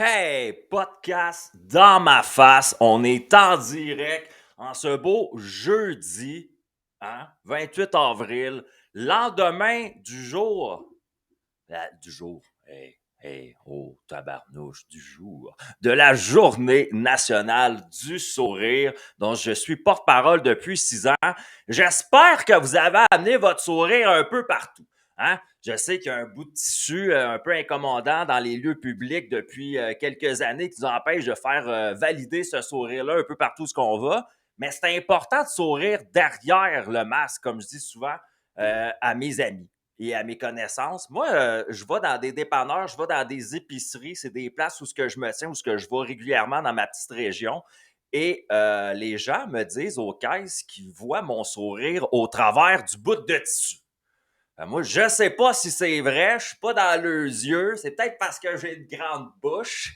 Hey, podcast dans ma face. On est en direct en ce beau jeudi, 28 avril, lendemain du jour. Du jour. Oh, tabarnouche, du jour. De la journée nationale du sourire, dont je suis porte-parole depuis 6 ans. J'espère que vous avez amené votre sourire un peu partout. Hein? Je sais qu'il y a un bout de tissu un peu incommodant dans les lieux publics depuis quelques années qui nous empêche de faire valider ce sourire-là un peu partout ce qu'on va. Mais c'est important de sourire derrière le masque, comme je dis souvent à mes amis et à mes connaissances. Moi, je vais dans des dépanneurs, je vais dans des épiceries, c'est des places où ce que je me tiens, où ce que je vais régulièrement dans ma petite région. Et les gens me disent aux caisses qu'ils voient mon sourire au travers du bout de tissu. Moi, je sais pas si c'est vrai, je suis pas dans leurs yeux. C'est peut-être parce que j'ai une grande bouche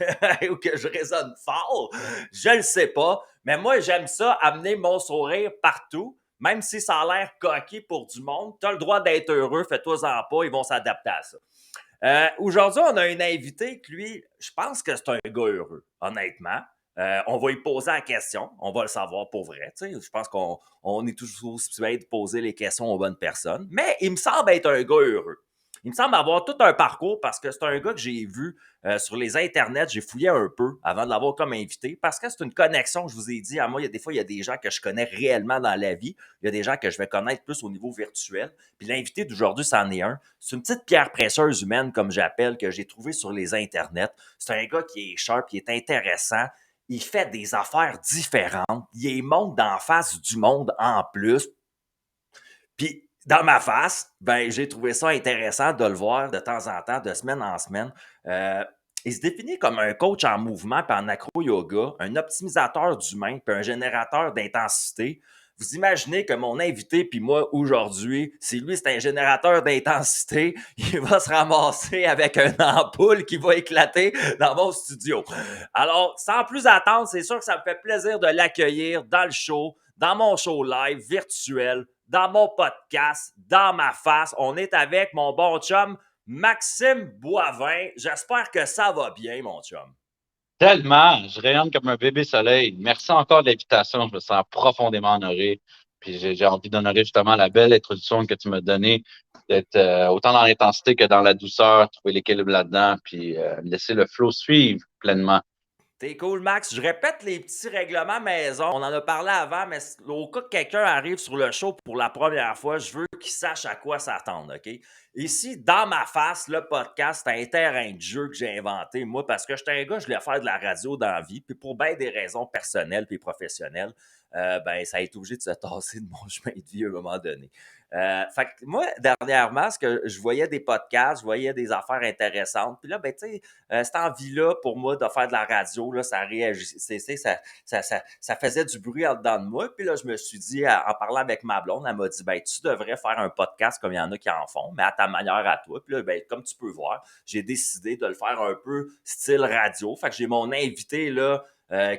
ou que je résonne fort. Je le sais pas. Mais moi, j'aime ça, amener mon sourire partout. Même si ça a l'air coquille pour du monde, tu as le droit d'être heureux, fais-toi-en pas, ils vont s'adapter à ça. Aujourd'hui, on a un invité que lui, je pense que c'est un gars heureux, honnêtement. On va lui poser la question, on va le savoir pour vrai. Je pense qu'on est toujours aussi bien de poser les questions aux bonnes personnes. Mais il me semble être un gars heureux. Il me semble avoir tout un parcours parce que c'est un gars que j'ai vu sur les internets. J'ai fouillé un peu avant de l'avoir comme invité parce que c'est une connexion, je vous ai dit. À moi, il y a des fois, il y a des gens que je connais réellement dans la vie. Il y a des gens que je vais connaître plus au niveau virtuel. Puis l'invité d'aujourd'hui, c'en est un. C'est une petite pierre précieuse humaine, comme j'appelle, que j'ai trouvé sur les internets. C'est un gars qui est sharp, qui est intéressant. Il fait des affaires différentes. Il est monde d'en face du monde en plus. Puis, dans ma face, ben, j'ai trouvé ça intéressant de le voir de temps en temps, de semaine en semaine. Il se définit comme un coach en mouvement puis en acro-yoga, un optimisateur d'humain puis un générateur d'intensité. Vous imaginez que mon invité puis moi aujourd'hui, si lui c'est un générateur d'intensité, il va se ramasser avec une ampoule qui va éclater dans mon studio. Alors, sans plus attendre, c'est sûr que ça me fait plaisir de l'accueillir dans le show, dans mon show live virtuel, dans mon podcast, dans ma face. On est avec mon bon chum Maxime Boivin. J'espère que ça va bien, mon chum. Tellement, je rayonne comme un bébé soleil. Merci encore de l'invitation, je me sens profondément honoré. Puis j'ai envie d'honorer justement la belle introduction que tu m'as donnée, d'être autant dans l'intensité que dans la douceur, trouver l'équilibre là-dedans, puis laisser le flow suivre pleinement. T'es cool, Max. Je répète les petits règlements maison. On en a parlé avant, mais au cas que quelqu'un arrive sur le show pour la première fois, je veux qu'il sache à quoi s'attendre, OK? Ici, dans ma face, le podcast, c'est un terrain de jeu que j'ai inventé, moi, parce que j'étais un gars, je voulais faire de la radio dans la vie, puis pour bien des raisons personnelles puis professionnelles, ben, ça a été obligé de se tasser de mon chemin de vie à un moment donné. Fait que moi, dernièrement, ce que je voyais des podcasts, je voyais des affaires intéressantes, puis là, ben, tu sais, cette envie-là pour moi de faire de la radio, là, ça réagissait, ça faisait du bruit en dedans de moi. Puis là, je me suis dit, en parlant avec ma blonde, elle m'a dit, ben, tu devrais faire un podcast comme il y en a qui en font, mais à ta manière à toi. Puis là, ben, comme tu peux voir, j'ai décidé de le faire un peu style radio. Fait que j'ai mon invité là,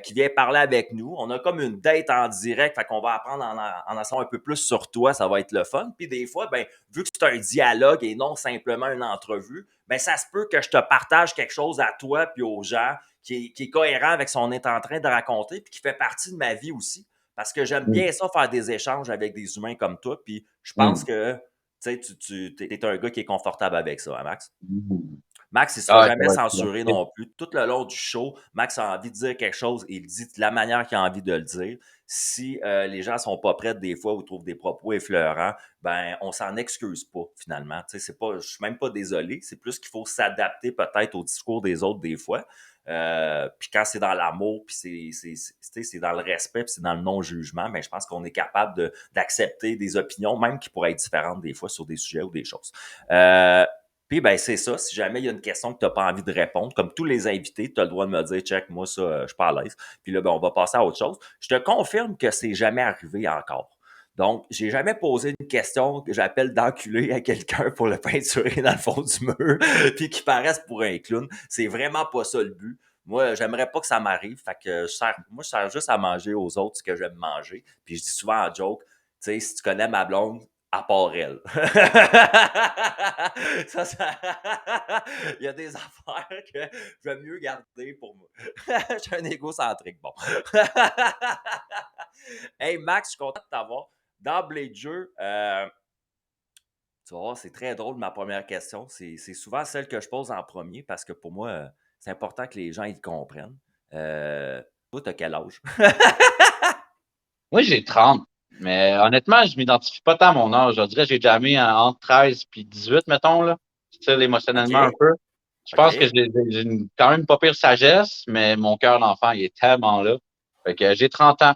qui vient parler avec nous. On a comme une date en direct, fait qu'on va apprendre en savoir un peu plus sur toi, ça va être le fun. Puis des fois, ben, vu que c'est un dialogue et non simplement une entrevue, ben ça se peut que je te partage quelque chose à toi puis aux gens qui est cohérent avec ce qu'on est en train de raconter puis qui fait partie de ma vie aussi. Parce que j'aime Mm. bien ça, faire des échanges avec des humains comme toi. Puis je pense Mm. que tu es un gars qui est confortable avec ça, hein, Max? Mm. Max, il ne sera Ah, ça jamais va être censuré parfait. non plus. Tout le long du show, Max a envie de dire quelque chose et il dit de la manière qu'il a envie de le dire. Si les gens sont pas prêts des fois ou trouvent des propos effleurants, ben on s'en excuse pas finalement. C'est pas, je suis même pas désolé. C'est plus qu'il faut s'adapter peut-être au discours des autres des fois. Puis quand c'est dans l'amour, puis c'est dans le respect, puis c'est dans le non-jugement, ben je pense qu'on est capable d'accepter des opinions, même qui pourraient être différentes des fois sur des sujets ou des choses. Puis, ben, c'est ça. Si jamais il y a une question que tu n'as pas envie de répondre, comme tous les invités, tu as le droit de me dire, check, moi, ça, je suis pas à l'aise. Puis là, ben, on va passer à autre chose. Je te confirme que c'est jamais arrivé encore. Donc, j'ai jamais posé une question que j'appelle d'enculé à quelqu'un pour le peinturer dans le fond du mur, puis qu'il paraisse pour un clown. C'est vraiment pas ça le but. Moi, j'aimerais pas que ça m'arrive. Fait que moi, je sers juste à manger aux autres ce que j'aime manger. Puis je dis souvent en joke, tu sais, si tu connais ma blonde, à part elle. Ça... Il y a des affaires que je vais mieux garder pour moi. Je suis un égocentrique, bon. Hey Max, je suis content de t'avoir. D'emblée de jeu, tu vas voir, c'est très drôle ma première question. C'est souvent celle que je pose en premier parce que pour moi, c'est important que les gens ils comprennent. Toi, t'as quel âge? Moi, j'ai 30. Mais honnêtement, je m'identifie pas tant à mon âge. Je dirais que j'ai déjà mis entre 13 et 18, mettons, là. Style OK. émotionnellement un peu. Je OK. pense que j'ai quand même pas pire sagesse, mais mon cœur d'enfant, il est tellement là. Fait que j'ai 30 ans.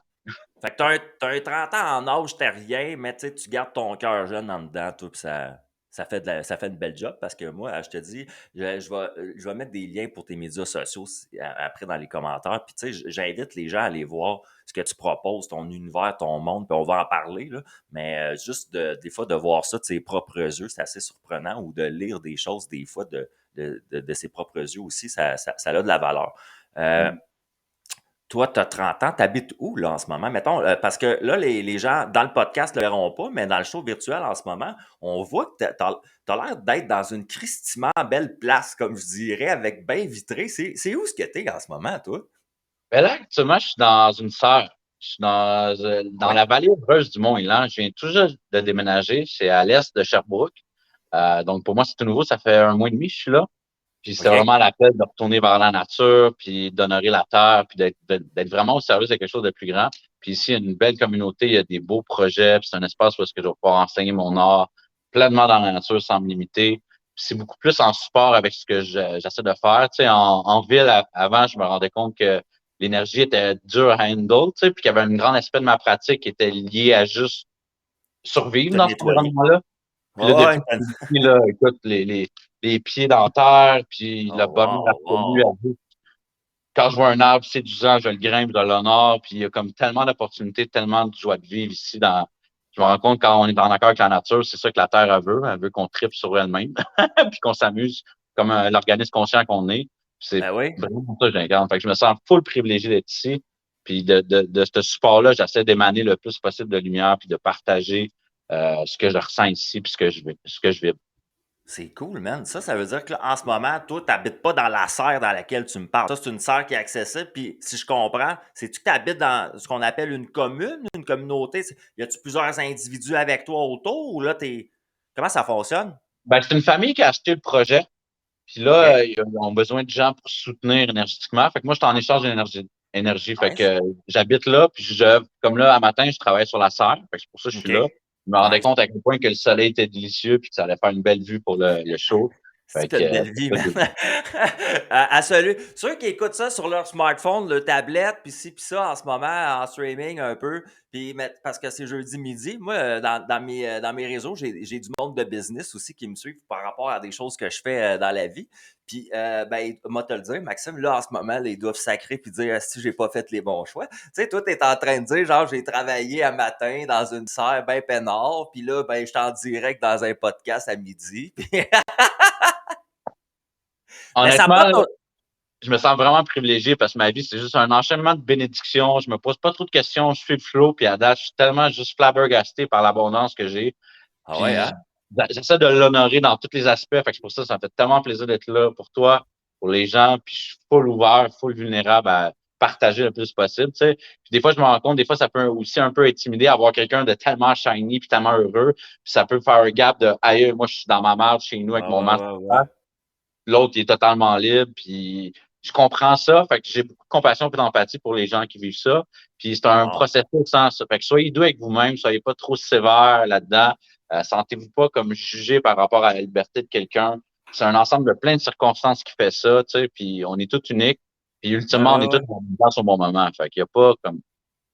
Fait que t'as un 30 ans en âge, t'as rien, mais tu gardes ton cœur jeune en dedans, tout, puis ça fait une belle job parce que moi, je te dis, je vais mettre des liens pour tes médias sociaux après dans les commentaires. Puis tu sais, j'invite les gens à aller voir ce que tu proposes, ton univers, ton monde, puis on va en parler, là. Mais juste des fois de voir ça de ses propres yeux, c'est assez surprenant, ou de lire des choses des fois de ses propres yeux aussi, ça a de la valeur. Toi, tu as 30 ans, tu habites où là en ce moment? Mettons, parce que là, les gens dans le podcast ne le verront pas, mais dans le show virtuel en ce moment, on voit que tu as l'air d'être dans une christiment belle place, comme je dirais, avec bain vitré. C'est où ce que tu es en ce moment, toi? Ben là, actuellement, je suis dans une serre. Je suis Ah dans oui? la vallée heureuse du Mont-Élan. Je viens tout juste de déménager. C'est à l'est de Sherbrooke. Donc, pour moi, c'est tout nouveau. Ça fait un mois et demi que je suis là. Puis c'est OK? vraiment l'appel de retourner vers la nature, puis d'honorer la terre, puis d'être vraiment au service de quelque chose de plus grand. Puis ici, il y a une belle communauté, il y a des beaux projets, puis c'est un espace où est-ce que je vais pouvoir enseigner mon art pleinement dans la nature sans me limiter. Puis c'est beaucoup plus en support avec ce que j'essaie de faire. Tu sais, en ville, avant, je me rendais compte que l'énergie était dure à handle, tu sais, puis qu'il y avait un grand aspect de ma pratique qui était lié à juste survivre Te dans cet nettoyer. environnement-là. Puis là, Ouais, ouais. depuis que je suis ici, là, écoute, les pieds dans la terre, puis le Oh, bonheur wow, absolu à wow. vivre. Quand je vois un arbre séduisant, je le grimpe, je l'honore, puis il y a comme tellement d'opportunités, tellement de joie de vivre ici. Je me rends compte quand on est en accord avec la nature, c'est ça que la Terre elle veut. Elle veut qu'on tripe sur elle-même, puis qu'on s'amuse comme l'organisme conscient qu'on est. C'est Ben oui. vraiment ça que j'incarne. Fait que je me sens full privilégié d'être ici. Puis de ce support-là, j'essaie d'émaner le plus possible de lumière, puis de partager ce que je ressens ici, puis ce que je vis. C'est cool, man. Ça veut dire que là, en ce moment, toi, tu n'habites pas dans la serre dans laquelle tu me parles. Ça, c'est une serre qui est accessible. Puis, si je comprends, c'est-tu que tu habites dans ce qu'on appelle une commune, une communauté? Y a-tu plusieurs individus avec toi autour ou là, t'es. Comment ça fonctionne? Ben, c'est une famille qui a acheté le projet. Puis OK. là, ils ont besoin de gens pour soutenir énergétiquement. Fait que moi, je suis en échange d'énergie. Fait que Nice. j'habite là, puis comme là, à matin, je travaille sur la serre. Fait que c'est pour ça que je suis OK. là. Je me rendais Nice. compte à quel point que le soleil était délicieux, puis que ça allait faire une belle vue pour le show. C'est Fait que t'as que, une belle vie, man. À celui, ceux qui écoutent ça sur leur smartphone, leur tablette, puis ci, puis ça, en ce moment, en streaming un peu, puis parce que c'est jeudi midi, moi, dans mes réseaux, j'ai du monde de business aussi qui me suivent par rapport à des choses que je fais dans la vie. Puis, ben, moi, te le dire, Maxime, là, en ce moment, là, ils doivent sacrer puis dire si j'ai pas fait les bons choix. Tu sais, toi, t'es en train de dire, genre, j'ai travaillé à matin dans une serre bien peinard, puis là, ben, je suis en direct dans un podcast à midi. Mais ça me honnêtement, donne. là, je me sens vraiment privilégié parce que ma vie, c'est juste un enchaînement de bénédictions. Je me pose pas trop de questions. Je suis le flow, puis à date, je suis tellement juste flabbergasté par l'abondance que j'ai. Ah ouais, Puis hein? j'essaie de l'honorer dans tous les aspects. Fait que c'est pour ça, ça me fait tellement plaisir d'être là pour toi, pour les gens. Puis je suis full ouvert, full vulnérable à partager le plus possible. Tu sais. Puis des fois, je me rends compte, des fois, ça peut aussi un peu intimider à voir quelqu'un de tellement shiny puis tellement heureux. Puis ça peut faire un gap de aïe, moi, je suis dans ma marge chez nous avec Ouais, mon ouais, masque. ouais, ouais. L'autre, il est totalement libre. Puis je comprends ça. Fait que j'ai beaucoup de compassion et d'empathie pour les gens qui vivent ça. Puis c'est un Wow. processus sans ça. Fait que soyez doux avec vous-même, soyez pas trop sévère là-dedans. Sentez-vous pas comme jugé par rapport à la liberté de quelqu'un. C'est un ensemble de plein de circonstances qui fait ça, tu sais, puis on est tous uniques. Puis Ouais, ultimement, on ouais, est tous ouais. en même temps au bon moment. Fait qu'il y a pas comme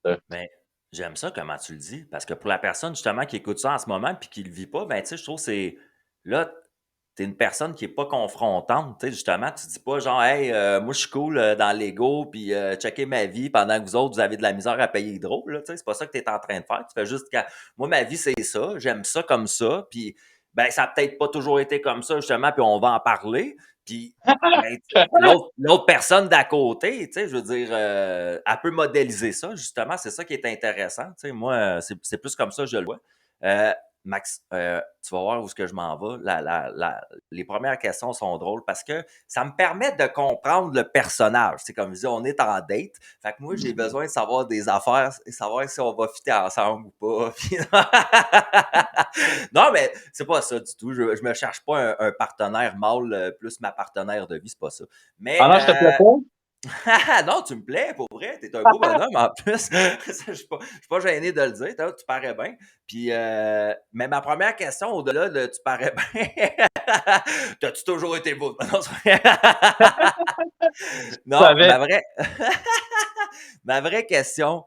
ça. Ben, j'aime ça comment tu le dis, parce que pour la personne justement qui écoute ça en ce moment puis qui le vit pas, ben tu sais, je trouve que c'est là, t'es une personne qui est pas confrontante, tu sais, justement, tu dis pas genre hey, moi je suis cool dans l'ego puis checker ma vie pendant que vous autres vous avez de la misère à payer Hydro, là, tu sais, c'est pas ça que tu es en train de faire. Tu fais juste que moi ma vie c'est ça, j'aime ça comme ça, puis ben ça a peut-être pas toujours été comme ça justement, puis on va en parler. Puis ben, l'autre personne d'à côté, tu sais, je veux dire, elle peut modéliser ça, justement. C'est ça qui est intéressant. Tu sais, moi, c'est plus comme ça que je le vois. Euh, Max, tu vas voir où est-ce que je m'en vais. Les premières questions sont drôles parce que ça me permet de comprendre le personnage. C'est comme je dis, on est en date. Fait que moi, j'ai besoin de savoir des affaires et savoir si on va fitter ensemble ou pas. Non, mais c'est pas ça du tout. Je me cherche pas un partenaire mâle plus ma partenaire de vie, c'est pas ça. Mais Pendant je te plais pas? non, tu me plais, pour vrai. T'es un beau bonhomme en plus. Je suis pas gêné de le dire. Tu parais bien. Puis, mais ma première question, au-delà de tu parais bien, t'as-tu toujours été beau? Non, Je non, savais. ma vraie question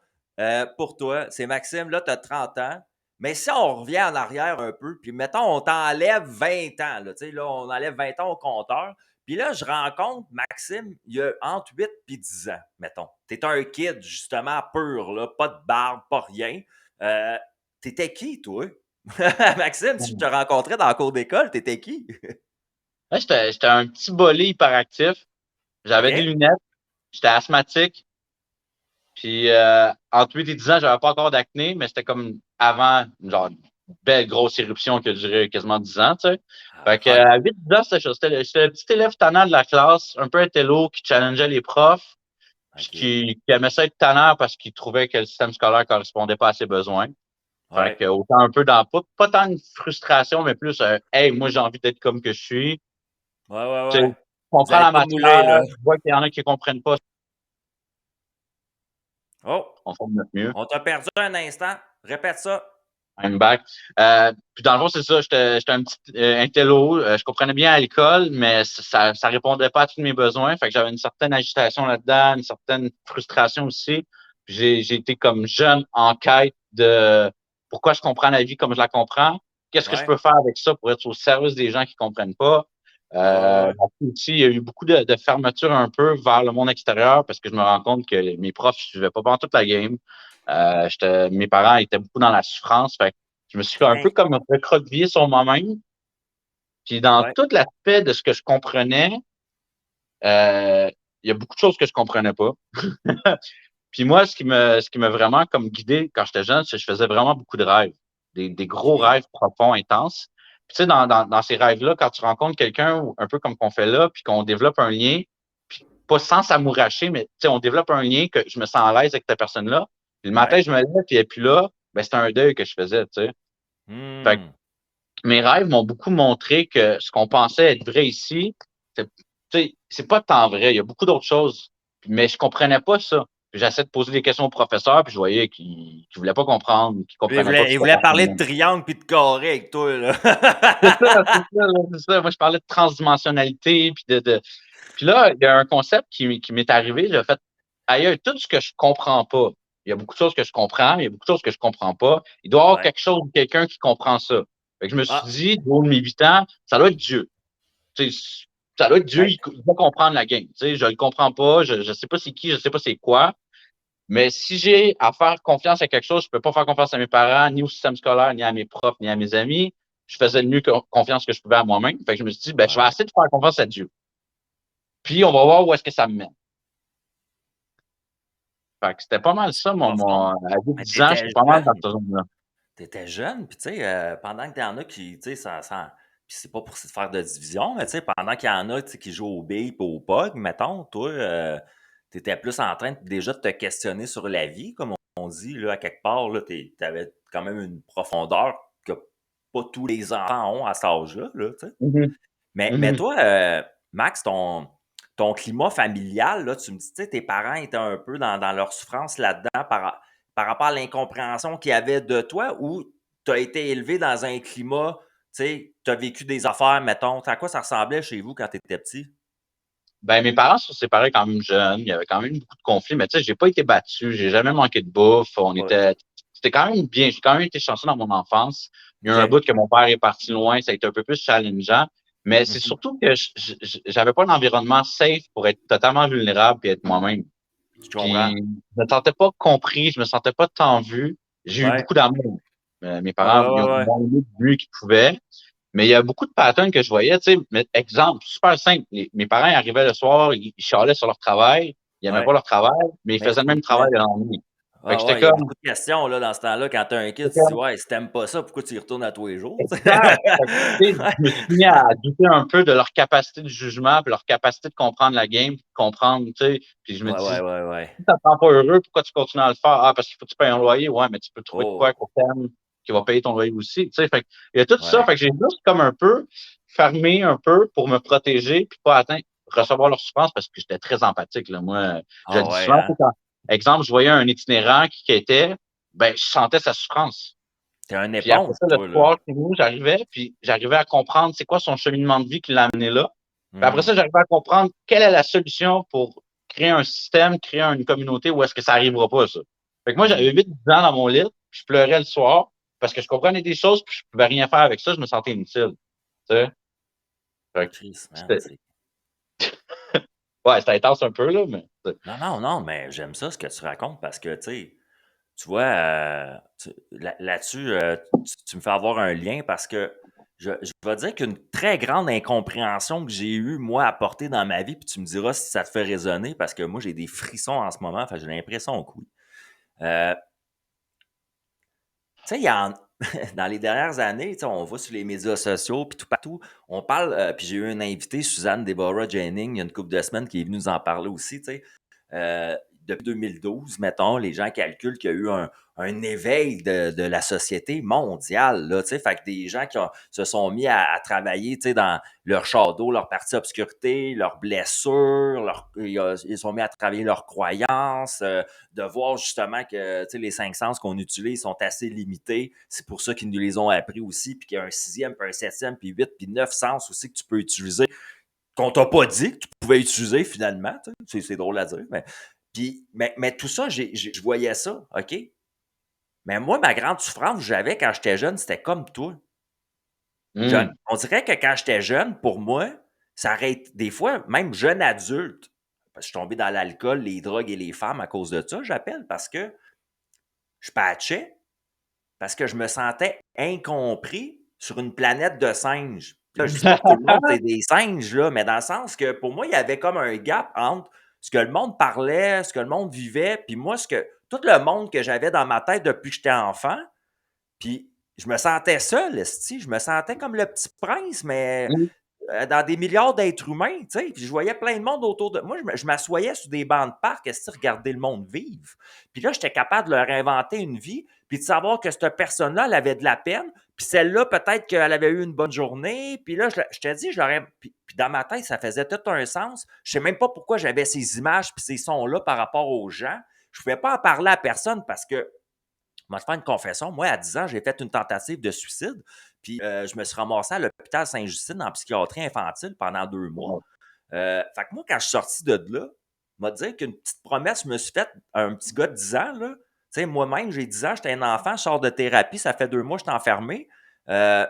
pour toi, c'est Maxime, là, tu as 30 ans. Mais si on revient en arrière un peu, puis mettons, on t'enlève 20 ans, là, tu sais, là, on enlève 20 ans au compteur, puis là, je rencontre Maxime, il y a entre 8 et 10 ans, mettons. T'es un kid, justement, pur, là, pas de barbe, pas rien. T'étais qui, toi? Maxime, si je te rencontrais dans la cour d'école, t'étais qui? Ouais, j'étais un petit bolé hyperactif. J'avais des OK? lunettes. J'étais asthmatique. Puis entre 8 et 10 ans, j'avais pas encore d'acné, mais c'était comme avant, genre, une belle grosse éruption qui a duré quasiment 10 ans, tu sais. Fait que OK. à 8-10 ans, c'était ça. J'étais le petit élève tannant de la classe, un peu intello, qui challengeait les profs, puis OK. qui aimait ça être tannant parce qu'il trouvait que le système scolaire correspondait pas à ses besoins. Fait Ouais. que autant un peu dans pas tant de frustration, mais plus hey, moi j'ai envie d'être comme que je suis. Ouais, ouais, Tu sais, ouais. je Vous comprends n'allez la pas mouler, là. matière, je vois qu'il y en a qui comprennent pas, Oh! on fait de notre mieux. On t'a perdu un instant. Répète ça. I'm back. Puis dans le fond, c'est ça, j'étais un petit intello. Je comprenais bien à l'école, mais ça répondait pas à tous mes besoins. Fait que j'avais une certaine agitation là-dedans, une certaine frustration aussi. Puis j'ai été comme jeune en quête de pourquoi je comprends la vie comme je la comprends. Qu'est-ce que je Ouais. peux faire avec ça pour être au service des gens qui comprennent pas? Ouais, ouais, ouais. Aussi, il y a eu beaucoup de fermeture un peu vers le monde extérieur parce que je me rends compte que mes profs ne suivaient pas toute la game. Mes parents étaient beaucoup dans la souffrance. Fait que je me suis un Hein? peu comme recroquevillé sur moi-même. Puis dans Ouais. tout l'aspect de ce que je comprenais, il y a beaucoup de choses que je comprenais pas. Puis moi, ce qui m'a vraiment comme guidé quand j'étais jeune, c'est que je faisais vraiment beaucoup de rêves. Des gros OK. rêves profonds, intenses. Puis tu sais, dans ces rêves-là, quand tu rencontres quelqu'un, un peu comme qu'on fait là, puis qu'on développe un lien, puis pas sans s'amouracher, mais tu sais, on développe un lien que je me sens à l'aise avec cette personne-là. Puis le matin, Ouais. je me lève, puis elle est plus là, ben c'est un deuil que je faisais, tu sais. Fait que Hmm. mes rêves m'ont beaucoup montré que ce qu'on pensait être vrai ici, c'est, tu sais, c'est pas tant vrai. Il y a beaucoup d'autres choses. Mais je comprenais pas ça. Puis j'essaie de poser des questions au professeur, puis je voyais qu'il voulait pas comprendre, qu'il Lui, comprenait pas que il c'était voulait pas parler de moi. triangle puis de carré avec toi, là. C'est ça, là, c'est ça. Moi, je parlais de transdimensionnalité, puis Puis là, il y a un concept qui m'est arrivé. J'ai fait, aïe, tout ce que je comprends pas. Il y a beaucoup de choses que je comprends, mais il y a beaucoup de choses que je comprends pas. Il doit y avoir Ouais. quelque chose, quelqu'un qui comprend ça. Fait que je me suis Ah, dit, au de mes 8 ans, ça doit être Dieu. Tu sais, ça doit être Dieu, ouais. il va comprendre la game. Tu sais, je le comprends pas, je sais pas c'est qui, je sais pas c'est quoi. Mais si j'ai à faire confiance à quelque chose, je peux pas faire confiance à mes parents, ni au système scolaire, ni à mes profs, ni à mes amis. Je faisais le mieux confiance que je pouvais à moi-même. Fait que je me suis dit, ben, je vais Ouais. essayer de faire confiance à Dieu. Puis on va voir où est-ce que ça me mène. Fait que c'était pas mal C'est ça, profond. à Mais 10 ans, j'étais pas mal dans ce zone-là. t'étais jeune, puis tu sais, pendant que y en a qui, tu sais, puis c'est pas pour se faire de division, mais tu sais, pendant qu'il y en a, tu sais, qui jouent au billes et au POG, mettons, toi, t'étais plus en train de, déjà de te questionner sur la vie, comme on dit, là, à quelque part, là, t'avais quand même une profondeur que pas tous les enfants ont à cet âge-là, là, tu sais. Mhm. Mais Mhm. toi, Max, ton climat familial, là, tu me dis, tu sais, tes parents étaient un peu dans leur souffrance là-dedans par rapport à l'incompréhension qu'ils avaient de toi ou tu as été élevé dans un climat, tu sais, tu as vécu des affaires, mettons. À quoi ça ressemblait chez vous quand tu étais petit? Ben, mes parents se sont séparés quand même jeunes. Il y avait quand même beaucoup de conflits, mais tu sais, j'ai pas été battu, j'ai jamais manqué de bouffe. Ouais. C'était quand même bien. J'ai quand même été chanceux dans mon enfance. Il y a eu un OK. bout que mon père est parti loin, ça a été un peu plus challengeant. Mais c'est Mhm. surtout que j'avais pas l'environnement safe pour être totalement vulnérable et être moi-même. Je comprends. Puis, je me sentais pas compris, je me sentais pas tant vu. J'ai eu Ouais. beaucoup d'amour. Mes Ouais, parents, ouais, ils ouais, ouais. m'ont aimé du mieux qu'ils pouvaient. Mais il y a beaucoup de patterns que je voyais, tu sais, exemple, super simple. Mes parents ils arrivaient le soir, ils chialaient sur leur travail, ils n'aimaient Ouais. pas leur travail, mais ils Mais faisaient le s'il vous même travail plaît. le lendemain. Fait que Ah j'étais ouais, il y a comme, beaucoup de questions là, dans ce temps-là. Quand tu as un kid, j'étais tu te dis: comme, «Ouais, si t'aimes pas ça, pourquoi tu y retournes à tous les jours?» tu sais? exact. Fait que, tu sais, Ouais. je me suis mis à douter un peu de leur capacité de jugement, puis leur capacité de comprendre la game, puis de comprendre, tu sais. Puis je me Ouais, dis, ouais, si ouais, ouais. ça te rend pas heureux, pourquoi tu continues à le faire? Ah, parce qu'il faut que tu payes un loyer. Ouais, mais tu peux trouver de quoi à Oh! court terme qui va payer ton loyer aussi. Tu sais, fait que, il y a tout ça. Ouais. Fait que j'ai juste comme un peu fermé un peu pour me protéger, puis pas atteindre, recevoir leur souffrance parce que j'étais très empathique, là. Moi, je le Ah dis ouais, souvent, hein? exemple, je voyais un itinérant qui quittait, ben, je sentais sa souffrance. Tu es une Puis après éponge, ça, le toi, là. soir, chez nous, j'arrivais, puis j'arrivais à comprendre c'est quoi son cheminement de vie qui l'a amené là. Puis après Mmh. ça, j'arrivais à comprendre quelle est la solution pour créer un système, créer une communauté où est-ce que ça n'arrivera pas, ça. Fait que moi, Mmh. j'avais 8 10 ans dans mon lit, puis je pleurais le soir parce que je comprenais des choses, puis je pouvais rien faire avec ça, je me sentais inutile. Tu sais? Fait que Christ, man, c'était, c'est ouais, c'était intense un peu, là, mais. non, non, non, mais j'aime ça ce que tu racontes parce que, tu sais, tu vois, là-dessus, tu me fais avoir un lien parce que je vais dire qu'une très grande incompréhension que j'ai eue, moi, à porter dans ma vie, puis tu me diras si ça te fait résonner parce que moi, j'ai des frissons en ce moment, enfin, j'ai l'impression que oui. Euh, Tu sais, il y en dans les dernières années, tu sais, on voit sur les médias sociaux, puis tout partout, on parle, puis j'ai eu une invitée, Suzanne Deborah Jennings, il y a une couple de semaines, qui est venue nous en parler aussi, tu sais. Depuis 2012, mettons, les gens calculent qu'il y a eu un éveil de la société mondiale, là, tu sais. Fait que des gens se sont mis à travailler, tu sais, dans leur char d'eau, leur partie obscurité, leurs blessures, ils sont mis à travailler leurs croyances, de voir justement que tu sais, les cinq sens qu'on utilise sont assez limités. C'est pour ça qu'ils nous les ont appris aussi, puis qu'il y a un sixième, puis un septième, puis huit, puis neuf sens aussi que tu peux utiliser, qu'on t'a pas dit que tu pouvais utiliser finalement. C'est drôle à dire. Mais tout ça, je voyais ça, OK? Mais moi, ma grande souffrance que j'avais quand j'étais jeune, c'était comme toi. Hum. On dirait que quand j'étais jeune, pour moi, ça aurait été, des fois, même jeune adulte, parce que je suis tombé dans l'alcool, les drogues et les femmes à cause de ça, j'appelle, parce que je patchais, parce que je me sentais incompris sur une planète de singes. Là, je dis pas que tout le monde c'est des singes, là, mais dans le sens que pour moi, il y avait comme un gap entre ce que le monde parlait, ce que le monde vivait, puis moi, tout le monde que j'avais dans ma tête depuis que j'étais enfant, puis je me sentais seul, esti. Je me sentais comme le petit prince, mais Hum. dans des milliards d'êtres humains, tu sais. Puis je voyais plein de monde autour de moi. Je m'assoyais sur des bancs de parc, esti, regarder le monde vivre. Puis là, j'étais capable de leur inventer une vie, puis de savoir que cette personne-là, elle avait de la peine, puis celle-là, peut-être qu'elle avait eu une bonne journée. Puis là, je te dis, je leur ai... Puis dans ma tête, ça faisait tout un sens. Je sais même pas pourquoi j'avais ces images puis ces sons-là par rapport aux gens. Je pouvais pas en parler à personne parce que je vais te faire une confession. Moi, à 10 ans, j'ai fait une tentative de suicide. Puis je me suis ramassé à l'hôpital Saint-Justine en psychiatrie infantile pendant 2 mois. Wow. Fait que moi, quand je suis sorti de là, je vais te dire qu'une petite promesse me suis faite à un petit gars de 10 ans. Là. Tu sais, moi-même, j'ai 10 ans, j'étais un enfant, je sors de thérapie, ça fait 2 mois, je suis enfermé. Euh,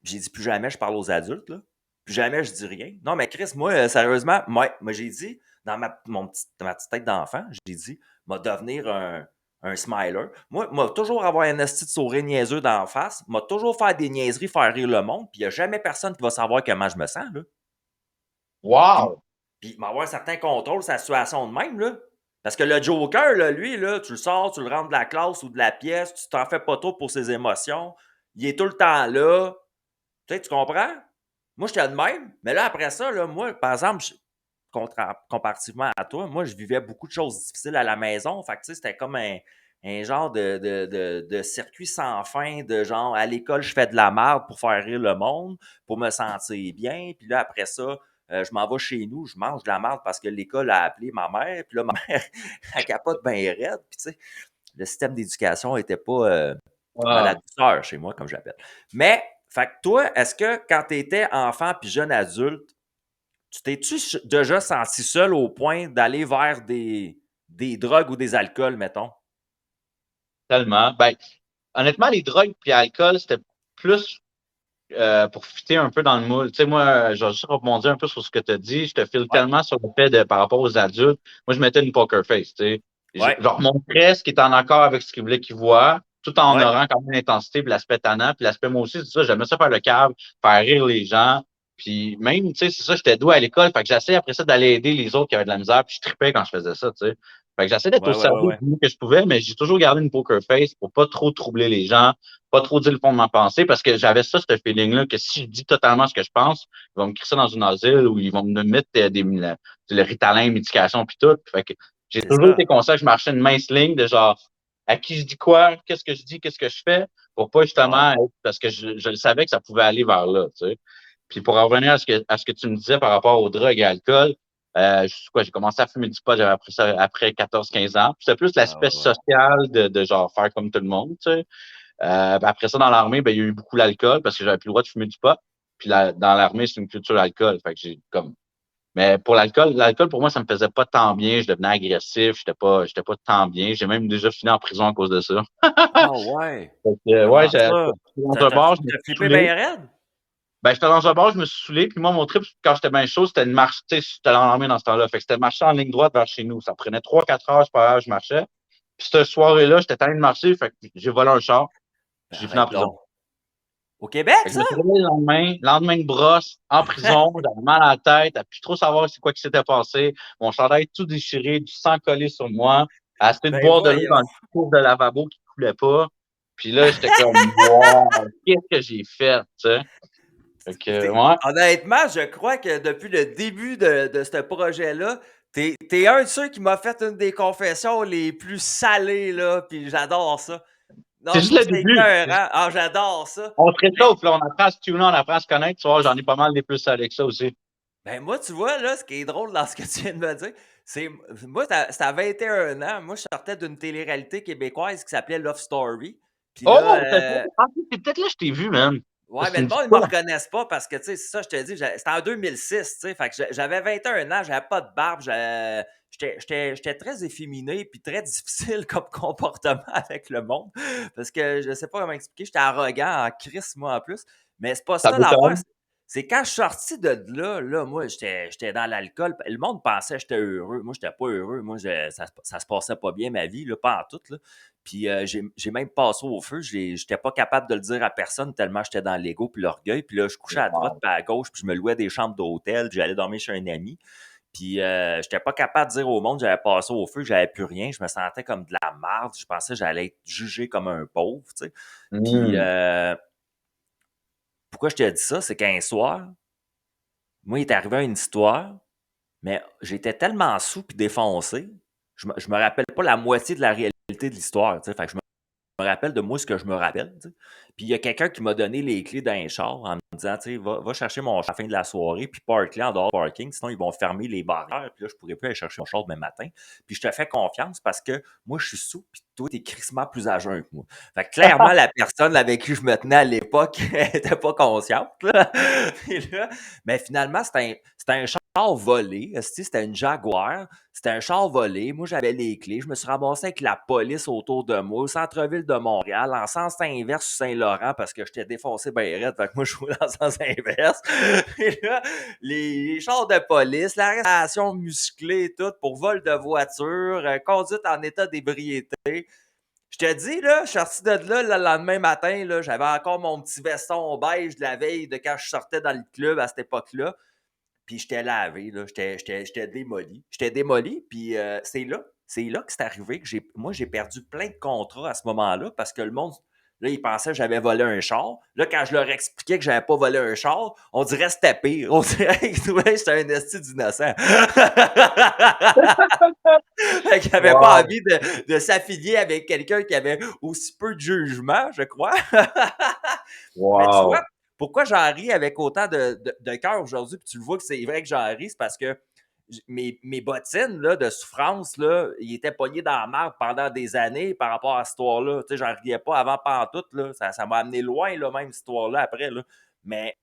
j'ai dit plus jamais je parle aux adultes. Là. Plus jamais je dis rien. Non, mais Chris, moi, sérieusement, moi j'ai dit, dans ma petite tête d'enfant, j'ai dit, m'a devenir un smiler. Moi, toujours avoir un esti de sourire niaiseux d'en face, m'a toujours faire des niaiseries, faire rire le monde, puis il n'y a jamais personne qui va savoir comment je me sens. Là. Puis, Wow! puis m'avoir un certain contrôle sur la situation de même. Là. Parce que le Joker, là, lui, là, tu le sors, tu le rentres de la classe ou de la pièce, tu t'en fais pas trop pour ses émotions. Il est tout le temps là. Tu sais, tu comprends? Moi, j'étais de même. Mais là, après ça, là, moi, par exemple, comparativement à toi, moi, je vivais beaucoup de choses difficiles à la maison. Fait que, tu sais, c'était comme un genre de circuit sans fin, de genre, à l'école, je fais de la merde pour faire rire le monde, pour me sentir bien. Puis là, après ça, je m'en vais chez nous, je mange de la merde parce que l'école a appelé ma mère. Puis là, ma mère, elle capote bien raide. Puis, tu sais, le système d'éducation n'était pas à la Wow. douceur chez moi, comme j'appelle. Mais, fait que toi, est-ce que quand tu étais enfant puis jeune adulte, tu t'es-tu déjà senti seul au point d'aller vers des drogues ou des alcools, mettons? Tellement. Ben, honnêtement, les drogues puis l'alcool, c'était plus pour fitter un peu dans le moule. Tu sais, moi, je vais juste rebondir un peu sur ce que tu as dit. Je te file Ouais, tellement sur le fait de, par rapport aux adultes. Moi, je mettais une poker face, tu sais. ouais, Je leur montrais ce qui est en accord avec ce qu'ils voulaient qu'ils voient, tout en ouais. aurant quand même l'intensité puis l'aspect tannant. Puis l'aspect, moi aussi, c'est ça. J'aimais ça faire le câble, faire rire les gens. Puis même, tu sais, c'est ça, j'étais doué à l'école. Fait que j'essayais après ça d'aller aider les autres qui avaient de la misère. Puis je tripais quand je faisais ça, tu sais. Fait que j'essaie d'être Ouais, au ouais, ouais, service ouais. du mieux que je pouvais, mais j'ai toujours gardé une poker face pour pas trop troubler les gens, pas trop dire le fond de ma pensée, parce que j'avais ça, ce feeling-là, que si je dis totalement ce que je pense, ils vont me crisser dans une asile ou ils vont me mettre le Ritalin, médication puis tout. Fait que j'ai C'est toujours été ça. conscient que je marchais une mince ligne de genre, à qui je dis quoi, qu'est-ce que je dis, qu'est-ce que je fais, pour pas Ouais. justement parce que je le savais que ça pouvait aller vers là, tu sais. Puis pour en revenir à ce que tu me disais par rapport aux drogues et à l'alcool, j'ai commencé à fumer du pot, j'avais appris ça après 14-15 ans. C'était plus Ah, l'aspect ouais, ouais. social de genre faire comme tout le monde, tu sais. Après ça, dans l'armée, ben, il y a eu beaucoup l'alcool parce que j'avais plus le droit de fumer du pot. Puis dans l'armée, c'est une culture d'alcool. Fait que j'ai comme. Mais pour l'alcool, pour moi, ça me faisait pas tant bien. Je devenais agressif, j'étais pas tant bien. J'ai même déjà fini en prison à cause de ça. Ah, ouais. Fait que, ouais, Comment ça? j'étais dans un bar, je me T'as suis flippé saoulé. bien raide? Ben, j'étais dans un bar, je me suis saoulé, puis moi, mon trip, quand j'étais bien chaud, c'était une marche, tu sais, j'étais dans l'armée dans ce temps-là. Fait que c'était marcher en ligne droite vers chez nous. Ça prenait 3-4 heures, c'est pas grave, je marchais. Puis cette soirée-là, j'étais tanné de marcher, fait que j'ai volé un char, Ben, puis j'ai fini en arrête prison. donc. Au Québec, Fait que je ça? me suis réveillé le lendemain de brosse, en prison, j'avais mal à la tête, à plus trop savoir c'est quoi qui s'était passé. Mon chandail tout déchiré, du sang collé sur moi, à essayer de Ben boire de l'eau dans voyons. le cours de lavabo qui coulait pas. Puis là, j'étais comme, wow, qu'est-ce que j'ai fait, tu sais? Fait que, ouais. Honnêtement, je crois que depuis le début de ce projet-là, t'es un de ceux qui m'a fait une des confessions les plus salées, là, puis j'adore ça. Non, C'est je juste trouve le ça début. écœurant. Ah, j'adore ça. On se Mais, réchauffe, là, on apprend à se tuner, on apprend à se connaître. Tu vois, j'en ai pas mal des plus avec ça aussi. ben moi, tu vois, là, ce qui est drôle dans ce que tu viens de me dire, c'est, moi, c'était à 21 ans. Moi, je sortais d'une télé-réalité québécoise qui s'appelait Love Story. Puis Oh, là, c'est peut-être là que je t'ai vu, man. ouais, Parce que mais tu le me dis monde ne me quoi? reconnaisse pas parce que, tu sais, c'est ça, je te dis, c'était en 2006, tu sais, fait que j'avais 21 ans, j'avais pas de barbe, j'étais très efféminé puis très difficile comme comportement avec le monde parce que je sais pas comment expliquer, j'étais arrogant en crise, moi, en plus, mais c'est pas Ça ça l'affaire, m'étonne. c'est quand je suis sorti de là, moi, j'étais dans l'alcool, le monde pensait que j'étais heureux, moi, j'étais pas heureux, moi, ça se passait pas bien, ma vie, là, pas en tout, là. Puis j'ai même passé au feu. J'étais pas capable de le dire à personne tellement j'étais dans l'ego puis l'orgueil. Puis là, je couchais à droite Wow. puis à gauche, puis je me louais des chambres d'hôtel, puis j'allais dormir chez un ami. Puis j'étais pas capable de dire au monde que j'avais passé au feu, que j'avais plus rien. Je me sentais comme de la merde. Je pensais que j'allais être jugé comme un pauvre, tu sais. Puis Hmm. pourquoi je te dis ça? C'est qu'un soir, moi, il est arrivé une histoire, mais j'étais tellement sous puis défoncé, je me rappelle pas la moitié de la réalité de l'histoire, tu sais. Fait que je me rappelle de moi ce que je me rappelle. Tu sais. Puis il y a quelqu'un qui m'a donné les clés d'un char en me disant, tu sais, va chercher mon char à la fin de la soirée, puis park là en dehors du parking, sinon ils vont fermer les barrières, puis là, je pourrais plus aller chercher mon char demain matin. Puis je te fais confiance parce que moi, je suis sous, puis toi, t'es crissement plus à jeun que moi. Fait que clairement, la personne avec qui je me tenais à l'époque était pas consciente. Là. Puis là, mais finalement, c'était un char volé. C'était une Jaguar. C'était un char volé. Moi, j'avais les clés. Je me suis ramassé avec la police autour de moi, au centre-ville de Montréal, en sens inverse sur Saint-Laurent, parce que j'étais défoncé ben raide. Fait que moi, je roulais en sens inverse. Et là, les chars de police, l'arrestation musclée, tout, pour vol de voiture, conduite en état d'ébriété. Je te dis, là, je suis sorti de là le lendemain matin, là, j'avais encore mon petit veston beige de la veille de quand je sortais dans le club à cette époque-là. Puis j'étais lavé, là, j'étais démoli. J'étais démoli, puis c'est là que c'est arrivé que moi, j'ai perdu plein de contrats à ce moment-là parce que le monde, là, il pensait que j'avais volé un char. Là, quand je leur expliquais que j'avais pas volé un char, on dirait que c'était pire. On dirait qu'ils trouvaient que j'étais un esti d'innocent. Fait qu'ils n'avaient pas Wow. envie de s'affilier avec quelqu'un qui avait aussi peu de jugement, je crois. Mais tu vois, Wow. pourquoi j'en ris avec autant de cœur aujourd'hui, puis tu le vois que c'est vrai que j'en ris, c'est parce que mes bottines là, de souffrance, là, ils étaient pognés dans la marde pendant des années par rapport à cette histoire-là. Tu sais, j'en riais pas avant pantoute, là. Ça m'a amené loin, là, même, cette histoire-là, après, là. Mais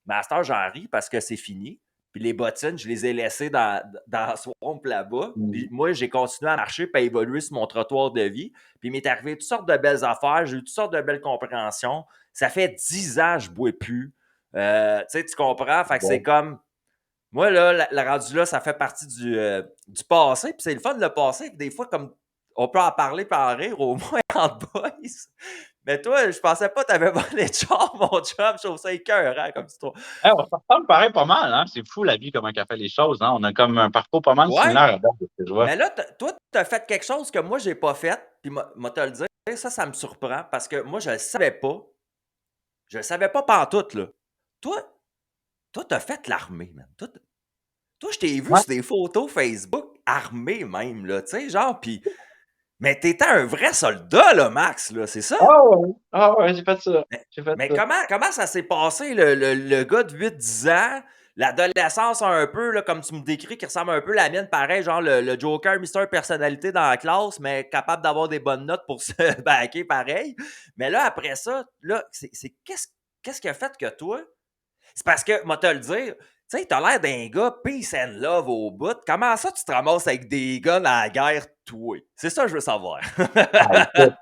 Master, j'en ris parce que c'est fini. Puis les bottines, je les ai laissées dans la swamp là-bas. Puis Hmm. moi, j'ai continué à marcher et à évoluer sur mon trottoir de vie. Puis il m'est arrivé toutes sortes de belles affaires. J'ai eu toutes sortes de belles compréhensions. Ça fait 10 ans que je ne bois plus. Tu sais, tu comprends? Fait que c'est Bon. comme. Moi, là, la rendu là, ça fait partie du passé. Puis c'est le fun de le passé. Des fois, comme on peut en parler par rire, au moins en boys. Mais toi, je pensais pas que t'avais volé de char, mon chum. Je trouve ça écœurant comme histoire. Hey, on se ressemble pareil pas mal, hein? C'est fou la vie, comment elle fait les choses, hein? On a comme un parcours pas mal Ouais, similaire à date de ce que je vois. mais là, toi, tu as fait quelque chose que moi, j'ai pas fait. Puis, moi, te le dire, ça me surprend parce que moi, je le savais pas. Je le savais pas pantoute, là. Toi, t'as fait l'armée, man. Toi, je t'ai vu Ouais. sur des photos Facebook armé même, là, tu sais, genre, puis... Mais t'étais un vrai soldat, là, Max, là, c'est ça? Ah ouais, j'ai fait ça. Mais, J'ai fait mais ça. comment ça s'est passé, le gars de 8-10 ans, l'adolescence un peu, là, comme tu me décris, qui ressemble un peu à la mienne, pareil, genre le Joker, Mister Personnalité dans la classe, mais capable d'avoir des bonnes notes pour se baquer pareil. Mais là, après ça, là, qu'est-ce qui a fait que toi, c'est parce que, moi, te le dire, tu sais, t'as l'air d'un gars peace and love au bout. Comment ça, tu te ramasses avec des gars dans la guerre, toi? C'est ça que je veux savoir. Ah, écoute,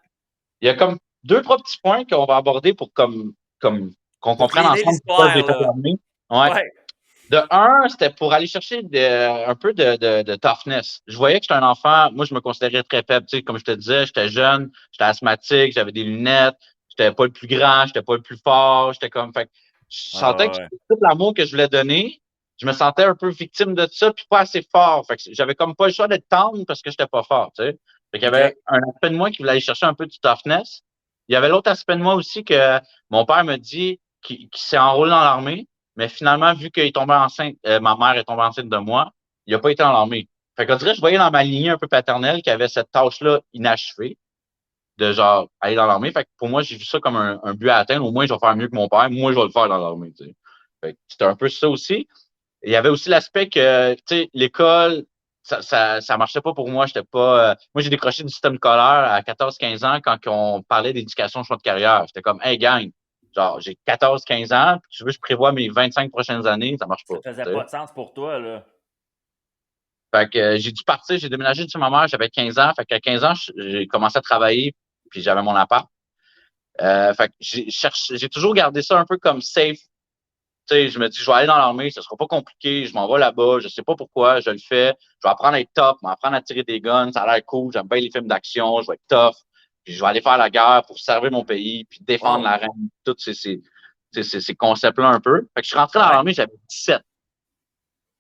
il y a comme deux, trois petits points qu'on va aborder pour comme qu'on Pour comprenne cleaner ensemble pourquoi j'ai l'histoire, fait là. l'armée. Ouais. Ouais. De un, c'était pour aller chercher un peu de toughness. Je voyais que j'étais un enfant, moi, je me considérais très faible. Tu sais, comme je te disais, j'étais jeune, j'étais asthmatique, j'avais des lunettes, j'étais pas le plus grand, j'étais pas le plus fort, j'étais comme, fait que je Ouais, sentais que ouais, tout l'amour que je voulais donner, je me sentais un peu victime de ça, puis pas assez fort. Fait que j'avais comme pas le choix d'être tendre parce que j'étais pas fort, tu sais. Fait qu'il y OK. avait un aspect de moi qui voulait aller chercher un peu du toughness. Il y avait l'autre aspect de moi aussi que mon père me dit qui s'est enrôlé dans l'armée. Mais finalement, vu qu'il est tombé enceinte, ma mère est tombée enceinte de moi, il n'a pas été dans l'armée. Fait qu'on dirait, je voyais dans ma lignée un peu paternelle qu'il y avait cette tâche-là inachevée de genre aller dans l'armée. Fait que pour moi, j'ai vu ça comme un but à atteindre. Au moins, je vais faire mieux que mon père. Moi, je vais le faire dans l'armée. Tu sais. Fait que c'était un peu ça aussi. Il y avait aussi l'aspect que, tu sais, l'école, ça marchait pas pour moi. J'étais pas, moi, j'ai décroché du système scolaire à 14-15 ans quand on parlait d'éducation choix de carrière. J'étais comme, hey, gang, genre, j'ai 14-15 ans, puis tu veux que je prévois mes 25 prochaines années, ça marche pas. Ça faisait Tu sais. pas de sens pour toi, là. Fait que j'ai dû partir, j'ai déménagé de chez ma mère, j'avais 15 ans. Fait qu'à 15 ans, j'ai commencé à travailler, puis j'avais mon appart. Fait que j'ai toujours gardé ça un peu comme safe. Tu sais, je me dis, je vais aller dans l'armée, ce sera pas compliqué, je m'en vais là-bas, je sais pas pourquoi, je le fais. Je vais apprendre à être top, je vais apprendre à tirer des guns, ça a l'air cool, j'aime bien les films d'action, je vais être tough, puis je vais aller faire la guerre pour servir mon pays, puis défendre la Wow! reine, tous ces concepts-là un peu. Fait que je suis rentré dans Ouais. l'armée, j'avais 17.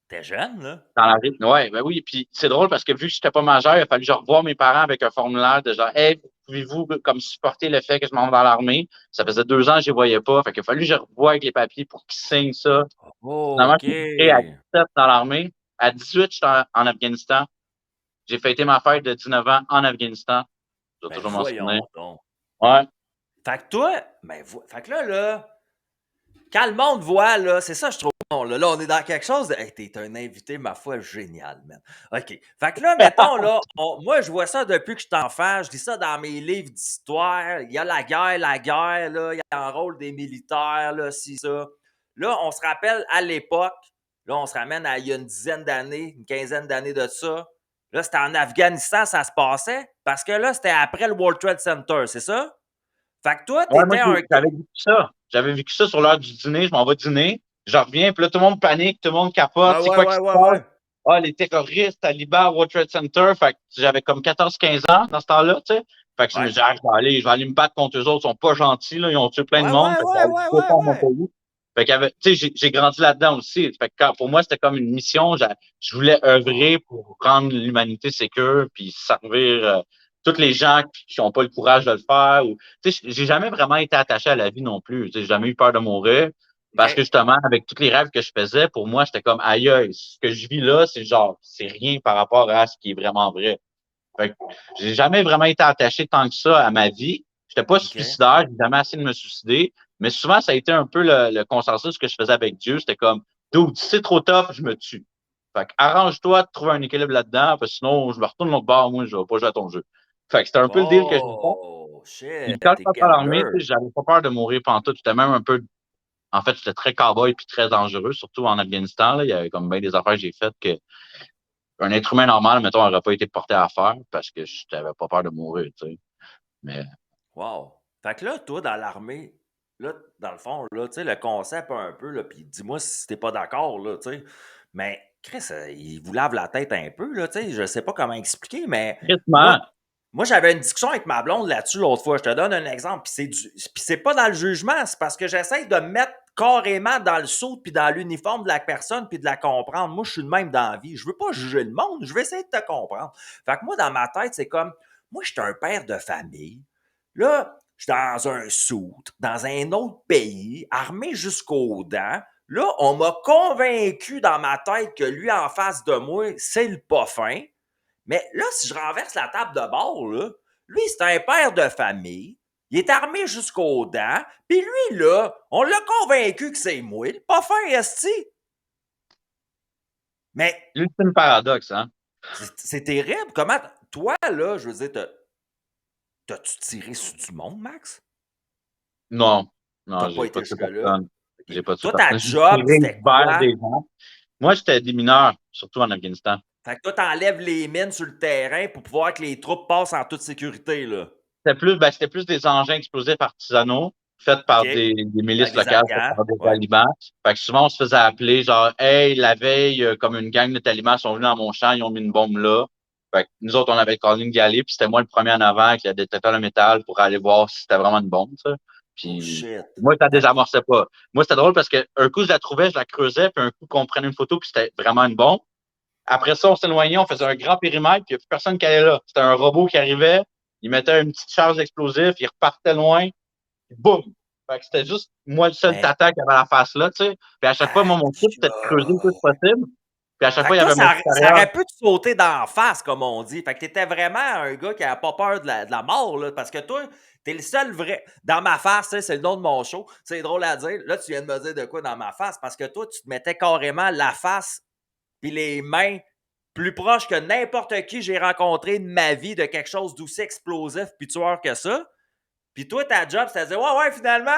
T'es jeune, là. Dans la rythme. Ouais, ben oui. Puis c'est drôle parce que vu que je n'étais pas majeur, il a fallu que je revoie mes parents avec un formulaire de genre, hey, pouvez-vous comme supporter le fait que je m'en vais dans l'armée? Ça faisait 2 ans que je ne les voyais pas. Fait qu'il a fallu que je revoie avec les papiers pour qu'ils signent ça. Finalement, je suis rentré à OK. 17 dans l'armée. À 18, j'étais en Afghanistan. J'ai fêté ma fête de 19 ans en Afghanistan. Je vais Ben toujours m'en souvenir. voyons donc. Ouais. Fait que toi, fait que là, quand le monde voit, là, c'est ça, je trouve bon. Là, on est dans quelque chose de. Hey, t'es un invité, ma foi, génial, man. OK. Fait que là, mettons, là, moi, je vois ça depuis que je suis enfant. Je lis ça dans mes livres d'histoire. Il y a la guerre, là. Il y a un rôle des militaires, là, si ça. Là, on se rappelle à l'époque, là, on se ramène à il y a une dizaine d'années, une quinzaine d'années de ça. Là, c'était en Afghanistan, ça se passait. Parce que là, c'était après le World Trade Center, c'est ça? Fait que toi, Ouais, moi, t'étais un gars. j'avais vécu ça. J'avais vécu ça sur l'heure du dîner. Je m'en vais dîner. Je reviens, puis là, tout le monde panique, tout le monde capote. Ouais, C'est ouais, quoi qui ouais, se ouais, passe? ouais. Ah, les terroristes, talibans, World Trade Center. Fait que j'avais comme 14-15 ans dans ce temps-là, tu sais. Fait que je me Ouais. disais, ah, je vais aller me battre contre eux autres. Ils sont pas gentils, là. Ils ont tué plein de Ouais, monde. ouais, Fait que ouais, j'allais ouais, ouais, défendre mon ouais. pays. Fait qu'il y avait, tu sais, j'ai grandi là-dedans aussi. Fait que pour moi, c'était comme une mission. Je voulais œuvrer pour rendre l'humanité sécure, puis servir tous les gens qui n'ont pas le courage de le faire. Ou, tu sais, j'ai jamais vraiment été attaché à la vie non plus. Tu sais, j'ai jamais eu peur de mourir. OK. Parce que justement, avec tous les rêves que je faisais, pour moi, j'étais comme aïe, ce que je vis là, c'est genre, c'est rien par rapport à ce qui est vraiment vrai. Fait que j'ai jamais vraiment été attaché tant que ça à ma vie. J'étais pas OK. suicidaire, j'ai jamais essayé de me suicider. Mais souvent, ça a été un peu le consensus que je faisais avec Dieu. C'était comme, dude, si c'est trop tough, je me tue. Fait que arrange-toi de trouver un équilibre là-dedans, parce que sinon, je me retourne l'autre bord, moi, je vais pas jouer à ton jeu. Fait que c'était un peu le deal que j'ai fait. Oh, shit, Puis quand je t'es passe à l'armée, tu gambler. sais, j'avais pas peur de mourir pantoute. J'étais même un peu, en fait, j'étais très cowboy puis très dangereux, surtout en Afghanistan, là. Il y avait comme bien des affaires que j'ai faites que un être humain normal, mettons, n'aurait pas été porté à faire parce que je n'avais pas peur de mourir, tu sais. Mais Wow. Fait que là, toi, dans l'armée, là, dans le fond, là, tu sais, le concept un peu, là, puis dis-moi si t'es pas d'accord, là, tu sais. Mais, Chris, il vous lave la tête un peu, là, tu sais. Je sais pas comment expliquer, mais moi, tristement, Moi, j'avais une discussion avec ma blonde là-dessus l'autre fois. Je te donne un exemple. Puis c'est pas dans le jugement, c'est parce que j'essaie de me mettre carrément dans le saut puis dans l'uniforme de la personne puis de la comprendre. Moi, je suis le même dans la vie. Je veux pas juger le monde, je veux essayer de te comprendre. Fait que moi, dans ma tête, c'est comme, moi, je suis un père de famille. Là, je suis dans un soute, dans un autre pays, armé jusqu'aux dents. Là, on m'a convaincu dans ma tête que lui en face de moi, c'est le pas fin. Mais là, si je renverse la table de bord, là, lui, c'est un père de famille. Il est armé jusqu'aux dents. Puis lui, là, on l'a convaincu que c'est moi. Il est pas fin, esti. Mais L'ultime paradoxe, hein? c'est terrible. Comment. Toi, là, je veux dire, t'as-tu tiré sur du monde, Max? Non, T'as non, pas j'ai pas été tué jusque-là? personne. OK. J'ai pas tué Toi, ta personne. J'ai job, tiré c'était vers quoi? des gens. Moi, j'étais démineur, surtout en Afghanistan. Fait que toi, t'enlèves les mines sur le terrain pour pouvoir que les troupes passent en toute sécurité, là. C'était plus des engins explosifs artisanaux faits OK? par des milices Avec des locales, faits Afghans. par des Ouais. talibans. Fait que souvent, on se faisait appeler genre, hey, la veille, comme une gang de talibans sont venus dans mon champ, ils ont mis une bombe là. Fait que nous autres, on avait le calling d'y aller, puis c'était moi le premier en avant avec le détecteur de métal pour aller voir si c'était vraiment une bombe, ça. Oh Puis shit. moi, ça Fait que- désamorçait pas. Moi, c'était drôle parce que un coup, je la trouvais, je la creusais, puis un coup, qu'on prenait une photo, puis c'était vraiment une bombe. Après ça, on s'éloignait, on faisait un grand périmètre, puis il n'y a plus personne qui allait là. C'était un robot qui arrivait, il mettait une petite charge d'explosif, il repartait loin, puis boum! Fait que c'était juste moi le seul Mais tata qui avait la face là, tu sais. Puis à chaque fois, moi, mon truc, aïe, c'était de creuser le plus possible. Puis à chaque fait fois, que il y toi, avait mon ça supérieur. aurait pu te sauter d'en face, comme on dit. Fait que t'étais vraiment un gars qui n'avait pas peur de la mort, là, parce que toi, t'es le seul vrai. Dans ma face, c'est le nom de mon show. C'est drôle à dire. Là, tu viens de me dire de quoi dans ma face, parce que toi, tu te mettais carrément la face puis les mains plus proches que n'importe qui j'ai rencontré de ma vie de quelque chose d'aussi explosif puis tueur que ça. Puis toi, ta job, c'est de dire, ouais, finalement,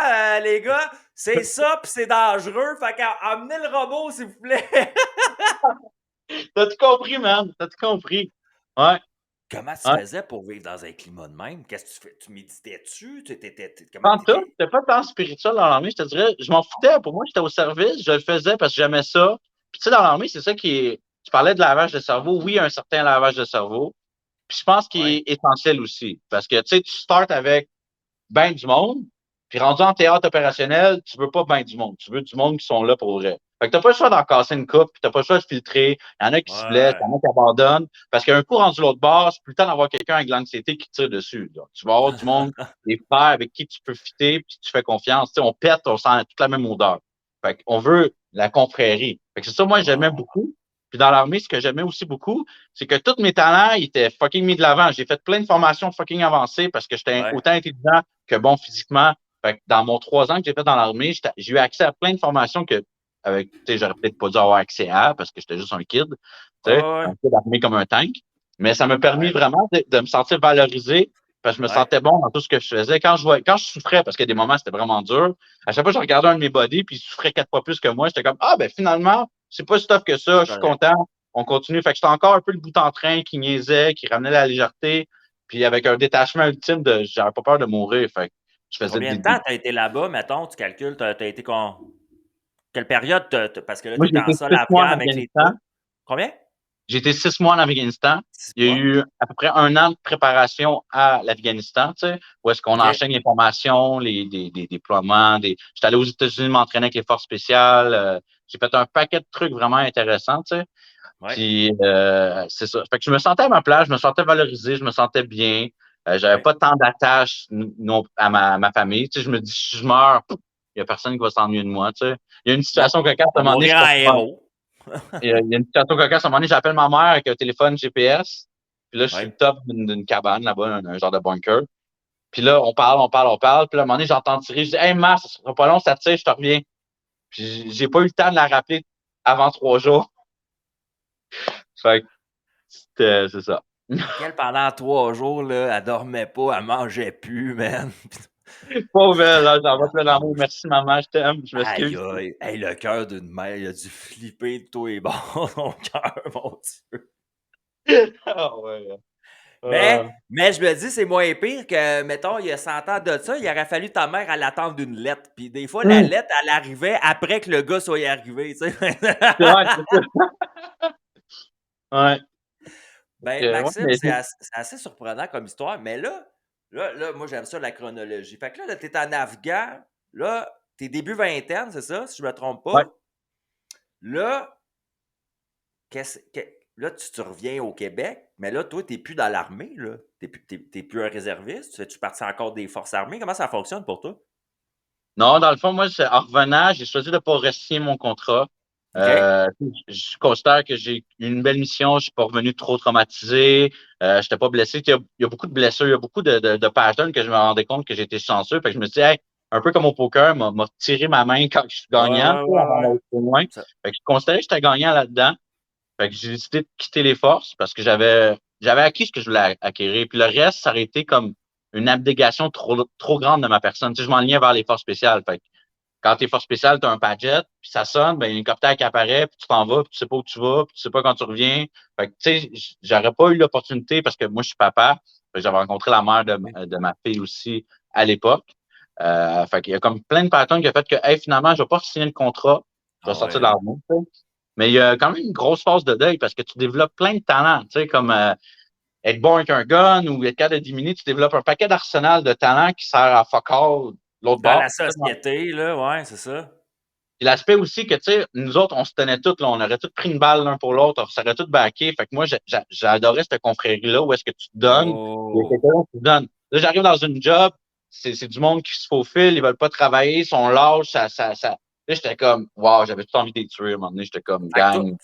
les gars, c'est ça, puis c'est dangereux. Fait qu'emmenez le robot, s'il vous plaît. T'as tout compris, man. T'as tout compris. Ouais, Comment tu ouais. faisais pour vivre dans un climat de même? Qu'est-ce que tu fais? Tu méditais-tu? Comment En tout, t'étais? c'était pas tant spirituel dans l'armée, je te dirais. Je m'en foutais. Pour moi, j'étais au service, je le faisais parce que j'aimais ça. Puis tu sais, dans l'armée, c'est ça qui est. Tu parlais de lavage de cerveau. Oui, il y a un certain lavage de cerveau. Puis je pense qu'il Ouais. est essentiel aussi. Parce que tu sais, tu startes avec ben du monde, puis rendu en théâtre opérationnel, tu veux pas ben du monde. Tu veux du monde qui sont là pour vrai. Fait que t'as pas le choix d'en casser une coupe, puis t'as pas le choix de filtrer. Il y en a qui se blessent, il Ouais. y en a qui abandonnent. Parce qu'un coup rendu l'autre bord, c'est plus le temps d'avoir quelqu'un avec l'anxiété qui tire dessus. Là. Tu vas avoir du monde, des frères avec qui tu peux fitter, puis tu fais confiance. Tu sais, on pète, on sent toute la même odeur. Fait qu'on veut la confrérie. Fait que c'est ça, moi, j'aimais Wow. beaucoup. Puis dans l'armée, ce que j'aimais aussi beaucoup, c'est que tous mes talents ils étaient fucking mis de l'avant. J'ai fait plein de formations fucking avancées parce que j'étais Ouais. autant intelligent que bon physiquement. Fait que dans mon 3 ans que j'ai fait dans l'armée, j'ai eu accès à plein de formations que avec, tu sais, j'aurais peut-être pas dû avoir accès à parce que j'étais juste un kid, tu sais, Ouais. un kid armé comme un tank. Mais ça m'a permis Ouais. vraiment de me sentir valorisé parce que je me Ouais. sentais bon dans tout ce que je faisais. Quand je souffrais, parce qu'il y a des moments, c'était vraiment dur, à chaque fois, je regardais un de mes buddies puis il souffrait 4 fois plus que moi. J'étais comme, ah, ben finalement, c'est pas si tough que ça, C'est je suis correct. content, on continue. Fait que j'étais encore un peu le bout en train qui niaisait, qui ramenait la légèreté, puis avec un détachement ultime de j'avais pas peur de mourir. Fait que je faisais Combien de des. temps tu as été là-bas, mettons, tu calcules, t'as été quelle période? Parce que là, Moi, tu j'ai étais en été sol 6 mois afghan en avec les Afghanistan. troupes. Combien? J'ai été 6 mois en Afghanistan. 6 Il y a mois. eu à peu près 1 an de préparation à l'Afghanistan, tu sais, où est-ce qu'on OK. enchaîne les formations, des déploiements. J'étais allé aux États-Unis m'entraîner avec les forces spéciales. J'ai fait un paquet de trucs vraiment intéressants, tu sais. Ouais. Puis c'est ça. Fait que je me sentais à ma place, je me sentais valorisé, je me sentais bien. J'avais Ouais. pas tant d'attaches non, à ma famille. Tu sais, je me dis, si je meurs, il y a personne qui va s'ennuyer de moi, tu sais. Il y a une Non. situation cocasse à On un moment donné, mourir j'étais en héros. il y a une situation cocasse. À un moment donné, j'appelle ma mère avec un téléphone GPS. Puis là, je suis Ouais. le top d'une cabane là-bas, un genre de bunker. Puis là, on parle, on parle, on parle. Puis là, à un moment donné, j'entends tirer. Je dis, hey, Mars, ça sera pas long, ça tire, je te reviens. Puis j'ai pas eu le temps de la rappeler avant 3 jours. Fait que c'est ça. Fait qu'elle, pendant 3 jours, là, elle dormait pas, elle mangeait plus, man. Pauvre, là, j'en vais plein d'amour. Merci, maman, je t'aime. Je Aïe, m'excuse. aïe. Hey, le cœur d'une mère, il a dû flipper de tous les bords, son cœur, mon Dieu. Ah ouais. Mais je me dis, c'est moins pire que, mettons, il y a 100 ans de ça, il aurait fallu ta mère à l'attendre d'une lettre. Puis des fois, la Hum, lettre, elle arrivait après que le gars soit arrivé, tu sais. c'est vrai, c'est ça. Ouais. Ben, Ouais, Maxime, mais c'est assez surprenant comme histoire, mais là, moi, j'aime ça, la chronologie. Fait que là t'es en Afghan, là, t'es début vingtaine, c'est ça, si je me trompe ouais. pas. Là, qu'est-ce que, là, tu reviens au Québec, mais là, toi, t'es plus dans l'armée, là. T'es plus un réserviste. Tu fais-tu partie encore des forces armées? Comment ça fonctionne pour toi? Non, dans le fond, moi, en revenant, j'ai choisi de ne pas rester mon contrat. OK? Je considère que j'ai eu une belle mission. Je suis pas revenu trop traumatisé. Je n'étais pas blessé. Il y a beaucoup de blessures. Il y a beaucoup de patterns que je me rendais compte que j'étais chanceux. Fait que je me dis, hey, un peu comme au poker, m'a tiré ma main quand je suis Ouais, gagnant, ouais, tu sais, ouais, avant ouais. d'aller plus loin. Ça- Fait que je considérais que j'étais gagnant là-dedans. Fait que j'ai décidé de quitter les forces parce que j'avais acquis ce que je voulais acquérir. Puis le reste, ça aurait été comme une abnégation trop grande de ma personne. Tu sais, je m'enlignais vers les forces spéciales. Fait que quand t'es force spéciale, t'as un Padjet, puis ça sonne, ben, l'hélicoptère qui apparaît, puis tu t'en vas, puis tu sais pas où tu vas, puis tu sais pas quand tu reviens. Fait que, tu sais, j'aurais pas eu l'opportunité parce que moi, je suis papa. Fait que j'avais rencontré la mère de ma fille aussi à l'époque. Fait qu'il y a comme plein de patterns qui ont fait que, hey, finalement, je vais pas signer le contrat, je vais Ah ouais, sortir de hein? l'armée. Tu sais. Mais il y a quand même une grosse phase de deuil parce que tu développes plein de talents, tu sais, comme être bon avec un gun ou être capable de diminuer, tu développes un paquet d'arsenal de talents qui sert à fuck all l'autre Dans la bord. société, là, ouais, c'est ça. Puis l'aspect aussi que, tu sais, nous autres, on se tenait tous, là, on aurait tous pris une balle l'un pour l'autre, on s'aurait tous backé. Fait que moi, j'ai adoré cette confrérie-là où est-ce que tu te donnes, il y a Oh! quelqu'un qui te donne. Là, j'arrive dans une job, c'est du monde qui se faufile, ils veulent pas travailler, ils sont lâches, ça. Là, j'étais comme, wow, j'avais tout envie de les tuer à un moment donné, j'étais comme, Fait que toi, gang.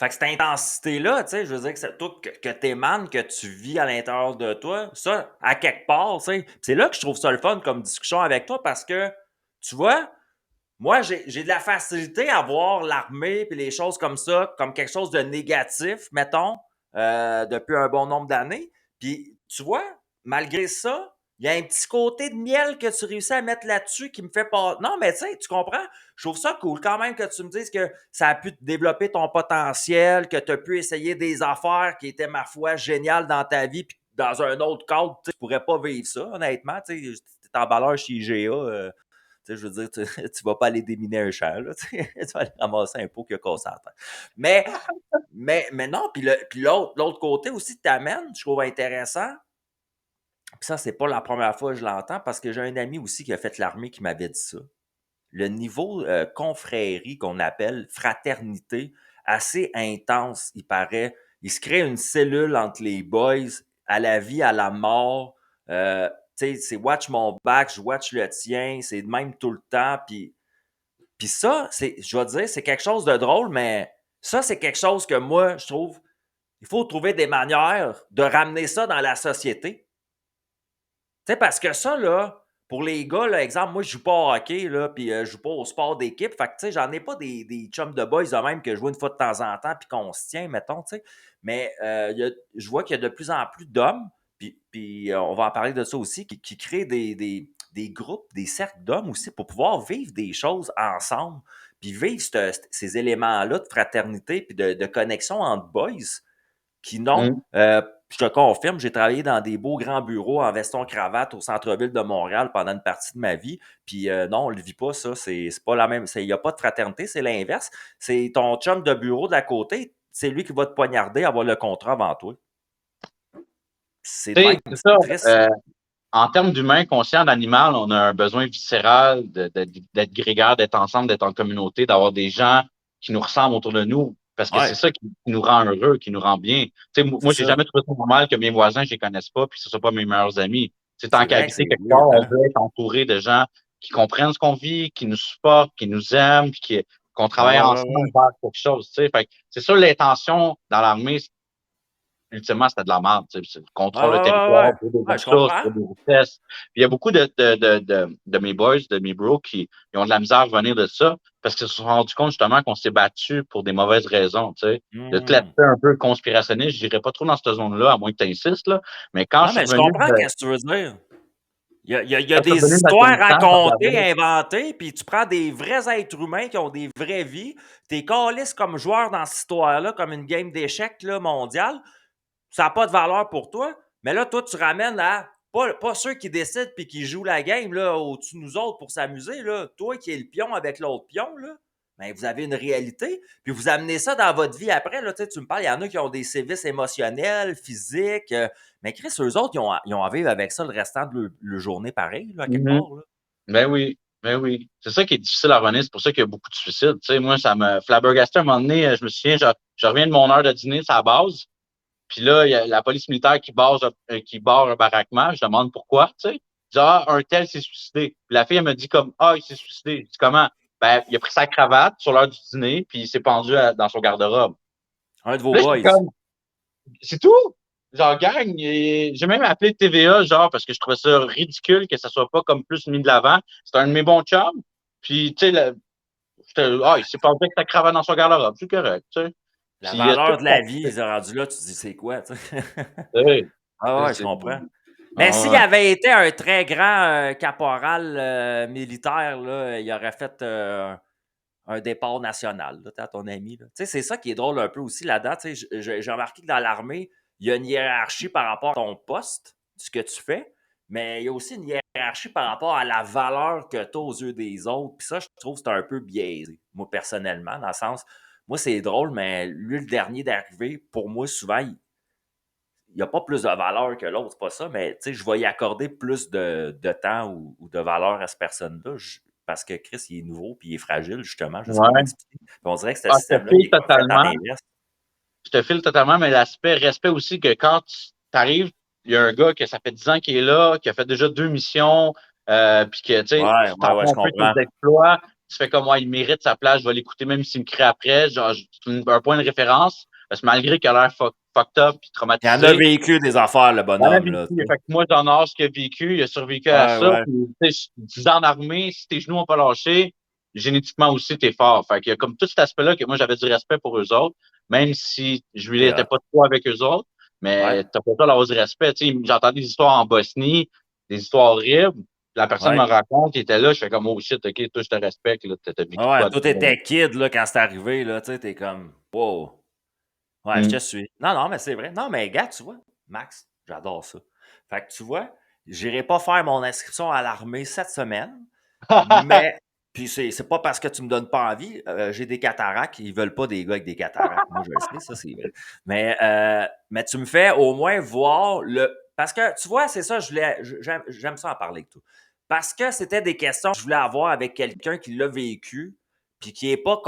fait que cette intensité-là, tu sais, je veux dire que c'est toi que t'émanes, que tu vis à l'intérieur de toi, ça, à quelque part, tu sais, pis c'est là que je trouve ça le fun comme discussion avec toi parce que, tu vois, moi, j'ai de la facilité à voir l'armée puis les choses comme ça comme quelque chose de négatif, mettons, depuis un bon nombre d'années. Puis, tu vois, malgré ça, il y a un petit côté de miel que tu réussis à mettre là-dessus qui me fait pas. Non, mais tu sais, tu comprends? Je trouve ça cool quand même que tu me dises que ça a pu te développer ton potentiel, que tu as pu essayer des affaires qui étaient, ma foi, géniales dans ta vie, puis dans un autre cadre, tu pourrais pas vivre ça, honnêtement. Tu es emballeur chez IGA. Tu sais, je veux dire, tu, tu vas pas aller déminer un champ, là, tu sais. Tu vas aller ramasser un pot qui a cassé la tête. Mais, mais non, puis l'autre côté aussi t'amène, je trouve intéressant. Puis ça, c'est pas la première fois que je l'entends parce que j'ai un ami aussi qui a fait l'armée qui m'avait dit ça. Le niveau confrérie qu'on appelle fraternité, assez intense, il paraît. Il se crée une cellule entre les boys, à la vie, à la mort. Tu sais, c'est watch mon back, je watch le tien, c'est de même tout le temps. Puis ça, je vais te dire, c'est quelque chose de drôle, mais ça, c'est quelque chose que moi, je trouve, il faut trouver des manières de ramener ça dans la société. Tu sais, parce que ça, là, pour les gars, là, exemple, moi, je joue pas au hockey, là, puis je joue pas au sport d'équipe. Fait que, tu sais, j'en ai pas des chums de boys de même que je joue une fois de temps en temps, puis qu'on se tient, mettons, tu sais. Mais je vois qu'il y a de plus en plus d'hommes, puis on va en parler de ça aussi, qui créent des groupes, des cercles d'hommes aussi pour pouvoir vivre des choses ensemble, puis vivre ces éléments-là de fraternité, puis de connexion entre boys qui n'ont. Hum. Je te confirme, j'ai travaillé dans des beaux grands bureaux en veston-cravate au centre-ville de Montréal pendant une partie de ma vie. Puis non, on ne le vit pas, ça. C'est pas la même. Il n'y a pas de fraternité, c'est l'inverse. C'est ton chum de bureau de la côté, c'est lui qui va te poignarder, avoir le contrat avant toi. C'est Tu de sais, même. c'est ça. C'est triste. En termes d'humain conscient d'animal, on a un besoin viscéral d'être grégaire, d'être ensemble, d'être en communauté, d'avoir des gens qui nous ressemblent autour de nous, parce que c'est Ouais, ça qui nous rend heureux, qui nous rend bien. Tu sais, c'est moi, j'ai ça. jamais trouvé ça normal que mes voisins, je les connaisse pas, puis que ce soit pas mes meilleurs amis. C'est tant C'est qu'à vrai que habiter c'est quelque part, weird, on hein? veut être entouré de gens qui comprennent ce qu'on vit, qui nous supportent, qui nous aiment, puis qu'on Ouais, travaille ouais, ouais, ouais. ensemble vers quelque chose. Tu sais, fait que c'est ça l'intention dans l'armée, ultimement, c'était de la merde. Tu sais. C'est Ouais, contrôle le ouais, ouais, territoire, ouais. pour des Ouais, je ressources, comprends. pour des richesses. Puis il y a beaucoup de mes boys, de mes bros qui ils ont de la misère à revenir de ça parce qu'ils se sont rendus compte justement qu'on s'est battu pour des mauvaises raisons. Tu sais. De tout Hmm. l'aspect un peu conspirationniste, je dirais pas trop dans cette zone-là, à moins que tu insistes, là. Mais quand Non, mais je comprends ce que tu veux dire. Il y a quand je suis des revenu de histoires l'Afghanistan, je racontées, regardais. inventées, puis tu prends des vrais êtres humains qui ont des vraies vies, t'es caliste comme joueur dans cette histoire-là, comme une game d'échecs là, mondiale, ça n'a pas de valeur pour toi, mais là, toi, tu ramènes à pas ceux qui décident puis qui jouent la game là, au-dessus de nous autres pour s'amuser, là. Toi qui es le pion avec l'autre pion, là. ben, vous avez une réalité, puis vous amenez ça dans votre vie après. Là, tu me parles, il y en a qui ont des sévices émotionnels, physiques, mais Chris, eux autres, ils ont à vivre avec ça le restant de leur journée pareil, là, à quelque Mhm. part. Là. Ben oui, ben oui. C'est ça qui est difficile à revenir. C'est pour ça qu'il y a beaucoup de suicides. Tu sais, moi, ça me flabbergasté à un moment donné. Je me souviens, je reviens de mon heure de dîner, c'est à la base. Puis là, il y a la police militaire qui barre un baraquement. Je demande pourquoi, tu sais. Je dis, ah, un tel s'est suicidé. Puis la fille, elle me dit comme, ah, il s'est suicidé. Je dis, comment? Ben, il a pris sa cravate sur l'heure du dîner, puis il s'est pendu dans son garde-robe. Un de vos Là, j'étais boys. comme, c'est tout? Genre, gang, j'ai même appelé TVA, genre, parce que je trouvais ça ridicule que ça soit pas comme plus mis de l'avant. C'était un de mes bons chums. Puis, tu sais, il s'est pendu avec sa cravate dans son garde-robe. C'est correct, tu sais. La Puis, tout valeur de la vie, ils ont rendu là, tu te dis, c'est quoi, tu sais? ouais, Ah ouais, je c'est, comprends. Mais ah s'il ouais. avait été un très grand caporal militaire, là, il aurait fait un départ national, là, à ton ami. Là. Tu sais, c'est ça qui est drôle un peu aussi là-dedans. Tu sais, j'ai remarqué que dans l'armée, il y a une hiérarchie par rapport à ton poste, ce que tu fais, mais il y a aussi une hiérarchie par rapport à la valeur que tu as aux yeux des autres. Puis ça, je trouve que c'est un peu biaisé, moi, personnellement, dans le sens, moi, c'est drôle, mais lui, le dernier d'arriver, pour moi, souvent, il n'y a pas plus de valeur que l'autre, c'est pas ça, mais je vais y accorder plus de temps ou de valeur à cette personne-là. Parce que Chris, il est nouveau puis il est fragile, justement. Je ne sais pas comment Ouais. expliquer. Puis on dirait que ce Ah, système-là, il est comme fait à l'inverse. je te file totalement, mais l'aspect respect aussi que quand tu arrives, il y a un gars que ça fait 10 ans qu'il est là, qui a fait déjà 2 missions, puis que Ouais, tu ouais, ouais, t'apprends je un peu tes comprends. exploits, tu fais comme moi, il mérite sa place, je vais l'écouter même s'il me crie après, genre, c'est un point de référence, parce que malgré qu'il a l'air fucked up puis Il en a traumatisé, vécu des affaires, le il en a bonhomme, vécu. là. Fait que moi, j'en ai ce qu'il a vécu, il a survécu à Ouais, ça, ouais. puis 10 ans d'armée, si tes genoux n'ont pas lâché, génétiquement aussi, t'es fort. Fait qu'il y a comme tout cet aspect-là que moi, j'avais du respect pour eux autres, même si je C'est n'étais hot. pas trop avec eux autres, Ouais, mais t'as pas le droit d'avoir du respect. Tu sais, j'entends des histoires en Bosnie, des histoires horribles. La personne me ouais. raconte, il était là, je fais comme, oh shit, ok, toi, je te respecte, là, t'as vécu Ouais, ouais. quoi de Toi, bon. t'étais kid, là, quand c'est arrivé, là. Tu sais, t'es comme, wow. Ouais, je te Mm. suis. Non, non, mais c'est vrai. Non, mais gars, tu vois, Max, j'adore ça. Fait que tu vois, j'irai pas faire mon inscription à l'armée cette semaine, mais puis c'est pas parce que tu me donnes pas envie. J'ai des cataractes, ils veulent pas des gars avec des cataractes. Moi, je le sais, ça, c'est vrai. Mais tu me fais au moins voir le. Parce que tu vois, c'est ça, j'aime ça en parler avec toi. Parce que c'était des questions que je voulais avoir avec quelqu'un qui l'a vécu, puis qui est pas.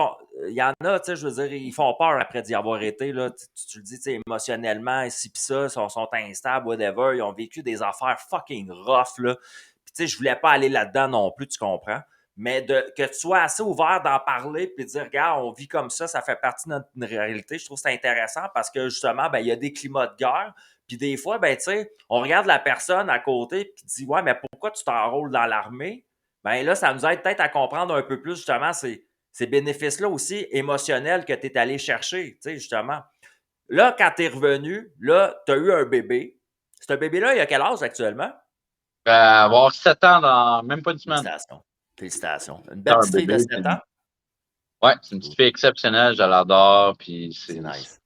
Il y en a, tu sais, je veux dire, ils font peur après d'y avoir été, là. Tu le dis, tu sais, émotionnellement, ici pis ça, sont instables, whatever. Ils ont vécu des affaires fucking rough, là. Puis, tu sais, je voulais pas aller là-dedans non plus, tu comprends? Mais que tu sois assez ouvert d'en parler puis de dire, regarde, on vit comme ça fait partie de notre réalité. Je trouve que c'est intéressant parce que justement, ben, il y a des climats de guerre. Puis des fois, ben, tu sais, on regarde la personne à côté puis dit, ouais, mais pourquoi tu t'enrôles dans l'armée? Ben là, ça nous aide peut-être à comprendre un peu plus justement ces bénéfices-là aussi émotionnels que tu es allé chercher, tu sais, justement. Là, quand tu es revenu, là, tu as eu un bébé. Ce bébé-là, il a quel âge actuellement? Avoir 7 ans dans même pas une semaine. Félicitations. Félicitations. Une C'est belle un petite fille de bébé. 7 ans? Ouais, c'est C'est une petite cool. fille exceptionnelle, je l'adore, puis C'est c'est. nice.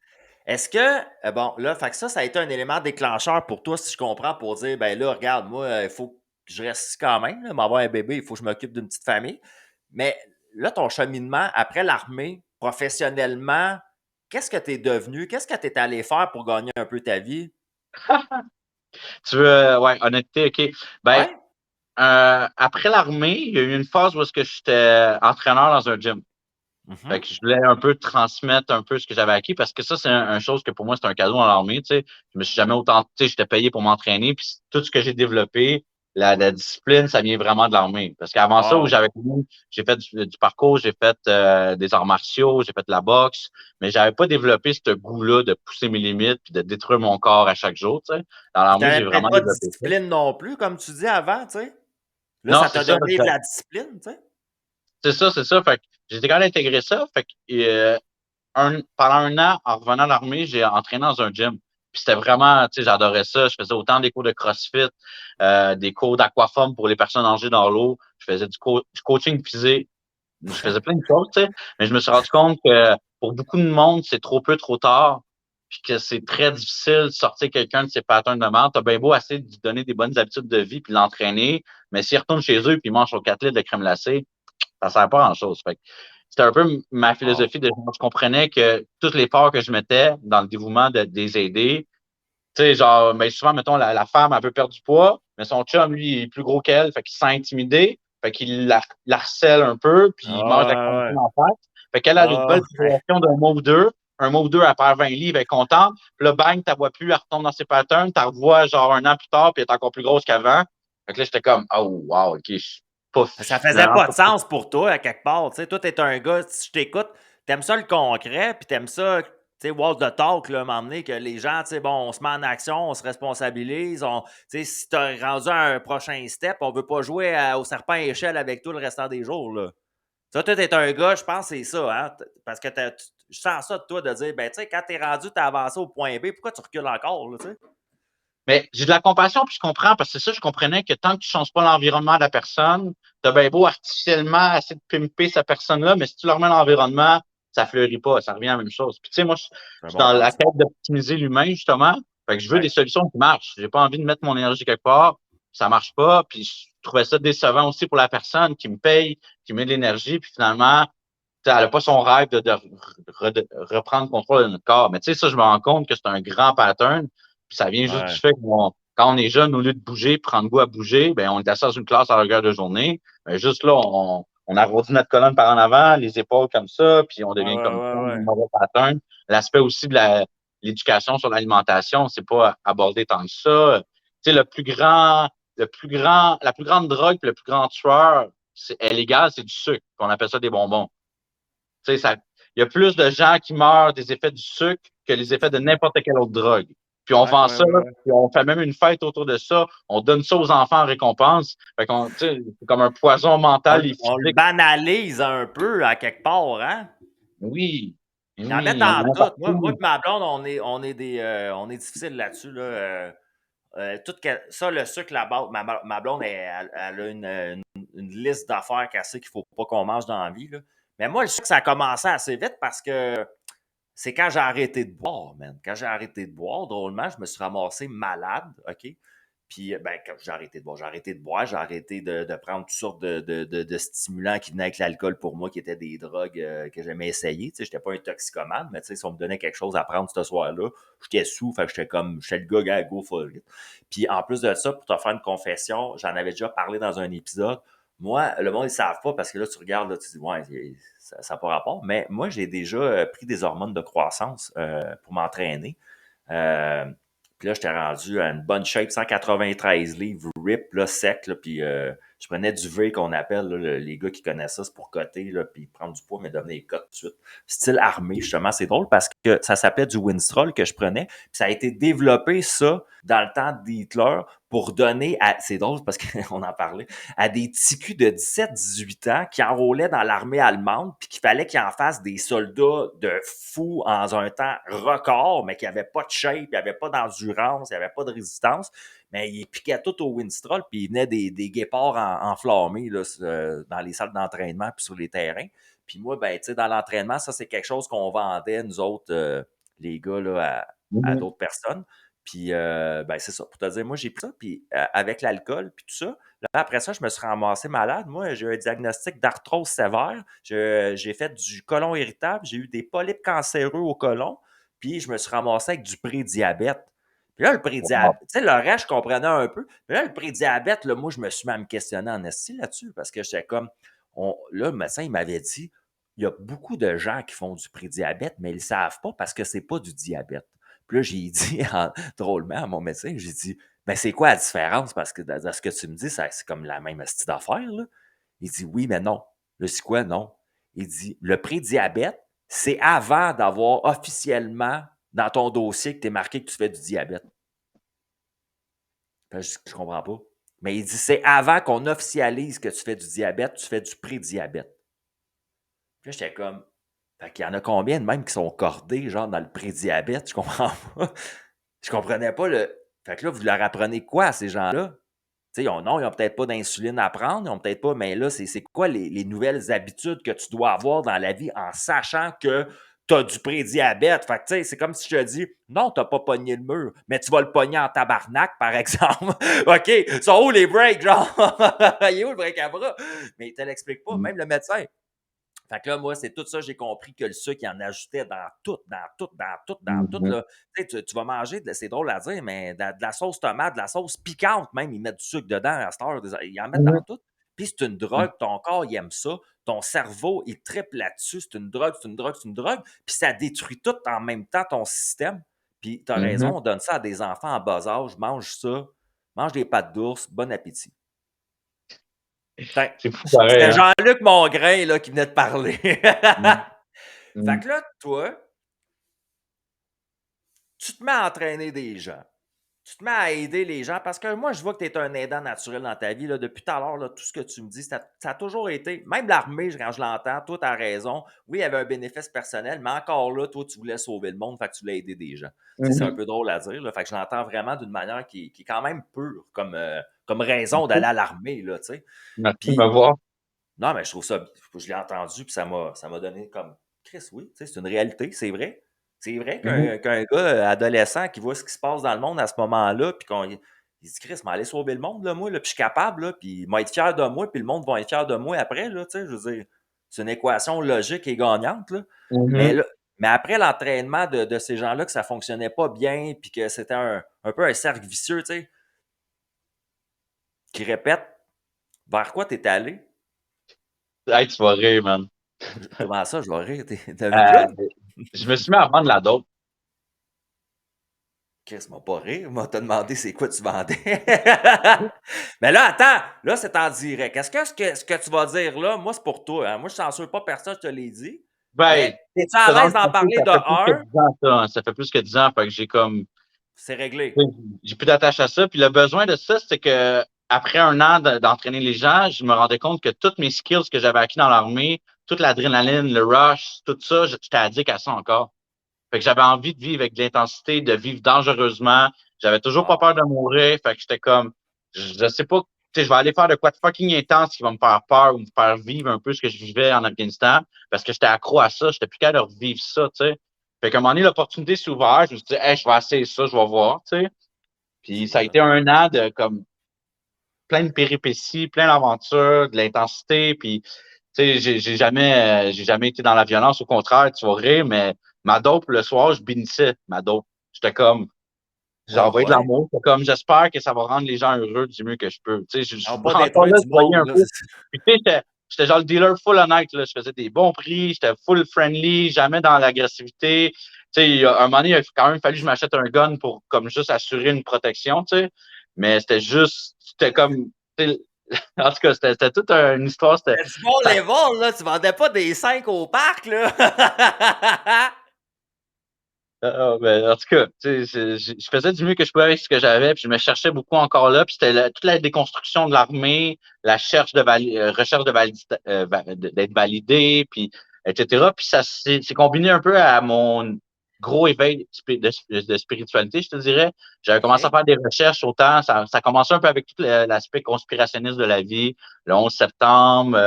Est-ce que, bon, là, fait que ça a été un élément déclencheur pour toi, si je comprends, pour dire, ben là, regarde, moi, il faut que je reste ici quand même, là, m'avoir un bébé, il faut que je m'occupe d'une petite famille. Mais là, ton cheminement après l'armée, professionnellement, qu'est-ce que tu es devenu? Qu'est-ce que tu es allé faire pour gagner un peu ta vie? Tu veux, ouais, honnêteté, OK. Ben, Ouais? après l'armée, il y a eu une phase où est-ce que j'étais entraîneur dans un gym. Fait Mhm. que je voulais un peu transmettre un peu ce que j'avais acquis parce que ça, c'est une chose que pour moi, c'est un cadeau dans l'armée, tu sais. Je me suis jamais autant, tu sais, j'étais payé pour m'entraîner, puis tout ce que j'ai développé, la discipline, ça vient vraiment de l'armée. Parce qu'avant ça, où Wow. j'ai fait du parcours, j'ai fait des arts martiaux, j'ai fait de la boxe, mais j'avais pas développé ce goût-là de pousser mes limites puis de détruire mon corps à chaque jour, tu sais. Dans Puis l'armée, t'avais j'ai peut-être vraiment pas de développé ça. discipline non plus, comme tu dis avant, tu sais. Là, Non, ça c'est t'a ça. donné de la discipline, tu sais. C'est ça, c'est ça. Fait que j'ai quand même intégré ça. Fait que, pendant un an, en revenant à l'armée, j'ai entraîné dans un gym. Puis c'était vraiment, tu sais, j'adorais ça. Je faisais autant des cours de CrossFit, des cours d'aquaforme pour les personnes âgées dans l'eau. Je faisais du coaching physique. Je faisais plein de choses, tu sais. Mais je me suis rendu compte que pour beaucoup de monde, c'est trop peu, trop tard. Puis que c'est très difficile de sortir quelqu'un de ses patterns de merde. T'as bien beau essayer de lui donner des bonnes habitudes de vie puis l'entraîner. Mais s'il retourne chez eux puis il mange son 4 litres de crème glacée, ça sert pas à grand-chose. Fait que c'était un peu ma Wow. philosophie de genre, je comprenais que tous les efforts que je mettais dans le dévouement de les aider, tu sais, genre, mais souvent, mettons, la femme, elle veut perdre du poids, mais son chum, lui, il est plus gros qu'elle, fait qu'il se sent intimidé, fait qu'il la harcèle un peu, puis il mange la Ah ouais, condition ouais. en face. Fait qu'elle a une Ah belle ouais. progression d'un mois ou deux. Un mois ou deux, elle perd 20 livres, elle est contente. Puis là, bang, t'as vois plus, elle retombe dans ses patterns, t'as revois genre un an plus tard, puis elle est encore plus grosse qu'avant. Fait que là, j'étais comme, oh, wow, OK, je suis pas Ça faisait finalement pas pas. de sens pour toi, à quelque part. Tu sais, toi, t'es un gars, si je t'écoute, t'aimes ça le concret, puis t'aimes ça, tu sais, walk the talk, là, m'emmener que les gens, tu sais, bon, on se met en action, on se responsabilise, tu sais, si t'as rendu à un prochain step, on veut pas jouer au serpent à échelle avec toi le restant des jours, là. Ça, toi, t'es un gars, je pense que c'est ça, hein, parce que je sens ça de toi, de dire, ben, tu sais, quand t'es rendu, t'as avancé au point B, pourquoi tu recules encore, là, tu sais? Mais j'ai de la compassion, puis je comprends, parce que c'est ça, je comprenais que tant que tu ne changes pas l'environnement de la personne, tu as bien beau artificiellement essayer de pimper cette personne-là, mais si tu leur mets l'environnement, ça fleurit pas, ça revient à la même chose. Puis tu sais, moi, je C'est un suis bon dans point, la ça. quête d'optimiser l'humain, justement. Fait que je veux des Ouais. solutions qui marchent. J'ai pas envie de mettre mon énergie quelque part, ça marche pas. Puis je trouvais ça décevant aussi pour la personne qui me paye, qui met de l'énergie, puis finalement, elle n'a pas son rêve de reprendre le contrôle de notre corps. Mais tu sais, ça, je me rends compte que c'est un grand pattern. Puis ça vient juste du Ouais. fait que quand on est jeune, au lieu de bouger, prendre goût à bouger, ben, on est assis dans une classe à longueur de journée. Ben, juste là, on arrondit notre colonne par en avant, les épaules comme ça, puis on Ouais, devient ouais, comme ça, ouais, un ouais. mauvais pattern. L'aspect aussi de l'éducation sur l'alimentation, c'est pas abordé tant que ça. Tu sais, la plus grande drogue, puis le plus grand tueur, est légal, c'est du sucre. Puis on appelle ça des bonbons. Tu sais, il y a plus de gens qui meurent des effets du sucre que les effets de n'importe quelle autre drogue. Puis on Ouais, vend ouais, ça, ouais, ouais. puis on fait même une fête autour de ça. On donne ça aux enfants en récompense. Fait qu'on, tu sais, c'est comme un poison mental et On le physique. banalise un peu à quelque part, hein? Oui, Ils en mettent oui, on dans en a tout. Moi partout. et ma blonde, on est difficile là-dessus. Là. Ça, le sucre, la base, ma blonde, elle a une liste d'affaires qu'elle sait qu'il ne faut pas qu'on mange dans la vie. Là. Mais moi, le sucre, ça a commencé assez vite parce que c'est quand j'ai arrêté de boire, man. Quand j'ai arrêté de boire, drôlement, je me suis ramassé malade, OK? Puis, ben, quand j'ai arrêté de boire, j'ai arrêté de prendre toutes sortes de stimulants qui venaient avec l'alcool pour moi, qui étaient des drogues que j'aimais essayer. Tu sais, j'étais pas un toxicomane, mais tu sais, si on me donnait quelque chose à prendre ce soir-là, j'étais sous, fait que j'étais le gars, go for it. Puis, en plus de ça, pour te faire une confession, j'en avais déjà parlé dans un épisode. Moi, le monde, ils savent pas parce que là, tu regardes, là, tu dis, ouais, ça n'a pas rapport. Mais moi, j'ai déjà pris des hormones de croissance pour m'entraîner. Euh, puis là, j'étais rendu à une bonne shape, 193 livres, rip, là, sec. Là, puis je prenais du V qu'on appelle, là, les gars qui connaissent ça, c'est pour coter, là, puis prendre du poids, mais devenir cote tout de suite. Style armé, justement, c'est drôle parce que ça s'appelait du Winstrol que je prenais. Puis ça a été développé, ça, dans le temps d'Hitler, pour donner à, c'est drôle parce qu'on en parlait, à des ticus de 17-18 ans qui enrôlaient dans l'armée allemande, puis qu'il fallait qu'ils en fassent des soldats de fous en un temps record, mais qui n'avaient pas de shape, qui n'avaient pas d'endurance, qui n'avaient pas de résistance. Mais ils piquaient tout au Winstrol, puis ils venaient des guépards enflammés là, dans les salles d'entraînement puis sur les terrains. Puis moi, ben, tu sais, dans l'entraînement, ça, c'est quelque chose qu'on vendait, nous autres, les gars, là, à Mhm. d'autres personnes. Puis, ben, c'est ça. Pour te dire, moi, j'ai pris ça, puis avec l'alcool, puis tout ça. Là, après ça, je me suis ramassé malade. Moi, j'ai eu un diagnostic d'arthrose sévère. J'ai fait du côlon irritable. J'ai eu des polypes cancéreux au côlon. Puis, je me suis ramassé avec du prédiabète. Puis là, le Wow. prédiabète, tu sais, le reste, je comprenais un peu. Mais là, le prédiabète, là, moi, je me suis même questionné en esti là-dessus parce que j'étais comme, là, le médecin, il m'avait dit, il y a beaucoup de gens qui font du prédiabète, mais ils ne le savent pas parce que c'est pas du diabète. Puis là, j'ai dit drôlement à mon médecin, j'ai dit, ben c'est quoi la différence? Parce que dans ce que tu me dis, c'est comme la même astuce d'affaires, là. Il dit, oui, mais non. Là, c'est quoi, non? Il dit, le prédiabète, c'est avant d'avoir officiellement dans ton dossier que tu es marqué que tu fais du diabète. Fait que je comprends pas. Mais il dit, c'est avant qu'on officialise que tu fais du diabète, tu fais du prédiabète. Puis là, j'étais comme, fait qu'il y en a combien de même qui sont cordés, genre dans le prédiabète? Je comprends pas. Je comprenais pas le. Fait que là, vous leur apprenez quoi à ces gens-là? Tu sais, non, ils n'ont peut-être pas d'insuline à prendre, ils n'ont peut-être pas, mais là, c'est quoi les nouvelles habitudes que tu dois avoir dans la vie en sachant que tu as du prédiabète? Fait que, tu sais, c'est comme si je te dis, non, tu n'as pas pogné le mur, mais tu vas le pogner en tabarnak, par exemple. OK, sont où les breaks, genre? Il est où le break à bras? Mais il te l'explique pas, même le médecin. Fait que là, moi, c'est tout ça, j'ai compris que le sucre, il en ajoutait dans tout, Mhm. là. Tu vas manger, c'est drôle à dire, mais de la sauce tomate, de la sauce piquante même, ils mettent du sucre dedans à cette heure, ils en mettent dans Mhm. tout. Puis c'est une drogue, ton corps, il aime ça. Ton cerveau, il triple là-dessus. C'est une drogue, c'est une drogue, c'est une drogue. Puis ça détruit tout en même temps ton système. Puis tu as raison, Mhm. on donne ça à des enfants en bas âge. Mange ça, mange des pâtes d'ours, bon appétit. C'est fou pareil, C'était hein? Jean-Luc Mongrain là, qui venait de parler. Mhm. Fait Mhm. que là, toi, tu te mets à entraîner des gens. Tu te mets à aider les gens parce que moi, je vois que tu es un aidant naturel dans ta vie. Là, depuis tout à l'heure, là, tout ce que tu me dis, ça a toujours été, même l'armée, quand je l'entends, toi, tu as raison. Oui, il y avait un bénéfice personnel, mais encore là, toi, tu voulais sauver le monde, fait que tu voulais aider des gens. Tu sais, c'est un Mhm. peu drôle à dire, là, fait que je l'entends vraiment d'une manière qui est quand même pure comme raison d'aller à l'armée. Là, tu sais. Merci de me Puis, voir. non, mais je trouve ça, je l'ai entendu, puis ça m'a donné comme, Chris, oui, tu sais, c'est une réalité, c'est vrai. C'est vrai Mhm. qu'un gars adolescent qui voit ce qui se passe dans le monde à ce moment-là, puis il se dit, Chris, mais aller sauver le monde, là, moi, là, puis je suis capable, là, puis il va être fier de moi, puis le monde va être fier de moi après, là, tu sais, je veux dire, c'est une équation logique et gagnante, là. Mais, Mhm. là, mais après l'entraînement de ces gens-là, que ça fonctionnait pas bien, puis que c'était un peu un cercle vicieux, tu sais, qui répète, vers quoi t'es allé? Hey, tu vas rire, man. Comment ça, je vais rire? T'as vu Euh, plus? je me suis mis à vendre la dope. Chris m'a pas rire. M'a t'a demandé c'est quoi tu vendais. Mais là, attends, là, c'est en direct. Est-ce que ce que tu vas dire là, moi, c'est pour toi. Hein? Moi, je censure pas personne, je te l'ai dit. Ben, Mais es-tu te à rendre l'aise d'en compte que parler ça de fait plus que un? 10 ans, ça, hein. Ça fait plus que 10 ans, fait que j'ai comme, C'est réglé. j'ai plus d'attache à ça. Puis le besoin de ça, c'est que après un an d'entraîner les gens, je me rendais compte que toutes mes skills que j'avais acquis dans l'armée, toute l'adrénaline, le rush, tout ça, j'étais addict à ça encore. Fait que j'avais envie de vivre avec de l'intensité, de vivre dangereusement. J'avais toujours pas Wow. peur de mourir. Fait que j'étais comme, je sais pas, tu sais, je vais aller faire de quoi de fucking intense qui va me faire peur ou me faire vivre un peu ce que je vivais en Afghanistan parce que j'étais accro à ça. J'étais plus capable de revivre ça, tu sais. Fait qu'à un moment donné, l'opportunité s'est ouverte. Je me suis dit, hey, je vais essayer ça, je vais voir, tu sais. Puis ça a C'est hot. été un an de comme plein de péripéties, plein d'aventures, de l'intensité. Puis, tu sais, j'ai jamais été dans la violence. Au contraire, tu vas rire, mais ma dope, le soir, je bénissais ma dope. J'étais comme, j'ai Ah envoyé de ouais? l'amour. J'étais comme, j'espère que ça va rendre les gens heureux du mieux que je peux. Tu sais, je On suis va pas encore détruire là, du je voyais monde, un là. peu. Puis, tu sais, j'étais genre le dealer full honnête, là. Je faisais des bons prix, j'étais full friendly, jamais dans l'agressivité. Tu sais, un moment donné, il a quand même fallu que je m'achète un gun pour, comme, juste assurer une protection, tu sais. Mais c'était comme, tu sais, en tout cas, c'était toute une histoire. C'était du bon level, là. Tu vendais pas des 5 au parc, là. Ben, en tout cas, tu sais, je faisais du mieux que je pouvais avec ce que j'avais, puis je me cherchais beaucoup encore là, puis c'était toute la déconstruction de l'armée, la recherche d'être validé, puis etc. Puis ça s'est combiné un peu à mon gros éveil de spiritualité, je te dirais. J'avais commencé à OK. faire des recherches autant, ça commençait un peu avec tout l'aspect conspirationniste de la vie, le 11 septembre,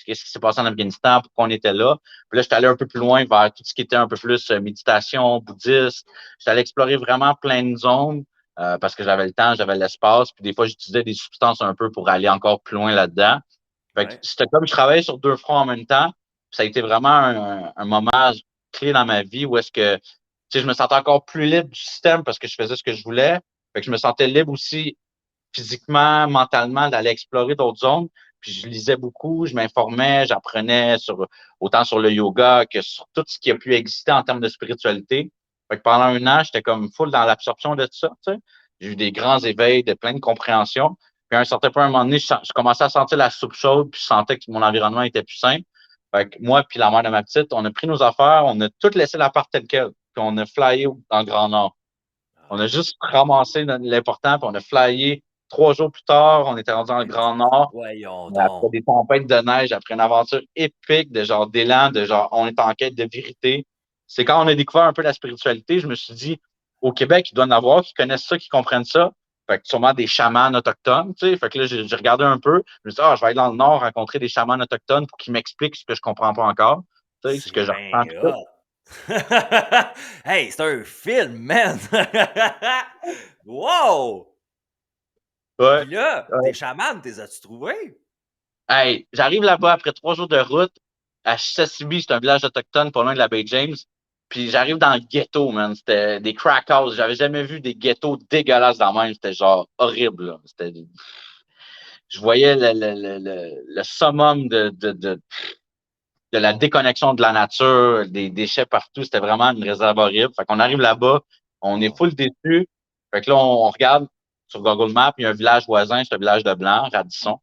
qu'est-ce qui s'est passé en Afghanistan, pourquoi on était là. Puis là, j'étais allé un peu plus loin vers tout ce qui était un peu plus méditation, bouddhiste. J'étais allé explorer vraiment plein de zones parce que j'avais le temps, j'avais l'espace. Puis des fois, j'utilisais des substances un peu pour aller encore plus loin là-dedans. Fait que Ouais. c'était comme je travaillais sur deux fronts en même temps. Puis ça a été vraiment un moment clé dans ma vie où est-ce que tu sais, je me sentais encore plus libre du système parce que je faisais ce que je voulais. Fait que je me sentais libre aussi physiquement, mentalement, d'aller explorer d'autres zones. Puis je lisais beaucoup, je m'informais, j'apprenais autant sur le yoga que sur tout ce qui a pu exister en termes de spiritualité. Fait que pendant un an, j'étais comme full dans l'absorption de tout ça, tu sais. J'ai eu des grands éveils, de plein de compréhension. Puis à un certain point, à un moment donné, je commençais à sentir la soupe chaude, puis je sentais que mon environnement était plus simple. Fait que moi, puis la mère de ma petite, on a pris nos affaires, on a tout laissé l'appart tel quel, puis on a flyé dans le Grand Nord. On a juste ramassé l'important, puis on a flyé 3 jours plus tard. On était rendu dans le Ben, Grand Nord. voyons Après donc. des tempêtes de neige, après une aventure épique de genre d'élan, de genre on est en quête de vérité. C'est quand on a découvert un peu la spiritualité, je me suis dit, au Québec, il doit y en avoir qui connaissent ça, qui comprennent ça. Fait que sûrement des chamans autochtones, tu sais. Fait que là, j'ai regardé un peu. Je me suis dit, je vais aller dans le Nord rencontrer des chamans autochtones pour qu'ils m'expliquent ce que je comprends pas encore, tu sais, ce C'est que je bien ressens, tout ça. hot. Hey, c'est un film, man! Wow! Ouais. Puis là, Ouais. tes chamans, t'es as-tu trouvé? Hey, j'arrive là-bas après 3 jours de route. à Chisasibi, c'est un village autochtone pas loin de la baie James. Puis j'arrive dans le ghetto, man. C'était des crack houses. J'avais jamais vu des ghettos dégueulasses dans le même. C'était genre horrible, là. Je voyais le summum de la déconnexion de la nature, des déchets partout. C'était vraiment une réserve horrible. Fait qu'on arrive là-bas, on est full déçus. Fait que là, on regarde sur Google Maps, il y a un village voisin, c'est un village de Blancs, Radisson.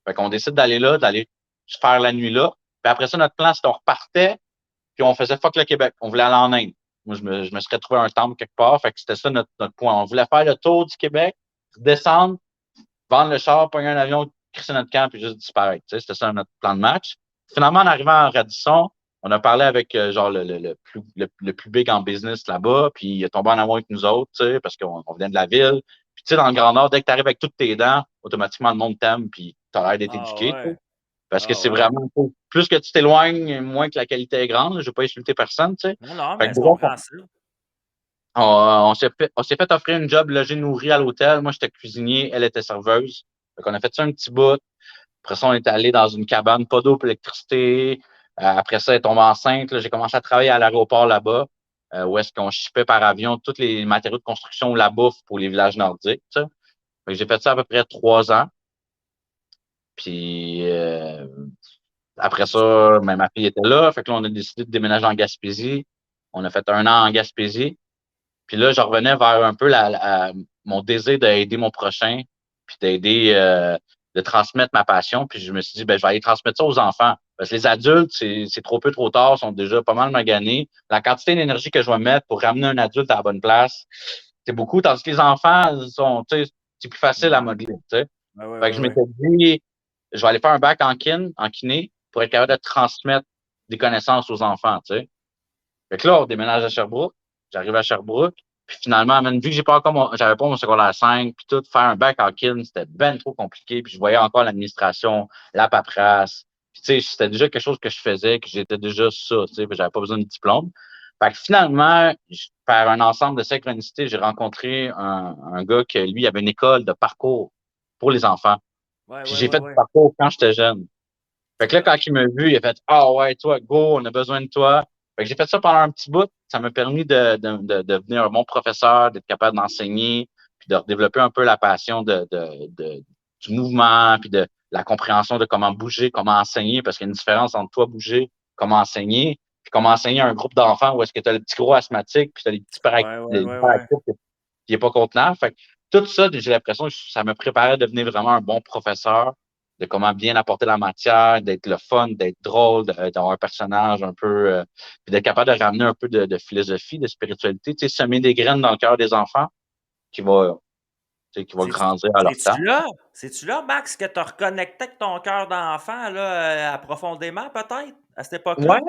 Fait qu'on décide d'aller là, d'aller faire la nuit là. Puis après ça, notre plan, c'est qu'on repartait, puis on faisait fuck le Québec. On voulait aller en Inde. Moi, je me serais trouvé un temple quelque part. Fait que c'était ça notre point. On voulait faire le tour du Québec, descendre, vendre le char, pogner un avion, crisser notre camp, puis juste disparaître. Tu sais, c'était ça notre plan de match. Finalement, en arrivant à Radisson, on a parlé avec genre le plus big en business là-bas, puis il est tombé en amour avec nous autres, tu sais, parce qu'on vient de la ville. Puis tu sais, dans le Grand Nord, dès que tu arrives avec toutes tes dents, automatiquement le monde t'aime, puis tu as l'air d'être Ah éduqué, tu sais. ouais. Parce que Ah c'est ouais. vraiment plus que tu t'éloignes, moins que la qualité est grande. Je ne vais pas insulter personne, tu sais. Non, non, Fait mais que c'est bref, compréhensible. on s'est fait offrir une job logé nourri à l'hôtel. Moi, j'étais cuisinier, elle était serveuse. Fait qu'on a fait ça un petit bout. Après ça, on est allé dans une cabane, pas d'eau, pas d'électricité. Après ça, elle est tombée enceinte. Là, j'ai commencé à travailler à l'aéroport là-bas, où est-ce qu'on shippait par avion tous les matériaux de construction ou la bouffe pour les villages nordiques. Tu sais. Fait que j'ai fait ça à peu près 3 ans. Puis après ça, ben, ma fille était là. Fait que là, on a décidé de déménager en Gaspésie. On a fait 1 an en Gaspésie. Puis là, je revenais vers un peu mon désir d'aider mon prochain, puis d'aider, de transmettre ma passion. Puis je me suis dit, ben, je vais aller transmettre ça aux enfants. Parce que les adultes, c'est trop peu, trop tard, sont déjà pas mal maganés. La quantité d'énergie que je vais mettre pour ramener un adulte à la bonne place, c'est beaucoup. Tandis que les enfants sont, tu sais, c'est plus facile à Mhm. modeler, tu sais. Ouais, ouais, Fait que ouais, je ouais. m'étais dit, je vais aller faire un bac en kiné, pour être capable de transmettre des connaissances aux enfants, tu sais. Fait que là, on déménage à Sherbrooke. J'arrive à Sherbrooke. Puis finalement, même vu que j'avais pas mon secondaire 5, puis tout, faire un bac en kin, c'était ben trop compliqué. Puis je voyais encore l'administration, la paperasse. Puis tu sais, c'était déjà quelque chose que je faisais, que j'étais déjà ça, tu sais, puis j'avais pas besoin de diplôme. Fait que finalement, par un ensemble de synchronicités, j'ai rencontré un gars qui, lui, avait une école de parcours pour les enfants. Ouais, Puis ouais, j'ai ouais, fait du ouais. parcours quand j'étais jeune. Fait que là, quand il m'a vu, il a fait ah ouais, toi, go, on a besoin de toi. Fait que j'ai fait ça pendant un petit bout. Ça m'a permis de devenir un bon professeur, d'être capable d'enseigner, puis de développer un peu la passion du mouvement, puis de la compréhension de comment bouger, comment enseigner, parce qu'il y a une différence entre toi bouger, comment enseigner, puis comment enseigner à un groupe d'enfants où est-ce que tu as le petit gros asthmatique, puis tu as Ouais, ouais, les ouais, ouais. hyperactifs qui n'est pas contenant. Fait que tout ça, j'ai l'impression que ça me préparait à devenir vraiment un bon professeur, de comment bien apporter la matière, d'être le fun, d'être drôle, d'avoir un personnage un peu, puis d'être capable de ramener un peu de philosophie, de spiritualité, tu sais, semer des graines dans le cœur des enfants qui va, qui va C'est-tu grandir à leur c'est-tu temps. là? C'est-tu là, Max, que tu as reconnecté avec ton cœur d'enfant, là, profondément, peut-être, à cette Ouais, époque-là?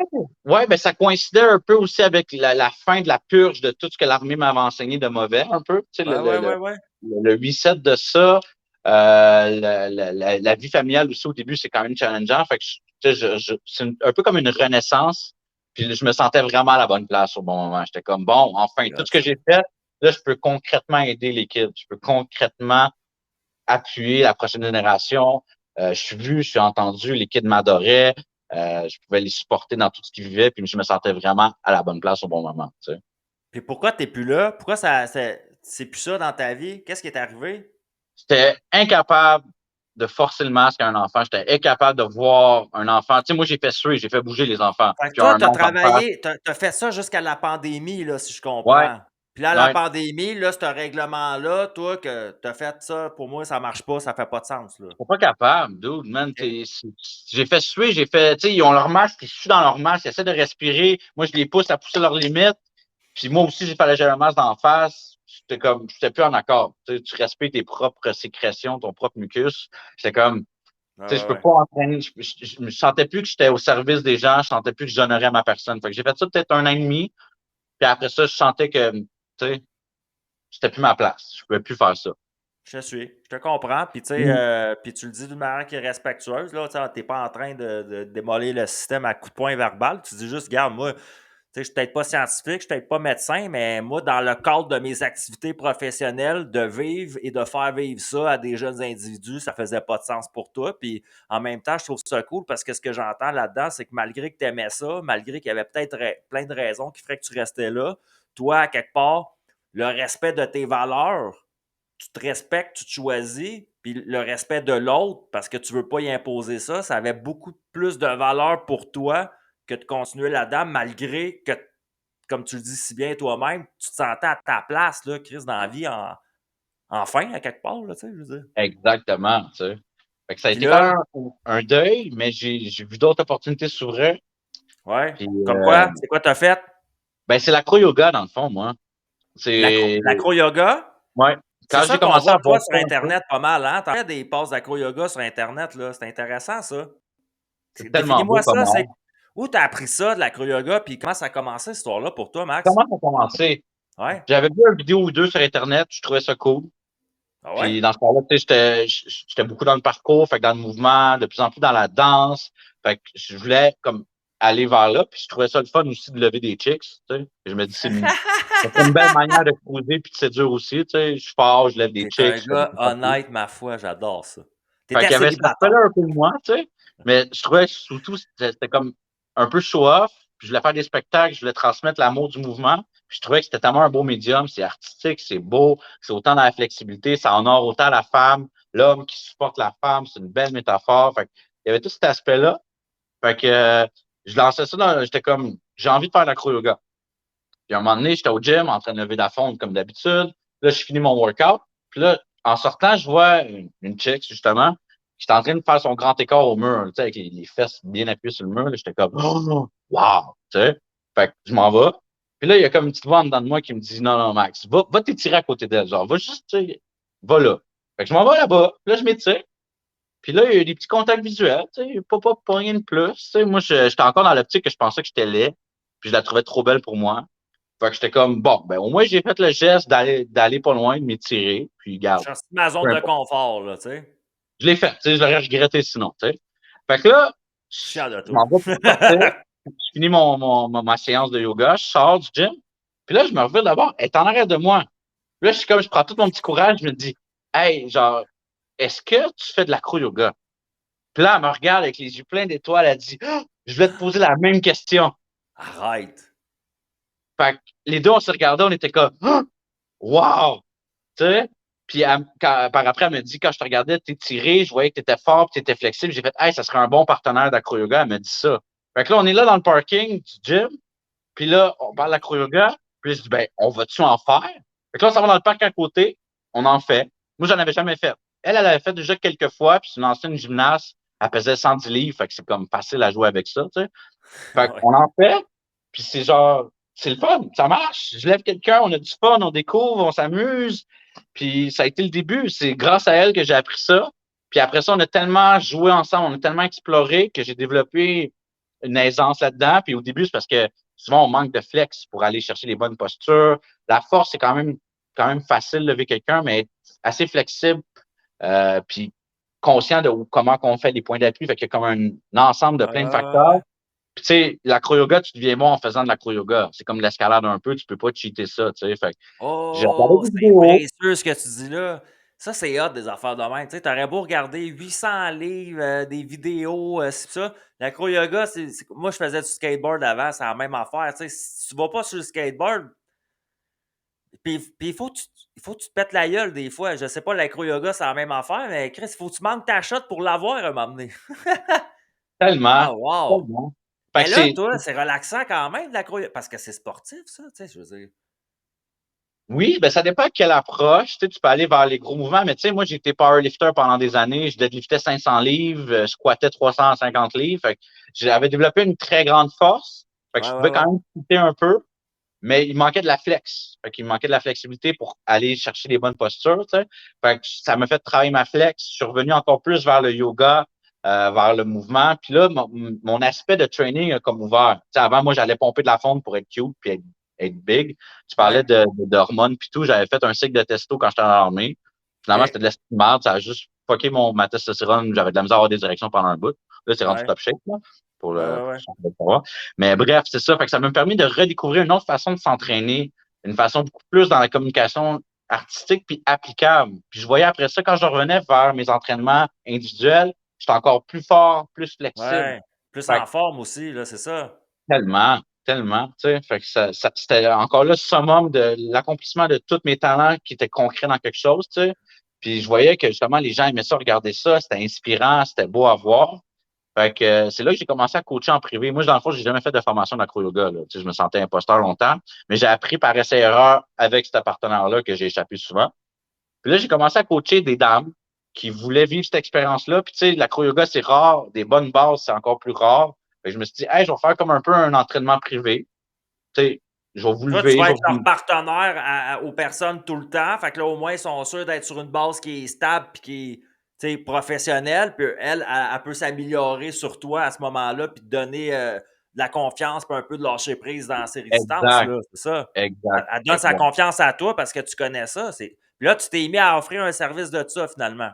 ouais, ben ça coïncidait un peu aussi avec la fin de la purge de tout ce que l'armée m'avait enseigné de mauvais, un peu. Tu sais, Ouais, ouais, ouais, ouais. le reset de ça, la vie familiale aussi au début, c'est quand même challengeant. Fait que tu sais, c'est un peu comme une renaissance. Puis je me sentais vraiment à la bonne place au bon moment. J'étais comme bon, enfin, tout Regarde ce que ça. j'ai fait, là, je peux concrètement aider les kids. Je peux concrètement appuyer la prochaine génération. Je suis vu, je suis entendu, les kids m'adoraient. Je pouvais les supporter dans tout ce qu'ils vivaient, puis je me sentais vraiment à la bonne place au bon moment. Tu sais. Puis pourquoi t'es plus là? Pourquoi c'est plus ça dans ta vie? Qu'est-ce qui est arrivé? J'étais incapable de forcer le masque à un enfant. J'étais incapable de voir un enfant. Tu sais, moi, j'ai fait suer, j'ai fait bouger les enfants. Fait que J'ai toi, un tu as oncle en face. travaillé, tu as fait ça jusqu'à la pandémie, là, si je Ouais, comprends. Puis là, la ouais. pandémie, là, ce règlement-là, toi, que tu as fait ça, pour moi, ça marche pas, ça fait pas de sens, là. J'étais pas capable, dude, man. OK. J'ai fait suer, tu sais, ils ont leur masque, ils suent dans leur masque, ils essaient de respirer. Moi, je les pousse à pousser leurs limites. Puis moi aussi, j'ai fallait que j'ai un masque d'en face. J'étais comme, j'étais plus en accord. Tu respectes tes propres sécrétions, ton propre mucus. J'étais comme, Ouais, tu sais, je ouais, peux ouais. pas entraîner. Je me sentais plus que j'étais au service des gens. Je sentais plus que j'honorais ma personne. Fait que j'ai fait ça peut-être 1 an et demi. Puis après ça, je sentais que, tu sais, c'était plus ma place. Je pouvais plus faire ça. Je te suis, je te comprends. Puis, tu sais, Mm. puis tu le dis d'une manière qui est respectueuse, là, tu n'es pas en train de démolir le système à coups de poing verbal. Tu dis juste, regarde, moi, sais, je suis peut-être pas scientifique, je suis peut-être pas médecin, mais moi, dans le cadre de mes activités professionnelles, de vivre et de faire vivre ça à des jeunes individus, ça faisait pas de sens pour toi. Puis en même temps, je trouve ça cool parce que ce que j'entends là-dedans, c'est que malgré que tu aimais ça, malgré qu'il y avait peut-être plein de raisons qui feraient que tu restais là, toi, à quelque part, le respect de tes valeurs, tu te respectes, tu te choisis, puis le respect de l'autre, parce que tu veux pas y imposer ça, ça avait beaucoup plus de valeur pour toi que de continuer là-dedans, malgré que, comme tu le dis si bien toi-même, tu te sentais à ta place, là, Chris, dans la vie, enfin, à quelque part, là, tu sais, je veux dire. Exactement, tu sais. Fait que ça a Puis été quand là, même un deuil, mais j'ai vu d'autres opportunités s'ouvrir. ouais, Puis, comme quoi, c'est quoi t'as fait? ben, c'est l'acro-yoga, dans le fond, moi. C'est, L'acro-yoga? ouais. C'est Quand ça j'ai qu'on commencé à voit, voir toi, sur ça un peu, Internet, pas mal, hein? T'as fait des passes d'acro-yoga sur Internet, là. C'est intéressant, ça. c'est tellement beau Définis-moi comme ça, c'est art. où t'as appris ça, de l'acro-yoga, puis comment ça a commencé, cette histoire-là, pour toi, Max? Comment ça a commencé? Ouais? J'avais vu une vidéo ou deux sur Internet, je trouvais ça cool. Ah ouais? Puis dans ce temps-là, tu sais, j'étais beaucoup dans le parcours, fait que dans le mouvement, de plus en plus dans la danse. Fait que je voulais comme aller vers là. Puis je trouvais ça le fun aussi de lever des chicks. Tu sais. Je me dis, c'est une belle manière de cruiser puis de séduire aussi. Tu sais. Je suis fort, je lève des T'es un chicks, je fais des gars papiers. honnête, ma foi, j'adore ça. Fait T'étais qu'il y avait cet aspect-là célibataire. un peu de moi, tu sais. Mais je trouvais surtout, c'était comme un peu show-off. Puis je voulais faire des spectacles, je voulais transmettre l'amour du mouvement. Puis je trouvais que c'était tellement un beau médium, c'est artistique, c'est beau, c'est autant dans la flexibilité, ça honore autant la femme, l'homme qui supporte la femme, c'est une belle métaphore. Fait il y avait tout cet aspect-là. Fait que je lançais ça j'étais comme, j'ai envie de faire de l'acro-yoga. Puis à un moment donné, j'étais au gym en train de lever de la fonte comme d'habitude. Là, je finis mon workout. Puis là, en sortant, je vois une chick, justement, qui est en train de faire son grand écart au mur, tu sais, avec les fesses bien appuyées sur le mur. Là, j'étais comme, oh, wow, tu sais. Fait que je m'en vais. Puis là, il y a comme une petite voix en dedans de moi qui me dit, non, non, Max, va t'étirer à côté d'elle. Genre, va juste, tu sais, va là. Fait que je m'en vais là-bas. Puis là, je m'étire. Puis là, il y a eu des petits contacts visuels, tu sais, pas rien de plus. Tu sais, moi, j'étais encore dans l'optique que je pensais que j'étais laid. Puis je la trouvais trop belle pour moi. Fait que j'étais comme, bon, ben, au moins, j'ai fait le geste d'aller pas loin, de m'étirer, puis Je garde, suis sorti de ma zone peu de importe. confort, là, tu sais. Je l'ai fait, tu sais, je l'aurais regretté sinon, tu sais. Fait que là, Je suis fier de je toi. m'en vais pour sortir, je finis ma séance de yoga, je sors du gym, puis là, je me reviens d'abord, elle est en arrière de moi. Puis là, je suis comme, je prends tout mon petit courage, je me dis, hey, genre, est-ce que tu fais de l'acro-yoga? Puis là, elle me regarde avec les yeux pleins d'étoiles, elle dit, ah, je voulais te poser la même question. Arrête. Fait que les deux, on s'est regardés, on était comme, ah, wow! Tu sais? Puis par après, elle me dit, quand je te regardais t'étirer, je voyais que tu étais fort, tu étais flexible. J'ai fait, hey, ça serait un bon partenaire d'acro-yoga. Elle m'a dit ça. Fait que là, on est là dans le parking du gym. Puis là, on parle d'acro-yoga. Puis là, je dis, ben, on va-tu en faire? Fait que là, on s'en va dans le parc à côté. On en fait. Moi, j'en avais jamais fait. Elle avait fait déjà quelques fois. Puis c'est une ancienne gymnaste. Elle pesait 110 livres. Fait que c'est comme facile à jouer avec ça, tu sais. Fait Ouais. qu'on en fait. Puis c'est genre, c'est le fun. Ça marche. Je lève quelqu'un, on a du fun, on découvre, on s'amuse. Puis ça a été le début. C'est grâce à elle que j'ai appris ça. Puis après ça, on a tellement joué ensemble, on a tellement exploré que j'ai développé une aisance là-dedans. Puis au début, c'est parce que souvent, on manque de flex pour aller chercher les bonnes postures. La force, c'est quand même facile de lever quelqu'un, mais être assez flexible, puis conscient de comment on fait les points d'appui. Fait qu'il y a comme un ensemble de Ouais, plein de ouais, facteurs. ouais. Puis, tu sais, l'acro-yoga, tu deviens bon en faisant de l'acro-yoga. C'est comme de l'escalade un peu, tu peux pas cheater ça, tu sais. Fait que j'ai regardé Oh, des c'est vidéos. précieux ce que tu dis là. Ça, c'est hot des affaires de même. Tu sais, t'aurais beau regarder 800 livres, des vidéos, c'est ça. L'acro-yoga, moi, je faisais du skateboard avant, c'est la même affaire. Tu sais, si tu vas pas sur le skateboard, puis il faut que tu te pètes la gueule des fois. Je sais pas, l'acro-yoga, c'est la même affaire, mais Chris, il faut que tu manques ta shot pour l'avoir à un moment donné. Tellement, Ah, wow! tellement. Fait Mais que là, c'est, toi, c'est relaxant quand même, l'acro-yoga, parce que c'est sportif, ça, tu sais, je veux dire. oui, ben ça dépend de quelle approche. Tu sais, tu peux aller vers les gros mouvements, mais tu sais, moi, j'ai été powerlifter pendant des années. Je deadliftais 500 livres, je squattais 350 livres. Fait que j'avais développé une très grande force. Fait que Ouais, je ouais, pouvais ouais. quand même shooter un peu, mais il manquait de la flex. Fait qu'il manquait de la flexibilité pour aller chercher les bonnes postures, tu sais. Fait que ça m'a fait travailler ma flex. Je suis revenu encore plus vers le yoga, vers le mouvement. Puis là, mon aspect de training a comme ouvert. Tu sais, avant, moi, j'allais pomper de la fonte pour être cute puis être big. Tu parlais Ouais. d'hormones puis tout. J'avais fait un cycle de testo quand j'étais dans l'armée. Finalement, OK. c'était de la merde. Ça a juste fucké ma testostérone. J'avais de la misère à avoir des directions pendant un bout. Là, c'est rendu Ouais. top shape, là, Ouais, ouais, pour ouais. ceux qui veulent savoir. Mais bref, c'est ça. Fait que ça m'a permis de redécouvrir une autre façon de s'entraîner, une façon beaucoup plus dans la communication artistique puis applicable. Puis je voyais après ça, quand je revenais vers mes entraînements individuels, j'étais encore plus fort, plus flexible. Ouais. Plus Fait en forme aussi, là, c'est ça. tellement, tellement, tu sais. Fait que c'était encore là le summum de l'accomplissement de tous mes talents qui étaient concrets dans quelque chose, tu sais. Puis je voyais que justement, les gens aimaient ça, regarder ça, c'était inspirant, c'était beau à voir. Fait que c'est là que j'ai commencé à coacher en privé. Moi, dans le fond, j'ai jamais fait de formation d'acro-yoga, là. Tu sais, je me sentais imposteur longtemps, mais j'ai appris par essai-erreur avec ce partenaire-là que j'ai échappé souvent. Puis là, j'ai commencé à coacher des dames qui voulaient vivre cette expérience-là. Puis tu sais, l'acro-yoga, c'est rare. Des bonnes bases, c'est encore plus rare. Fait que je me suis dit, hey, je vais faire comme un peu un entraînement privé. Tu sais, je vais vous Toi, tu lever, vas je être vais leur vous... partenaire aux personnes tout le temps. Fait que là, au moins, ils sont sûrs d'être sur une base qui est stable puis qui est professionnelle. Puis elle peut s'améliorer sur toi à ce moment-là puis te donner de la confiance puis un peu de lâcher prise dans ses résistances. Exact, Là, c'est ça. exact, Elle donne sa exact. confiance à toi parce que tu connais ça. Puis là, tu t'es mis à offrir un service de ça finalement.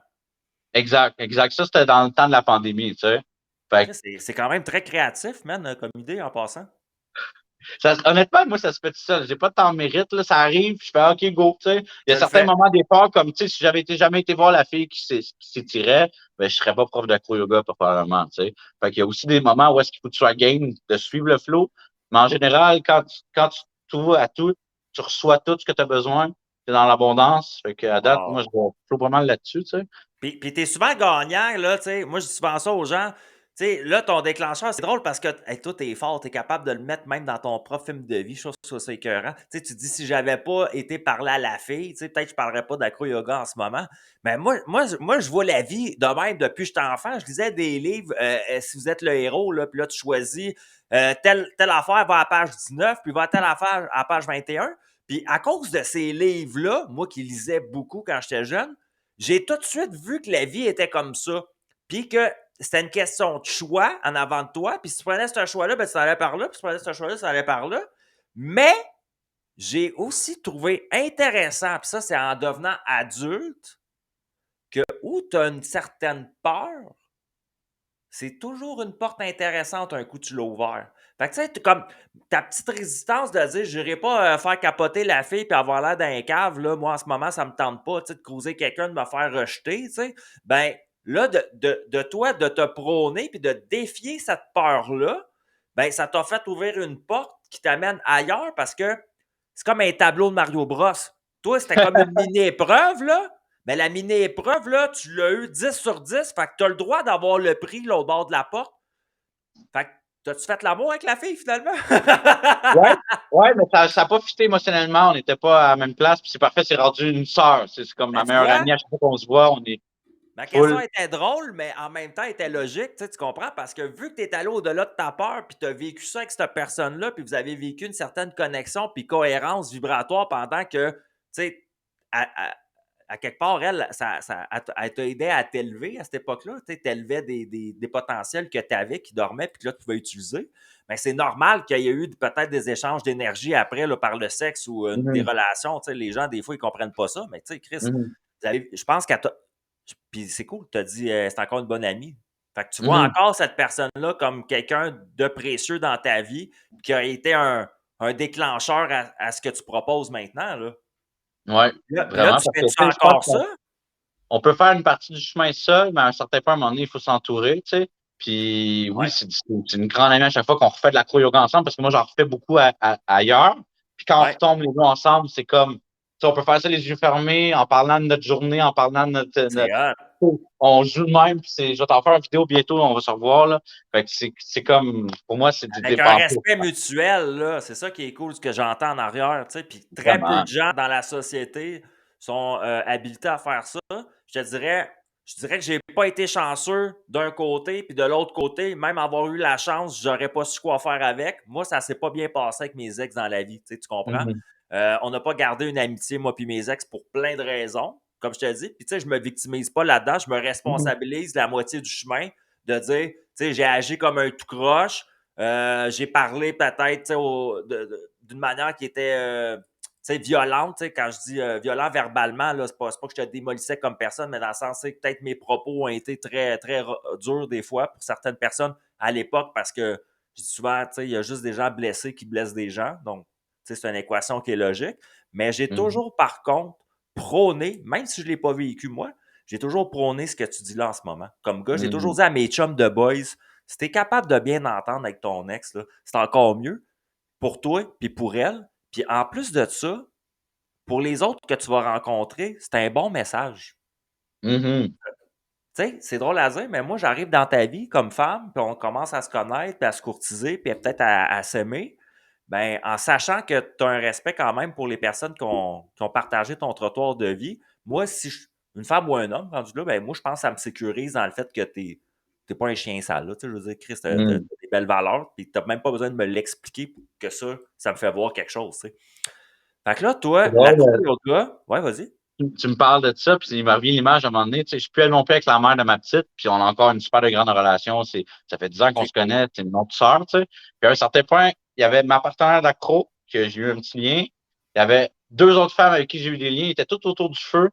Exact, exact. Ça, c'était dans le temps de la pandémie, tu sais. Fait que C'est quand même très créatif, man, comme idée en passant. honnêtement, moi, ça se fait tout seul. J'ai pas de temps de mérite, là. Ça arrive, puis je fais OK, go, tu sais. Il y Tu a le certains fais. moments d'effort, comme, tu sais, si j'avais jamais été voir la fille qui s'étirait, ben, je serais pas prof d'acro-yoga, probablement, tu sais. Fait qu'il y a aussi des moments où est-ce qu'il faut que tu sois game de suivre le flow. Mais en général, quand tu t'ouvres à tout, tu reçois tout ce que tu as besoin. Tu es dans l'abondance. Fait qu'à date, moi, je Wow. vais flow vraiment là-dessus, tu sais. Puis t'es souvent gagnant, là, tu sais. Moi, je dis souvent ça aux gens. Tu sais, là, ton déclencheur, c'est drôle parce que hey, toi, t'es fort, t'es capable de le mettre même dans ton propre film de vie. Je trouve ça c'est écœurant. Tu sais, tu dis, si j'avais pas été parler à la fille, tu sais, peut-être que je parlerais pas d'acro-yoga en ce moment. Mais moi, je vois la vie de même depuis que j'étais enfant. Je lisais des livres, si vous êtes le héros, là, puis là, tu choisis telle affaire va à la page 19, puis va à telle affaire à la page 21. Puis à cause de ces livres-là, moi qui lisais beaucoup quand j'étais jeune, j'ai tout de suite vu que la vie était comme ça. Puis que c'était une question de choix en avant de toi. Puis si tu prenais ce choix-là, ben, tu allais par là. Puis si tu prenais ce choix-là, ça allait par là. Mais j'ai aussi trouvé intéressant, puis ça, c'est en devenant adulte, que où tu as une certaine peur, c'est toujours une porte intéressante un coup tu l'as ouvert. Fait que tu sais, comme ta petite résistance de dire je n'irai pas faire capoter la fille puis avoir l'air d'un cave, là, moi en ce moment, ça me tente pas, tu sais, de causer quelqu'un, de me faire rejeter, tu sais. Ben là, de toi, de te prôner puis de défier cette peur-là, ben ça t'a fait ouvrir une porte qui t'amène ailleurs parce que c'est comme un tableau de Mario Bros. Toi, c'était comme une mini-épreuve, là. Mais la mini-épreuve, là, tu l'as eu 10 sur 10. Fait que tu as le droit d'avoir le prix l'autre bord de la porte. Fait que t'as-tu fait l'amour avec la fille, finalement? Ouais, ouais, mais ça a pas fité émotionnellement. On n'était pas à la même place. Puis c'est parfait, c'est rendu une sœur. C'est comme Ben, ma tu meilleure vois, amie. À chaque fois qu'on se voit, on est ma question full. était drôle, mais en même temps, elle était logique. Tu comprends? Parce que vu que tu es allé au-delà de ta peur, puis tu as vécu ça avec cette personne-là, puis vous avez vécu une certaine connexion, puis cohérence vibratoire pendant que, tu sais, à quelque part, elle, elle t'a aidé à t'élever à cette époque-là. Tu élevais des potentiels que tu avais qui dormaient puis que là, tu pouvais utiliser. Mais c'est normal qu'il y ait eu peut-être des échanges d'énergie après là, par le sexe ou des Mhm, relations. Tu sais, les gens, des fois, ils ne comprennent pas ça. Mais tu sais, Chris, mhm, je pense qu'elle t'a. Puis c'est cool, tu as dit c'est encore une bonne amie. Fait que tu vois mhm. encore cette personne-là comme quelqu'un de précieux dans ta vie qui a été un déclencheur à ce que tu proposes maintenant. Là. Ouais, Là, vraiment. tu Parce que, tu fais-tu sais, je pense encore ça? qu'on peut faire une partie du chemin seul, mais à un certain point, à un moment donné, il faut s'entourer, tu sais. Puis oui, Ouais. c'est une grande amie à chaque fois qu'on refait de la yoga ensemble, parce que moi, j'en refais beaucoup ailleurs. Puis quand on Ouais. retombe les deux ensemble, c'est comme, tu sais, on peut faire ça les yeux fermés, en parlant de notre journée, en parlant de C'est hot. on joue le même, puis je vais t'en faire une vidéo bientôt, on va se revoir, là. Fait que c'est comme, pour moi, c'est du Avec un départ. respect mutuel, là, c'est ça qui est cool, ce que j'entends en arrière, tu sais. Puis très peu Vraiment. de gens dans la société sont habilités à faire ça. Je dirais que j'ai pas été chanceux d'un côté, puis de l'autre côté, même avoir eu la chance, j'aurais pas su quoi faire avec. Moi, ça s'est pas bien passé avec mes ex dans la vie, tu sais, tu comprends? Mhm. On n'a pas gardé une amitié, moi puis mes ex, pour plein de raisons, comme je te dis. Puis tu sais, je me victimise pas là-dedans, je me Mhm. responsabilise la moitié du chemin de dire, tu sais, j'ai agi comme un tout croche. J'ai parlé peut-être d'une manière qui était sais, violente, tu sais, quand je dis violent verbalement, là, c'est pas que je te démolissais comme personne, mais dans le sens, c'est peut-être mes propos ont été très, très durs des fois pour certaines personnes à l'époque parce que je dis souvent, tu sais, il y a juste des gens blessés qui blessent des gens. Donc, tu sais, c'est une équation qui est logique. Mais j'ai Mhm. toujours, par contre, prôné, même si je ne l'ai pas vécu moi, j'ai toujours prôné ce que tu dis là en ce moment. Comme gars, j'ai toujours Mhm. dit à mes chums de boys, si tu es capable de bien entendre avec ton ex, là, c'est encore mieux pour toi puis pour elle. Puis en plus de ça, pour les autres que tu vas rencontrer, c'est un bon message. Mhm. Tu sais, c'est drôle à dire, mais moi, j'arrive dans ta vie comme femme, puis on commence à se connaître, puis à se courtiser, puis peut-être à s'aimer. Ben, en sachant que tu as un respect quand même pour les personnes qui ont partagé ton trottoir de vie, moi, si une femme ou un homme rendu là, ben, moi, je pense que ça me sécurise dans le fait que t'es pas un chien sale. Là, tu sais, je veux dire, Chris, t'as Mhm. des belles valeurs, puis t'as même pas besoin de me l'expliquer pour que ça me fait voir quelque chose. Tu sais. Fait que là, C'est toi, la drôle, yoga, ouais, vas-y. tu me parles de ça, puis il me revient l'image à un moment donné. Tu sais, je suis plus mon père avec la mère de ma petite, puis on a encore une super de grande relation. Ça fait 10 ans qu'on OK. se connaît, c'est une autre sœur, tu sais. Puis à un certain point, il y avait ma partenaire d'accro, que j'ai eu un petit lien. Il y avait deux autres femmes avec qui j'ai eu des liens. Ils étaient tous autour du feu,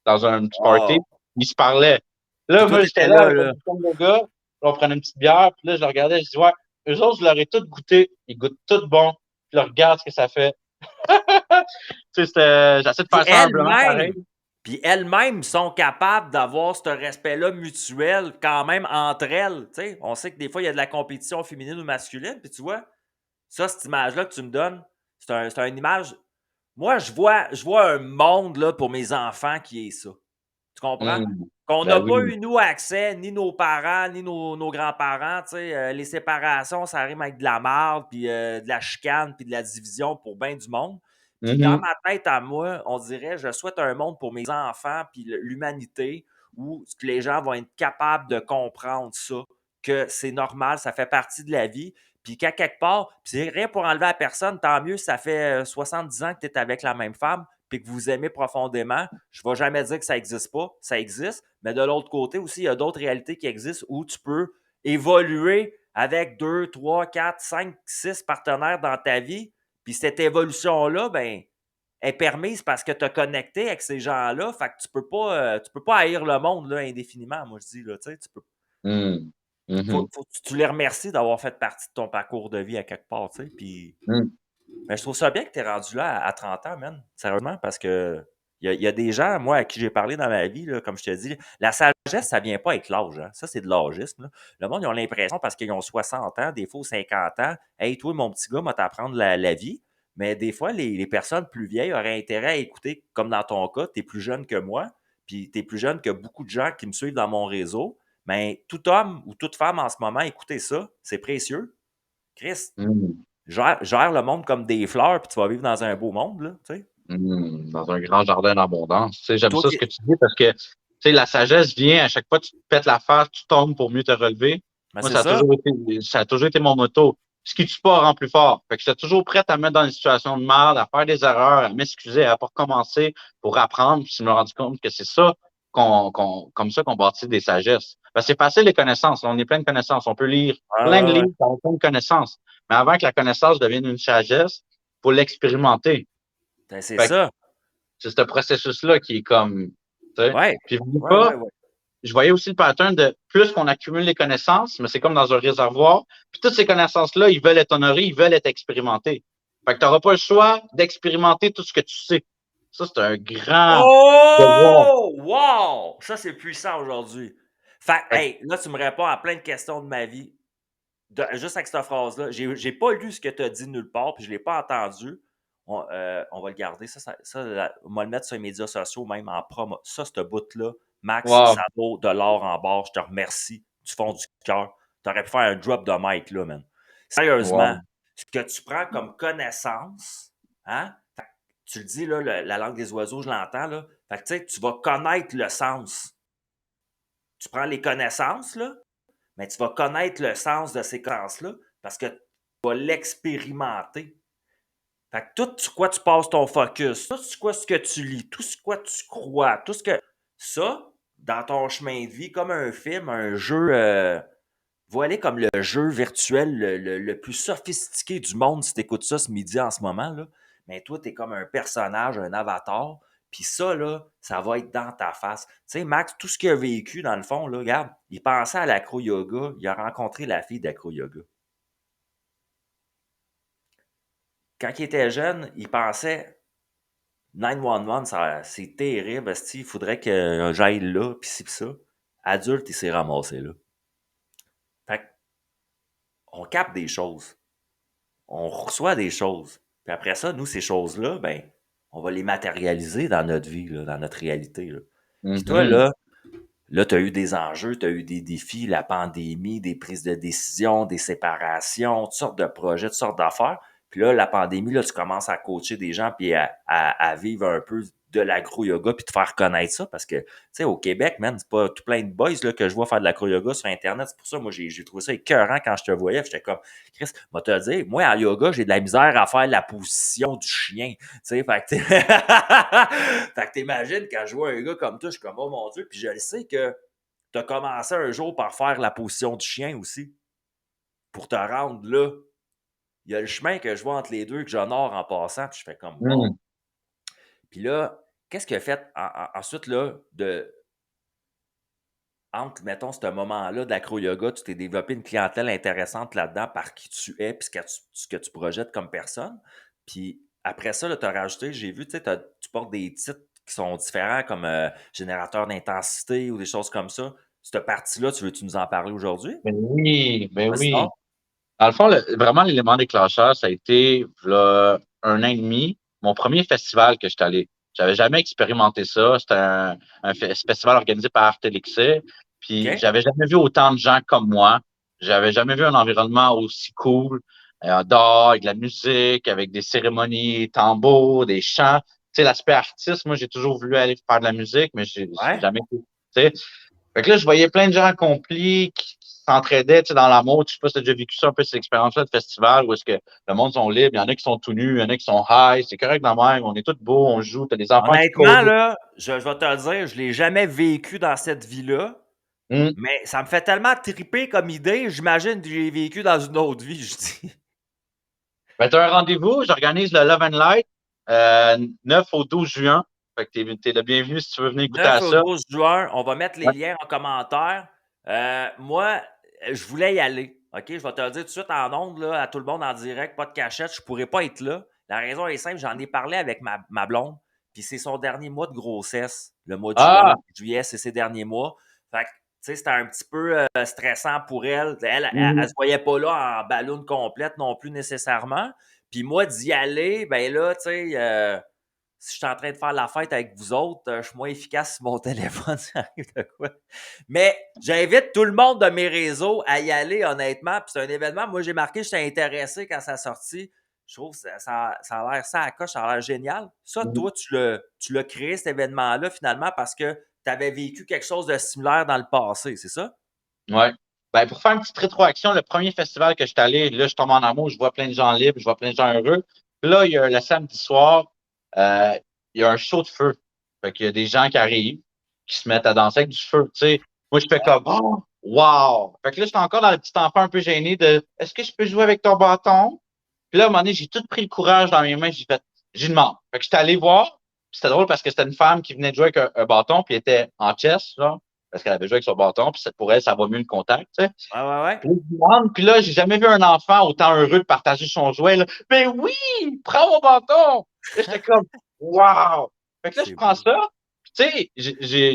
dans un petit party. Wow. Ils se parlaient. Puis Là, toi, moi, j'étais t'étais là là, avec un là. petit homme de gars. Là, on prenait une petite bière, puis là, je le regardais, je dis, ouais, eux autres, je leur ai tout goûté. Ils goûtent tout bon. Je leur regarde ce que ça fait. Tu sais, j'essaie de Puis faire ça humblement pareil. elles-mêmes, puis elles-mêmes sont capables d'avoir ce respect-là mutuel quand même entre elles. Tu sais, on sait que des fois, il y a de la compétition féminine ou masculine. Puis tu vois, ça, cette image-là que tu me donnes, c'est une image. Moi, je vois un monde là, pour mes enfants qui est ça. Tu comprends? Hum. Qu'on n'a Ben pas oui. eu, nous, accès, ni nos parents, ni nos grands-parents. Tu sais, les séparations, ça rime avec de la marde, puis de la chicane, puis de la division pour bien du monde. Puis dans Mhm. ma tête à moi, on dirait, je souhaite un monde pour mes enfants, puis l'humanité, où les gens vont être capables de comprendre ça, que c'est normal, ça fait partie de la vie, puis qu'à quelque part, puis c'est rien pour enlever à personne, tant mieux, ça fait 70 ans que tu es avec la même femme, puis que vous aimez profondément. Je ne vais jamais dire que ça n'existe pas, ça existe, mais de l'autre côté aussi, il y a d'autres réalités qui existent où tu peux évoluer avec 2, 3, 4, 5, 6 partenaires dans ta vie. Puis cette évolution-là, ben, est permise parce que tu as connecté avec ces gens-là. Fait que tu peux pas haïr le monde là, indéfiniment, moi je dis. Là, tu peux, Hum. Mhm. faut que tu les remercies d'avoir fait partie de ton parcours de vie à quelque part. Puis Hum. mais je trouve ça bien que tu es rendu là à 30 ans, man. Sérieusement, parce que il y a des gens, moi, à qui j'ai parlé dans ma vie, là, comme je te dis, la sagesse, ça vient pas avec l'âge. Hein. Ça, c'est de l'âgisme. Là. Le monde, ils ont l'impression, parce qu'ils ont 60 ans, des fois 50 ans, hey, toi, mon petit gars, va t'apprendre la vie. Mais des fois, les personnes plus vieilles auraient intérêt à écouter, comme dans ton cas, tu es plus jeune que moi, puis tu es plus jeune que beaucoup de gens qui me suivent dans mon réseau. Mais tout homme ou toute femme en ce moment, écoutez ça, c'est précieux. Christ, Hum. gère le monde comme des fleurs, puis tu vas vivre dans un beau monde, là, tu sais. Dans un grand jardin d'abondance. Tu sais, j'aime Toi ça qui. ce que tu dis parce que tu sais, la sagesse vient à chaque fois que tu te pètes la face, tu tombes pour mieux te relever. Ben, Moi, c'est ça. ça a toujours été mon motto. Ce qui tue pas rend plus fort. Fait que j'étais toujours prêt à me mettre dans une situation de merde, à faire des erreurs, à m'excuser, à pas recommencer pour apprendre. Puis je me suis rendu compte que c'est ça comme ça qu'on bâtit des sagesses. Parce que c'est facile les connaissances. On est plein de connaissances. On peut lire Ouais, plein de ouais, ouais. livres, on a plein de connaissances. Mais avant que la connaissance devienne une sagesse, faut l'expérimenter. Ben, c'est Fait que ça. c'est ce processus-là qui est comme, tu sais. Ouais. Puis, je dis Ouais, ouais, pas, ouais. je voyais aussi le pattern de plus qu'on accumule les connaissances, mais c'est comme dans un réservoir. Puis toutes ces connaissances-là, ils veulent être honorées, ils veulent être expérimentées. Fait que tu n'auras pas le choix d'expérimenter tout ce que tu sais. Ça, c'est un grand devoir. Oh! Wow! Ça, c'est puissant aujourd'hui. Fait que, Fait que, hey, là, tu me réponds à plein de questions de ma vie. Juste avec cette phrase-là. J'ai pas lu ce que tu as dit nulle part, puis je l'ai pas entendu. On va le garder. On va le mettre sur les médias sociaux, même en promo. Ça, ce bout-là, Max, wow, ça vaut de l'or en barre. Je te remercie du fond du cœur. Tu aurais pu faire un drop de mic, là, man. Sérieusement, wow. ce que tu prends comme connaissance, hein? Fait que tu le dis, là, la langue des oiseaux, je l'entends, là. Fait que, tu sais, tu vas connaître le sens. Tu prends les connaissances, là, mais tu vas connaître le sens de ces connaissances-là parce que tu vas l'expérimenter. Fait que tout sur quoi tu passes ton focus, tout sur quoi ce que tu lis, tout sur quoi tu crois, tout ce que. Ça, dans ton chemin de vie, comme un film, un jeu, voilà comme le jeu virtuel le plus sophistiqué du monde si tu écoutes ça ce midi en ce moment. Là. mais toi, tu es comme un personnage, un avatar, puis ça, là, ça va être dans ta face. Tu sais, Max, tout ce qu'il a vécu, dans le fond, là, regarde, il pensait à l'acro-yoga, il a rencontré la fille d'acro-yoga. Quand il était jeune, il pensait 911, c'est terrible, esti, il faudrait que j'aille là, pis ci pis ça. Adulte, il s'est ramassé là. Fait qu'on capte des choses, on reçoit des choses. Puis après ça, nous, ces choses-là, ben, on va les matérialiser dans notre vie, là, dans notre réalité. Là. Puis toi, Mhm. là, tu as eu des enjeux, tu as eu des défis, la pandémie, des prises de décision, des séparations, toutes sortes de projets, toutes sortes d'affaires. Puis là, la pandémie, là, tu commences à coacher des gens puis à vivre un peu de l'agro-yoga puis te faire connaître ça parce que, tu sais, au Québec, man, c'est pas tout plein de boys là, que je vois faire de l'agro-yoga sur Internet. C'est pour ça, moi, j'ai trouvé ça écœurant quand je te voyais. J'étais comme, Chris, moi, te le dire, moi, en yoga, j'ai de la misère à faire la position du chien. Tu sais, fait que fait que t'imagines, quand je vois un gars comme toi, je suis comme, oh mon Dieu, puis je le sais que tu as commencé un jour par faire la position du chien aussi, pour te rendre là. Il y a le chemin que je vois entre les deux que j'honore en passant, puis je fais comme, wow. Mhm. Puis là, qu'est-ce qu'il a fait ensuite, là, entre, mettons, ce moment-là d'acro-yoga, tu t'es développé une clientèle intéressante là-dedans par qui tu es, puis ce que tu projettes comme personne. Puis après ça, tu as rajouté, j'ai vu, tu sais, tu portes des titres qui sont différents comme générateur d'intensité ou des choses comme ça. Cette partie-là, tu veux-tu nous en parler aujourd'hui? Ben oui, ben Vas-y oui. donc. Dans le fond, vraiment, l'élément déclencheur, ça a été, là, 1 an et demi, mon premier festival que j'étais allé. J'avais jamais expérimenté ça. C'était un festival organisé par Art Elixir. Puis, OK? j'avais jamais vu autant de gens comme moi. J'avais jamais vu un environnement aussi cool, dehors, avec de la musique, avec des cérémonies, tambours, des chants. Tu sais, l'aspect artiste, moi, j'ai toujours voulu aller faire de la musique, mais j'ai Ouais? jamais, tu sais, fait que là, je voyais plein de gens accomplis qui s'entraidaient, tu sais, dans l'amour. Je sais pas si tu as déjà vécu ça un peu, cette expérience-là de festival où est-ce que le monde sont libres, il y en a qui sont tout nus, il y en a qui sont high, c'est correct dans même, on est tous beaux, on joue, t'as des enfants qui Honnêtement, courent. là, je vais te le dire, je l'ai jamais vécu dans cette vie-là, Hum. mais ça me fait tellement triper comme idée, j'imagine que j'ai vécu dans une autre vie, je dis. Ben, t'as un rendez-vous, j'organise le Love and Light, 9 au 12 juin. Fait que t'es le bienvenu si tu veux venir écouter 9 à au ça. 12 juin, on va mettre les Ouais. liens en commentaire. Moi, je voulais y aller. OK, je vais te le dire tout de suite en ondes, là, à tout le monde en direct, pas de cachette, je pourrais pas être là. La raison est simple, j'en ai parlé avec ma blonde, puis c'est son dernier mois de grossesse, le mois de juin. Ah! Juillet, c'est ses derniers mois. Fait que, tu sais, c'était un petit peu stressant pour elle. Elle Hum. se voyait pas là en ballon complète non plus nécessairement. Puis moi, d'y aller, ben là, tu sais, si je suis en train de faire la fête avec vous autres, je suis moins efficace sur mon téléphone, ça arrive de quoi. Mais j'invite tout le monde de mes réseaux à y aller, honnêtement. Puis c'est un événement, moi j'ai marqué, j'étais intéressé quand ça a sorti. Je trouve que ça a l'air ça à coche, ça a l'air génial. Ça, Hum. toi, tu l'as créé, cet événement-là, finalement, parce que tu avais vécu quelque chose de similaire dans le passé, c'est ça? Ouais. Ben, pour faire une petite rétroaction, le premier festival que je suis allé, là, je tombe en amour, je vois plein de gens libres, je vois plein de gens heureux. Puis là, il y a le samedi soir, euh, il y a un show de feu. Fait qu'il y a des gens qui arrivent, qui se mettent à danser avec du feu. Tu sais, moi, je fais comme, oh, wow! Fait que là, je suis encore dans le petit enfant un peu gêné de, est-ce que je peux jouer avec ton bâton? Puis là, à un moment donné, j'ai tout pris le courage dans mes mains, j'ai demandé. Fait que j'étais allé voir, puis c'était drôle parce que c'était une femme qui venait de jouer avec un bâton, puis elle était en chess, genre parce qu'elle avait joué avec son bâton, puis pour elle, ça va mieux le contact, tu sais. Ouais, ouais, ouais. Puis là, je demande, puis là, j'ai jamais vu un enfant autant heureux de partager son jouet, là. Ben oui, prends mon bâton! Là, j'étais comme, wow! Fait que là, je C'est prends beau. ça, puis tu sais,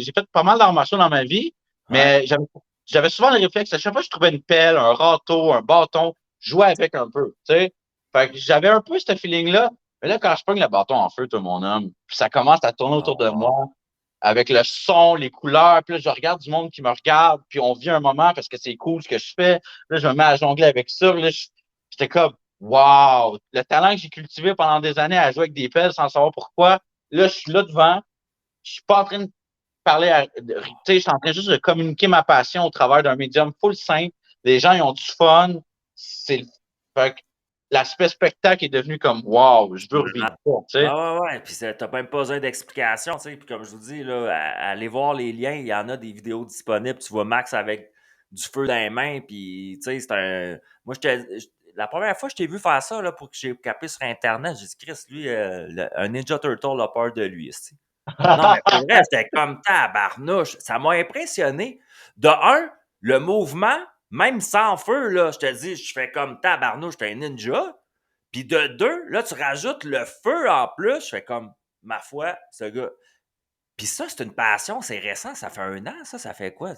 j'ai fait pas mal d'arts martiaux dans ma vie, Ouais. mais j'avais souvent le réflexe, à chaque fois que je trouvais une pelle, un râteau, un bâton, je jouais avec un peu, tu sais. Fait que j'avais un peu ce feeling-là, mais là, quand je pogne le bâton en feu, tout mon homme, puis ça commence à tourner autour de Oh, moi, avec le son, les couleurs. Puis là, je regarde du monde qui me regarde, puis on vit un moment parce que c'est cool ce que je fais. Là, je me mets à jongler avec ça. Là, j'étais comme, wow! Le talent que j'ai cultivé pendant des années à jouer avec des pelles sans savoir pourquoi. Là, je suis là devant. Je suis pas en train de parler tu sais, je suis en train juste de communiquer ma passion au travers d'un médium full simple. Les gens, ils ont du fun. C'est, fait que l'aspect spectacle est devenu comme, wow, je veux revivre ça, tu sais. ah ouais, ouais, puis t'as même pas besoin d'explication, tu sais. Puis comme je vous dis, là, allez voir les liens, il y en a des vidéos disponibles. Tu vois Max avec du feu dans les mains, puis tu sais, c'est un. Moi, la première fois que je t'ai vu faire ça, là, pour que j'ai capé sur Internet, j'ai dit, Chris, lui, un Ninja Turtle a peur de lui, esti. Non, mais pour vrai, j'étais comme tabarnouche. Ça m'a impressionné. De un, le mouvement, même sans feu, là, je te dis, je fais comme tabarnouche, j'étais un ninja. Puis de deux, là, tu rajoutes le feu en plus, je fais comme, ma foi, ce gars. Puis ça, c'est une passion, c'est récent, ça fait 1 an, ça fait quoi?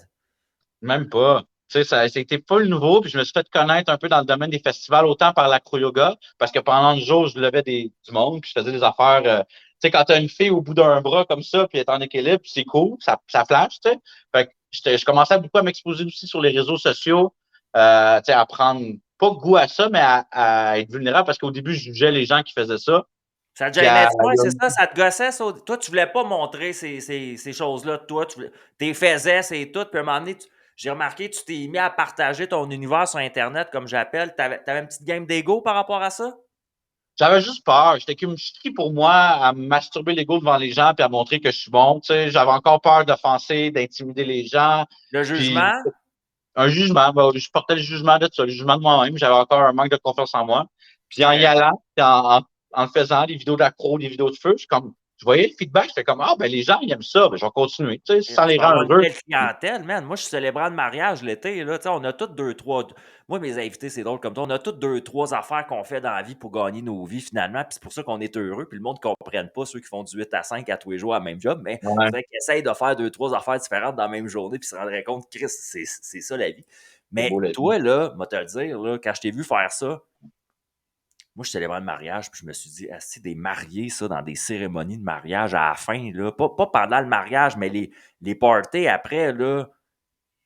Même pas. Tu sais, ça a été full nouveau, puis je me suis fait connaître un peu dans le domaine des festivals, autant par l'acro-yoga, parce que pendant le jour, je levais du monde, puis je faisais des affaires. Tu sais, quand tu as une fille au bout d'un bras comme ça, puis elle est en équilibre, c'est cool, ça flash, tu sais. Fait que je commençais beaucoup à m'exposer aussi sur les réseaux sociaux, tu sais, à prendre pas goût à ça, mais à être vulnérable, parce qu'au début, je jugeais les gens qui faisaient ça. Ça te Puis gênait, ouais, c'est ça, ça te gossait, ça. Toi, tu voulais pas montrer ces choses-là de toi. Tu les faisais, c'est tout. Puis à un moment donné, j'ai remarqué, tu t'es mis à partager ton univers sur Internet, comme j'appelle. T'avais une petite game d'ego par rapport à ça? j'avais juste peur. J'étais comme, je suis qui pour moi à me masturber l'ego devant les gens puis à montrer que je suis bon. Tu sais, j'avais encore peur d'offenser, d'intimider les gens. Le Puis jugement? un jugement, ben, je portais le jugement de ça, le jugement de moi-même. J'avais encore un manque de confiance en moi. C'est Puis en y correct. allant, puis en faisant des vidéos d'accro, des vidéos de feu, je voyais le feedback, j'étais comme, ah, ben les gens, ils aiment ça, ben, je vais continuer. Tu sais, Tu ça les vas rend avoir une heureux. belle clientèle, man. Moi, je suis célébrant de mariage l'été. Là. Tu sais, on a toutes deux, trois. Moi, mes invités, c'est drôle comme toi. On a toutes deux, trois affaires qu'on fait dans la vie pour gagner nos vies, finalement. Puis c'est pour ça qu'on est heureux. Puis le monde ne comprenne pas ceux qui font du 8 à 5 à tous les jours à la même job. Mais il Ouais, faudrait qu'ils essayent de faire deux, trois affaires différentes dans la même journée. Puis se rendraient compte, Chris, c'est ça la vie. c'est beau Mais la vie. toi, là, moi, te le dire, là, quand je t'ai vu faire ça, moi, je célébrais le mariage, puis je me suis dit, ah, c'est des mariés, ça, dans des cérémonies de mariage à la fin, là. Pas pendant le mariage, mais les parties après, là,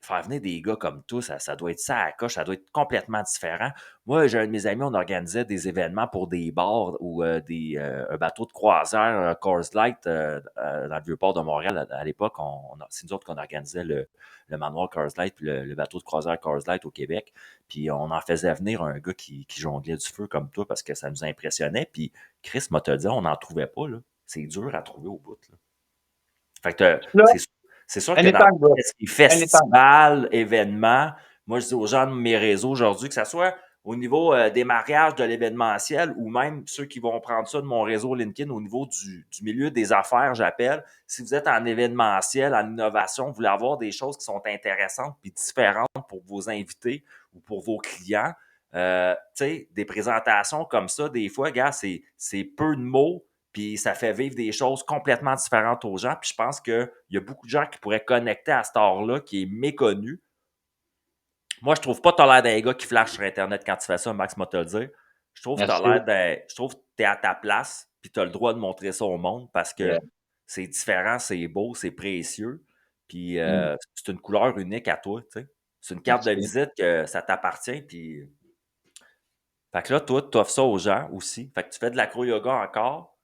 faire venir des gars comme toi, ça doit être ça à la coche, ça doit être complètement différent. Moi, j'ai un de mes amis, on organisait des événements pour des bars ou un bateau de croisière, Coors Light, dans le Vieux-Port de Montréal. À l'époque, c'est nous autres qu'on organisait le manoir Coors Light puis le bateau de croisière Coors Light au Québec. Puis on en faisait venir un gars qui jonglait du feu comme toi parce que ça nous impressionnait. Puis Chris m'a te dit, on n'en trouvait pas, là. C'est dur à trouver au bout, là. Fait que Là, c'est sûr que dans anytime, bro. les Anytime. festivals, événements, moi je dis aux gens de mes réseaux aujourd'hui, que ce soit au niveau des mariages, de l'événementiel, ou même ceux qui vont prendre ça de mon réseau LinkedIn au niveau du milieu des affaires, j'appelle. Si vous êtes en événementiel, en innovation, vous voulez avoir des choses qui sont intéressantes puis différentes pour vos invités ou pour vos clients, tu sais, des présentations comme ça, des fois, gars, c'est peu de mots, puis ça fait vivre des choses complètement différentes aux gens. Puis je pense qu'il y a beaucoup de gens qui pourraient connecter à cet art-là qui est méconnu. Moi, je trouve pas que tu as l'air d'un gars qui flash sur Internet quand tu fais ça, Max m'a te le dire. Je trouve que tu Merci. je trouve que tu es à ta place, puis tu as le droit de montrer ça au monde parce Yeah. que c'est différent, c'est beau, c'est précieux. Puis Mm. c'est une couleur unique à toi, tu sais. C'est une carte de Merci. visite que ça t'appartient. Puis. Fait que là, toi, tu offres ça aux gens aussi. Fait que tu fais de l'acro-yoga encore.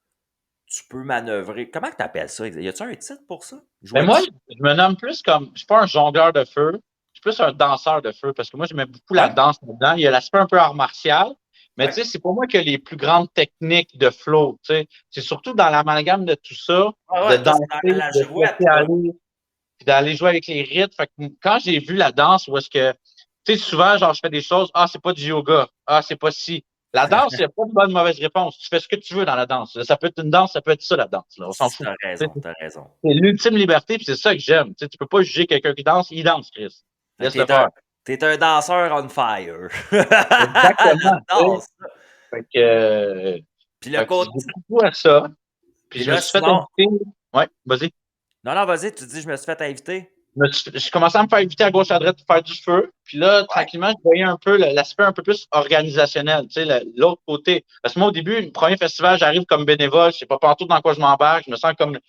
Tu peux manœuvrer. Comment tu appelles ça? Y a-tu un titre pour ça? Mais Jouer du moi, feu? je me nomme plus comme, je suis pas un jongleur de feu, je suis plus un danseur de feu parce que moi, j'aimais beaucoup la Ouais? danse là-dedans. Il y a l'aspect un peu art martial, mais tu Ouais. sais, c'est pour moi que les plus grandes techniques de flow, tu sais. C'est surtout dans l'amalgame de tout ça, Ouais, de ouais, toi, c'est danser, dans la de se girouette, laisser là. aller, puis d'aller jouer avec les rythmes. Fait que quand j'ai vu la danse, où est-ce que, tu sais, souvent, genre, je fais des choses, ah, c'est pas du yoga, ah, c'est pas si. La danse, il n'y a pas de bonne mauvaise réponse. Tu fais ce que tu veux dans la danse. Ça peut être une danse, ça peut être ça, la danse, là. On s'en fout. T'as raison, t'as raison. C'est l'ultime liberté, puis c'est ça que j'aime. Tu sais, tu peux pas juger quelqu'un qui danse, il danse, Chris. Fait que Laisse-le faire. t'es un danseur on fire. Exactement. Tu sais. J'adore ça. Fait que, Puis le fait que j'ai côté. beaucoup à ça. Puis Puis je me là, suis fait sinon. inviter. Ouais, vas-y. Non, non, vas-y, tu dis, je me suis fait inviter. J'ai commencé à me faire inviter à gauche à droite pour faire du feu. Puis là, Ouais. tranquillement, je voyais un peu l'aspect un peu plus organisationnel, tu sais, l'autre côté. Parce que moi, au début, le premier festival, j'arrive comme bénévole, je sais pas partout dans quoi je m'embarque, je me sens comme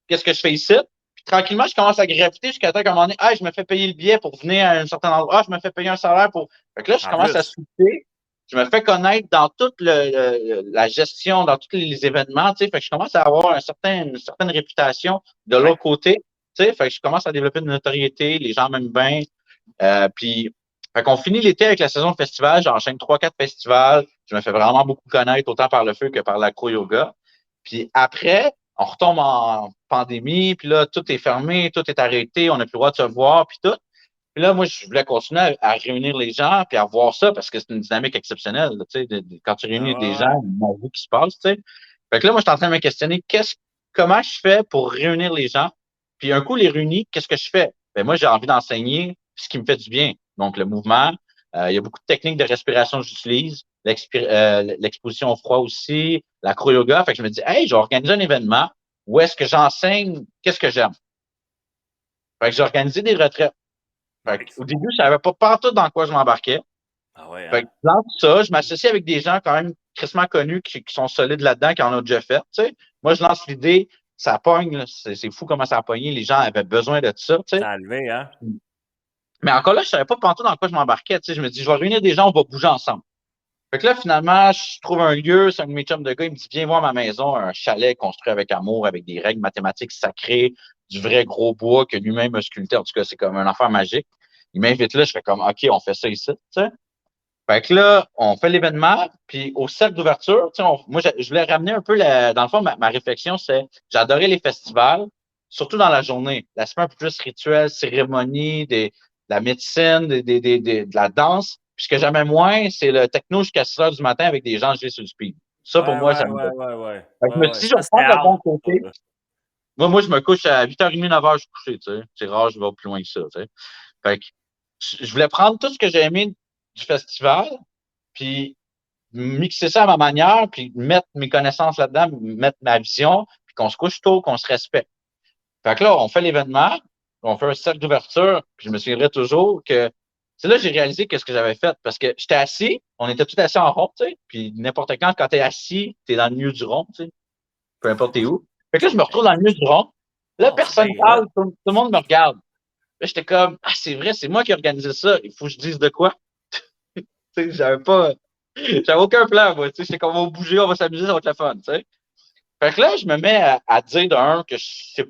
qu'est-ce que je fais ici. Puis tranquillement, je commence à graviter jusqu'à temps qu'à un moment donné, ah, je me fais payer le billet pour venir à un certain endroit, ah, je me fais payer un salaire pour. Fait que là, je En commence à plus. souper. Je me fais connaître dans toute la gestion, dans tous les événements, tu sais. Fait que je commence à avoir une certaine réputation de Ouais. l'autre côté. Tu sais, fait que je commence à développer une notoriété, les gens m'aiment bien. Puis, fait qu'on finit l'été avec la saison de festival. J'enchaîne 3, 4 festivals. Je me fais vraiment beaucoup connaître, autant par le feu que par l'acro-yoga. Puis après, on retombe en pandémie, puis là, tout est fermé, tout est arrêté, on n'a plus le droit de se voir, puis tout. Puis là, moi, je voulais continuer à réunir les gens puis à voir ça parce que c'est une dynamique exceptionnelle. Là, tu sais, quand tu Ah réunis des ouais, gens, ouais. il y a une magie qui se passe, tu sais. Fait que là, moi, je suis en train de me questionner comment je fais pour réunir les gens. Puis un coup, les réunis, qu'est-ce que je fais? Ben, moi, j'ai envie d'enseigner ce qui me fait du bien. Donc, le mouvement. Il y a beaucoup de techniques de respiration que j'utilise. L'exposition au froid aussi, l'acro-yoga. Fait que je me dis, hey, je vais organiser un événement où est-ce que j'enseigne qu'est-ce que j'aime. Fait que j'ai organisé des retraites. Fait Nice. au début, je savais pas partout dans quoi je m'embarquais. Ah ouais, Fait hein? que dans tout ça, je m'associe avec des gens quand même crissement connus qui sont solides là-dedans, qui en ont déjà fait. Tu sais. Moi, je lance l'idée, ça pogne, là. C'est fou comment ça a pogné. Les gens avaient besoin de ça. Tu sais. Ça a levé, hein? Mais encore là, je savais pas partout dans quoi je m'embarquais. Tu sais. Je me dis, je vais réunir des gens, on va bouger ensemble. Fait que là, finalement, je trouve un lieu, c'est un de mes chums de gars, il me dit, viens voir ma maison, un chalet construit avec amour, avec des règles mathématiques sacrées, du vrai gros bois que lui-même a sculpté. En tout cas, c'est comme un affaire magique. Il m'invite là, je fais comme, OK, on fait ça ici, tu sais. Fait que là, on fait l'événement, puis au cercle d'ouverture, tu sais, moi, je voulais ramener un peu, dans le fond, ma réflexion, c'est, j'adorais les festivals, surtout dans la journée. L'aspect un peu plus rituel, cérémonie, de la médecine, de la danse. Puis ce que j'aimais moins, c'est le techno jusqu'à 6 heures du matin avec des gens gelés sur le speed. Ça, pour Ouais, moi, ouais, ça me ouais, fait. ouais, ouais. Fait que je Ouais, me ouais. suis dit, je Ça, vais c'était prendre le out, bon ça, côté. là. Moi, je me couche à 8h30, 9h, je suis couché, tu sais. C'est rare, je vais plus loin que ça, tu sais. Fait que je voulais prendre tout ce que j'ai aimé du festival, puis mixer ça à ma manière, puis mettre mes connaissances là-dedans, mettre ma vision, puis qu'on se couche tôt, qu'on se respecte. Fait que là, on fait l'événement, on fait un cercle d'ouverture, puis je me souviendrai toujours que c'est là que j'ai réalisé qu'est-ce que j'avais fait, parce que j'étais assis, on était tous assis en rond, tu sais, puis n'importe quand t'es assis, t'es dans le milieu du rond, tu sais, peu importe t'es où. Fait que là, je me retrouve dans le milieu du rond, là, Oh, c'est personne bien hot. parle, tout le monde me regarde. Là, j'étais comme, ah, c'est vrai, c'est moi qui ai organisé ça, il faut que je dise de quoi. Tu sais, j'avais aucun plan, moi. Tu sais, j'étais comme, on va bouger, on va s'amuser, ça va être le fun, tu sais. Fait que là, je me mets à dire d'un que je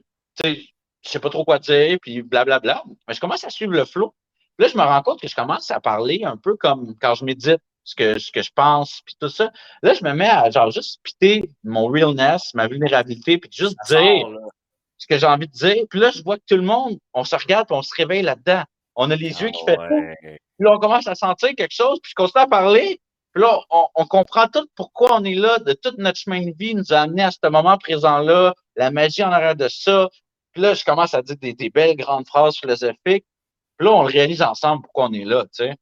sais pas trop quoi dire, puis blablabla. Mais je commence à suivre le flow. Là, je me rends compte que je commence à parler un peu comme quand je médite, ce que je pense, puis tout ça. Là, je me mets à, genre, juste spiter mon realness, ma vulnérabilité, puis juste Ça dire sort, là. ce que j'ai envie de dire. Puis là, je vois que tout le monde, on se regarde, puis on se réveille là-dedans. On a les Ah yeux qui fait tout. ouais. Puis là, on commence à sentir quelque chose, puis je continue à parler. Puis là, on comprend tout pourquoi on est là, de toute notre chemin de vie nous a amené à ce moment présent-là, la magie en arrière de ça. Puis là, je commence à dire des belles grandes phrases philosophiques. Puis là, on le réalise ensemble pourquoi on est là, tu sais.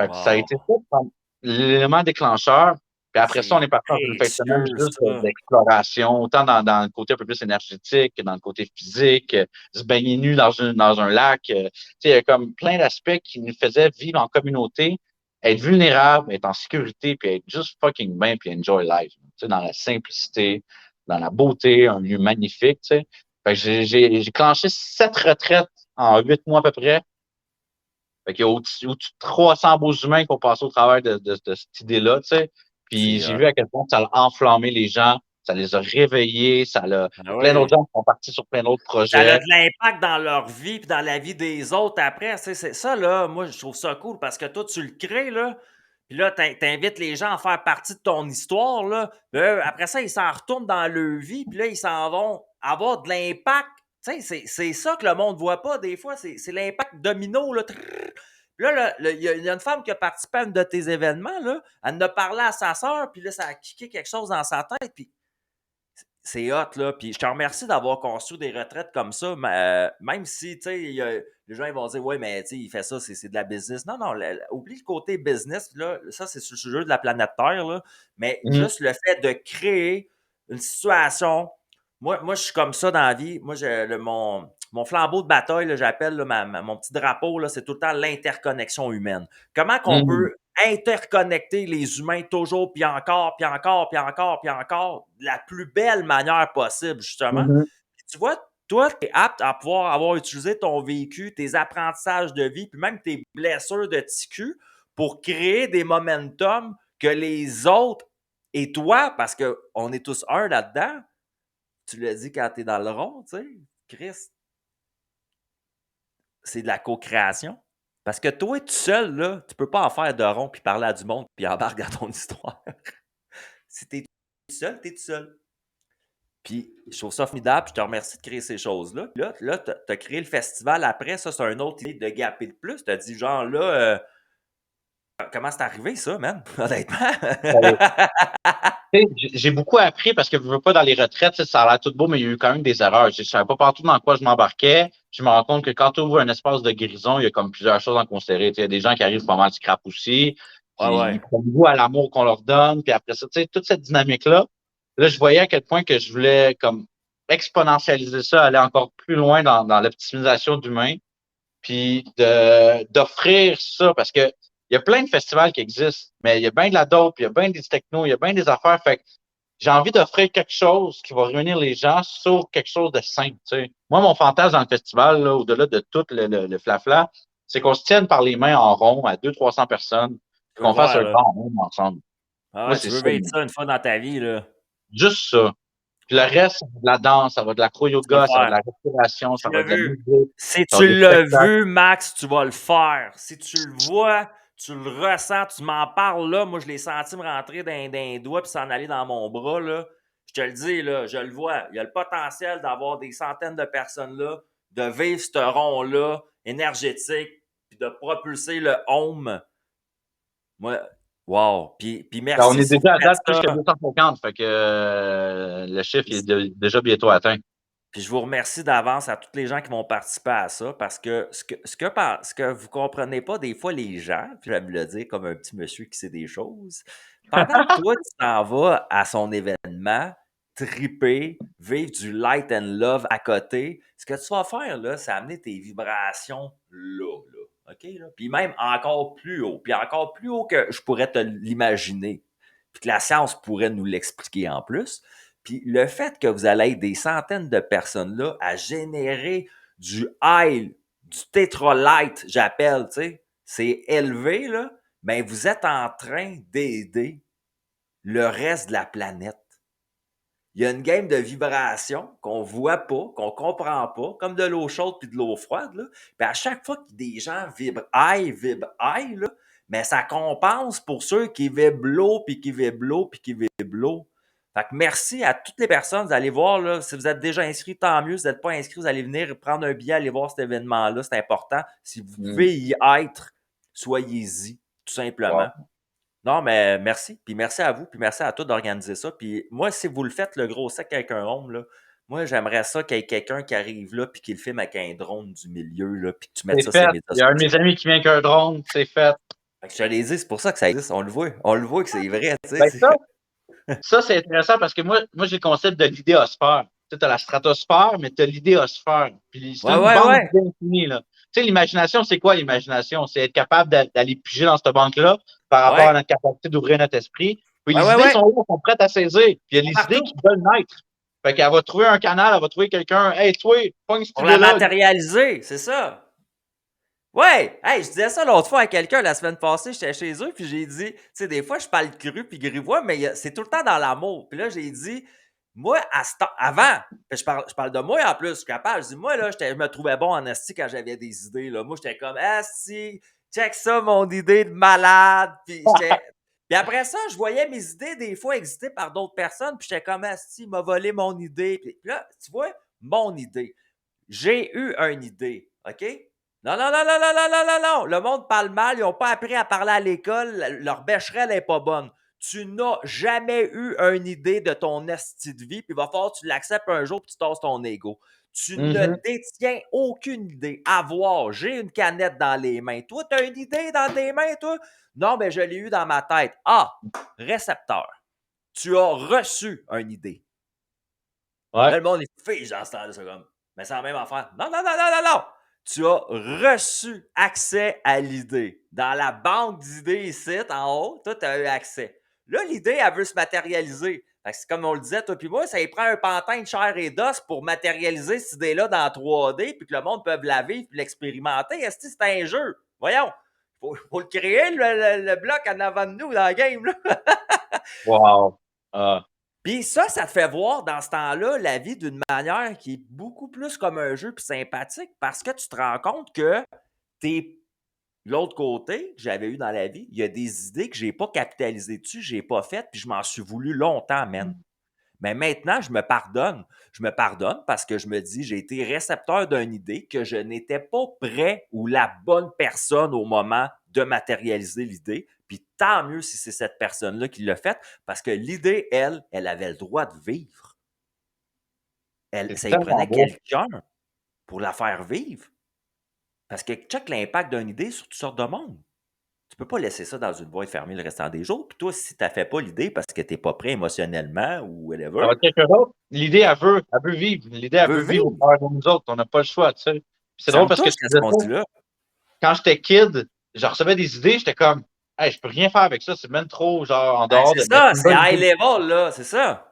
Fait que ça a Wow. été ça, comme l'élément déclencheur. Puis après ça, on C'est est parti dans une fin de semaine précieux, juste ça. d'exploration, autant dans le côté un peu plus énergétique que dans le côté physique, se baigner nu dans un lac. Tu sais, il y a comme plein d'aspects qui nous faisaient vivre en communauté, être vulnérable, être en sécurité, puis être juste fucking bien, puis enjoy life. Tu sais, dans la simplicité, dans la beauté, un lieu magnifique, tu sais. Fait que j'ai clenché 7 retraites en 8 mois à peu près. Fait qu'il y a au-dessus de 300 beaux humains qui ont passé au travers de cette idée-là, tu sais. Puis C'est j'ai hot. vu à quel point ça a enflammé les gens, ça les a réveillés, il y Ah a plein d'autres oui. gens qui sont partis sur plein d'autres Ça a projets. de l'impact dans leur vie puis dans la vie des autres après. Tu sais, c'est ça, là, moi, je trouve ça cool parce que toi, tu le crées, là. Puis là, t'invites les gens à faire partie de ton histoire, là. Puis là, après ça, ils s'en retournent dans leur vie, puis là, ils s'en vont avoir de l'impact. Tu sais, c'est ça que le monde ne voit pas des fois, c'est l'impact domino, là. Trrr. Puis là, il y a une femme qui a participé à un de tes événements, là. Elle en a parlé à sa sœur, puis là, ça a kické quelque chose dans sa tête, puis c'est hot, là. Puis je te remercie d'avoir construit des retraites comme ça, même si, tu sais, les gens ils vont dire, ouais, mais tu sais, il fait ça, c'est de la business. Non, non, oublie le côté business, là. Ça, c'est sur le sujet de la planète Terre, là. Mais Mhm. juste le fait de créer une situation. Moi, je suis comme ça dans la vie. Moi, mon flambeau de bataille, là, j'appelle là, mon petit drapeau, là, c'est tout le temps l'interconnexion humaine. Comment qu'on Mhm. peut interconnecter les humains toujours, puis encore, puis encore, puis encore, puis encore, de la plus belle manière possible, justement. Mhm. Puis tu vois, toi, tu es apte à pouvoir avoir utilisé ton vécu, tes apprentissages de vie, puis même tes blessures de TQ pour créer des momentum que les autres et toi, parce qu'on est tous un là-dedans, tu l'as dit quand tu es dans le rond, tu sais, Chris, c'est de la co-création. Parce que toi, tout seul, là, tu peux pas en faire de rond puis parler à du monde puis embarquer dans ton histoire. Si t'es tout seul, t'es tout seul. Puis je trouve ça formidable, puis je te remercie de créer ces choses-là. Là tu as créé le festival après, ça, c'est un autre idée de gaper de plus. Tu as dit, genre, là, comment c'est arrivé, ça, man? Honnêtement. Ben, tu sais, j'ai beaucoup appris parce que je veux pas dans les retraites, tu sais, ça a l'air tout beau, mais il y a eu quand même des erreurs. Je savais pas partout dans quoi je m'embarquais. Je me rends compte que quand tu ouvres un espace de guérison, il y a comme plusieurs choses à considérer. Tu sais, il y a des gens qui arrivent pas mal scrap aussi, Ouais, puis ils ouais. prennent goût à l'amour qu'on leur donne, puis après ça, tu sais, toute cette dynamique-là. Là, je voyais à quel point que je voulais comme exponentialiser ça, aller encore plus loin dans l'optimisation d'humains, puis d'offrir ça, parce que il y a plein de festivals qui existent, mais il y a bien de la dope, il y a bien des technos, il y a bien des affaires. Fait que j'ai envie d'offrir quelque chose qui va réunir les gens sur quelque chose de simple. Tu sais. Moi, mon fantasme dans le festival, là, au-delà de tout le flafla, c'est qu'on se tienne par les mains en rond à 200-300 personnes, puis Je veux qu'on fasse voir, un là. grand monde ensemble. Ah Moi, ouais, tu c'est veux ça. vivre ça une fois dans ta vie, là. Juste ça. Puis le Ah ouais. reste, ça va de la danse, ça va de Tu vas le l'acro-yoga, ça va de faire. la respiration, ça Tu va l'as de la vu. musique, Si ça va tu des l'as spectacles. vu, Max, tu vas le faire. Si tu le vois, tu le ressens, tu m'en parles là. Moi, je l'ai senti me rentrer dans les doigts puis s'en aller dans mon bras, là. Je te le dis, là, je le vois. Il y a le potentiel d'avoir des centaines de personnes là, de vivre ce rond-là énergétique, puis de propulser le home. Moi, wow. Puis Ben, on merci est si vous déjà à faites date plus ça. que 250, fait que le chiffre il est déjà bientôt atteint. Puis je vous remercie d'avance à tous les gens qui vont participer à ça parce que ce que vous comprenez pas des fois les gens, puis je vais me le dire comme un petit monsieur qui sait des choses, pendant que toi tu t'en vas à son événement, triper, vivre du light and love à côté, ce que tu vas faire là, c'est amener tes vibrations là, OK là? Puis même encore plus haut que je pourrais te l'imaginer. Puis que la science pourrait nous l'expliquer en plus. Puis le fait que vous allez être des centaines de personnes là à générer du high, du tétralight, j'appelle, tu sais, c'est élevé, là, mais vous êtes en train d'aider le reste de la planète. Il y a une game de vibrations qu'on voit pas, qu'on comprend pas, comme de l'eau chaude puis de l'eau froide, là. Puis à chaque fois que des gens vibrent high, là, mais ça compense pour ceux qui vibrent low, puis qui vibrent low, puis qui vibrent low. Fait que merci à toutes les personnes. Vous allez voir, là, si vous êtes déjà inscrit, tant mieux. Si vous n'êtes pas inscrit, vous allez venir prendre un billet, aller voir cet événement-là. C'est important. Si vous Mm. pouvez y être, soyez-y, tout simplement. Wow. Non, mais merci. Puis merci à vous. Puis merci à tous d'organiser ça. Puis moi, si vous le faites, le gros sac avec un home, là, moi, j'aimerais ça qu'il y ait quelqu'un qui arrive là, puis qui le filme avec un drone du milieu, là, puis que tu mettes C'est ça sur les fait. médias Il y a un de sociaux. mes amis qui vient avec un drone, c'est fait. Fait que je te l'ai dit, c'est pour ça que ça existe. On le voit. On le voit que c'est vrai, tu sais. Ben ça c'est intéressant parce que moi j'ai le concept de l'idéosphère. Tu as la stratosphère, mais tu as l'idéosphère. Puis c'est Ouais, une ouais, banque ouais. d'idées infinie, là. Tu sais, l'imagination, c'est quoi l'imagination? C'est être capable d'aller piger dans cette banque-là par rapport à Ouais. notre capacité d'ouvrir notre esprit. Puis Ouais, les ouais, idées ouais. sont là, elles sont prêtes à saisir. Puis il y a les idées Partout. qui veulent naître. Fait qu'elle va trouver un canal, elle va trouver quelqu'un. Hey, toi, pogne cette Pour la idée-là. matérialiser, c'est ça. Ouais! Hey, je disais ça l'autre fois à quelqu'un la semaine passée, j'étais chez eux, puis j'ai dit, tu sais, des fois, je parle cru puis grivois, mais c'est tout le temps dans l'amour. Puis là, j'ai dit, moi, avant, puis je parle de moi en plus, je suis capable, je dis, moi, là, je me trouvais bon en asti quand j'avais des idées, là. Moi, j'étais comme, asti, check ça, mon idée de malade. Puis après ça, je voyais mes idées des fois exister par d'autres personnes, puis j'étais comme, asti, il m'a volé mon idée. Puis là, tu vois, mon idée. J'ai eu une idée, OK? Non, non, non, non, non, non, non, non, non. Le monde parle mal. Ils n'ont pas appris à parler à l'école. Leur bécherelle n'est pas bonne. Tu n'as jamais eu une idée de ton esti de vie, puis il va falloir que tu l'acceptes un jour, puis tu tasses ton ego. Tu ne Mhm. détiens aucune idée. À voir, j'ai une canette dans les mains. Toi, tu as une idée dans tes mains, toi? Non, mais je l'ai eu dans ma tête. Ah, récepteur. Tu as reçu une idée. Ouais. Là, le monde est fige dans ce temps-là. C'est comme, mais c'est la même affaire. Non, non, non, non, non, non. Tu as reçu accès à l'idée. Dans la banque d'idées ici, en haut, toi, tu as eu accès. Là, l'idée, elle veut se matérialiser. Fait que c'est comme on le disait, toi puis moi, ça y prend un pantin de chair et d'os pour matérialiser cette idée-là dans 3D, puis que le monde peut la vivre et l'expérimenter. Est-ce que c'est un jeu? Voyons. Faut le créer, le bloc en avant de nous dans le game. Là. Wow. Ah. Puis ça te fait voir dans ce temps-là la vie d'une manière qui est beaucoup plus comme un jeu puis sympathique parce que tu te rends compte que t'es l'autre côté que j'avais eu dans la vie, il y a des idées que j'ai pas capitalisées dessus, j'ai pas faites puis je m'en suis voulu longtemps, man. Mais maintenant, je me pardonne. Je me pardonne parce que je me dis, j'ai été récepteur d'une idée que je n'étais pas prêt ou la bonne personne au moment de matérialiser l'idée. Puis tant mieux si c'est cette personne-là qui l'a faite, parce que l'idée, elle avait le droit de vivre. C'est Ça y tellement prenait beau. quelqu'un pour la faire vivre. Parce que check l'impact d'une idée sur toutes sortes de monde. Tu peux pas laisser ça dans une boîte fermée le restant des jours. Puis toi, si tu n'as fait pas l'idée parce que tu n'es pas prêt émotionnellement ou Ça whatever, va être quelque chose. L'idée, elle veut vivre. L'idée, elle veut veut vivre au vivre. travers de nous autres. On n'a pas le choix, tu sais. Puis c'est Ça drôle me parce que je touche à ce faisais qu'on ça. dit là. Quand j'étais kid, je recevais des idées, j'étais comme, hey, je peux rien faire avec ça. C'est même trop, genre, en Ben, dehors c'est de. Mais ça, c'est une c'est bonne high idée. level, là, c'est ça.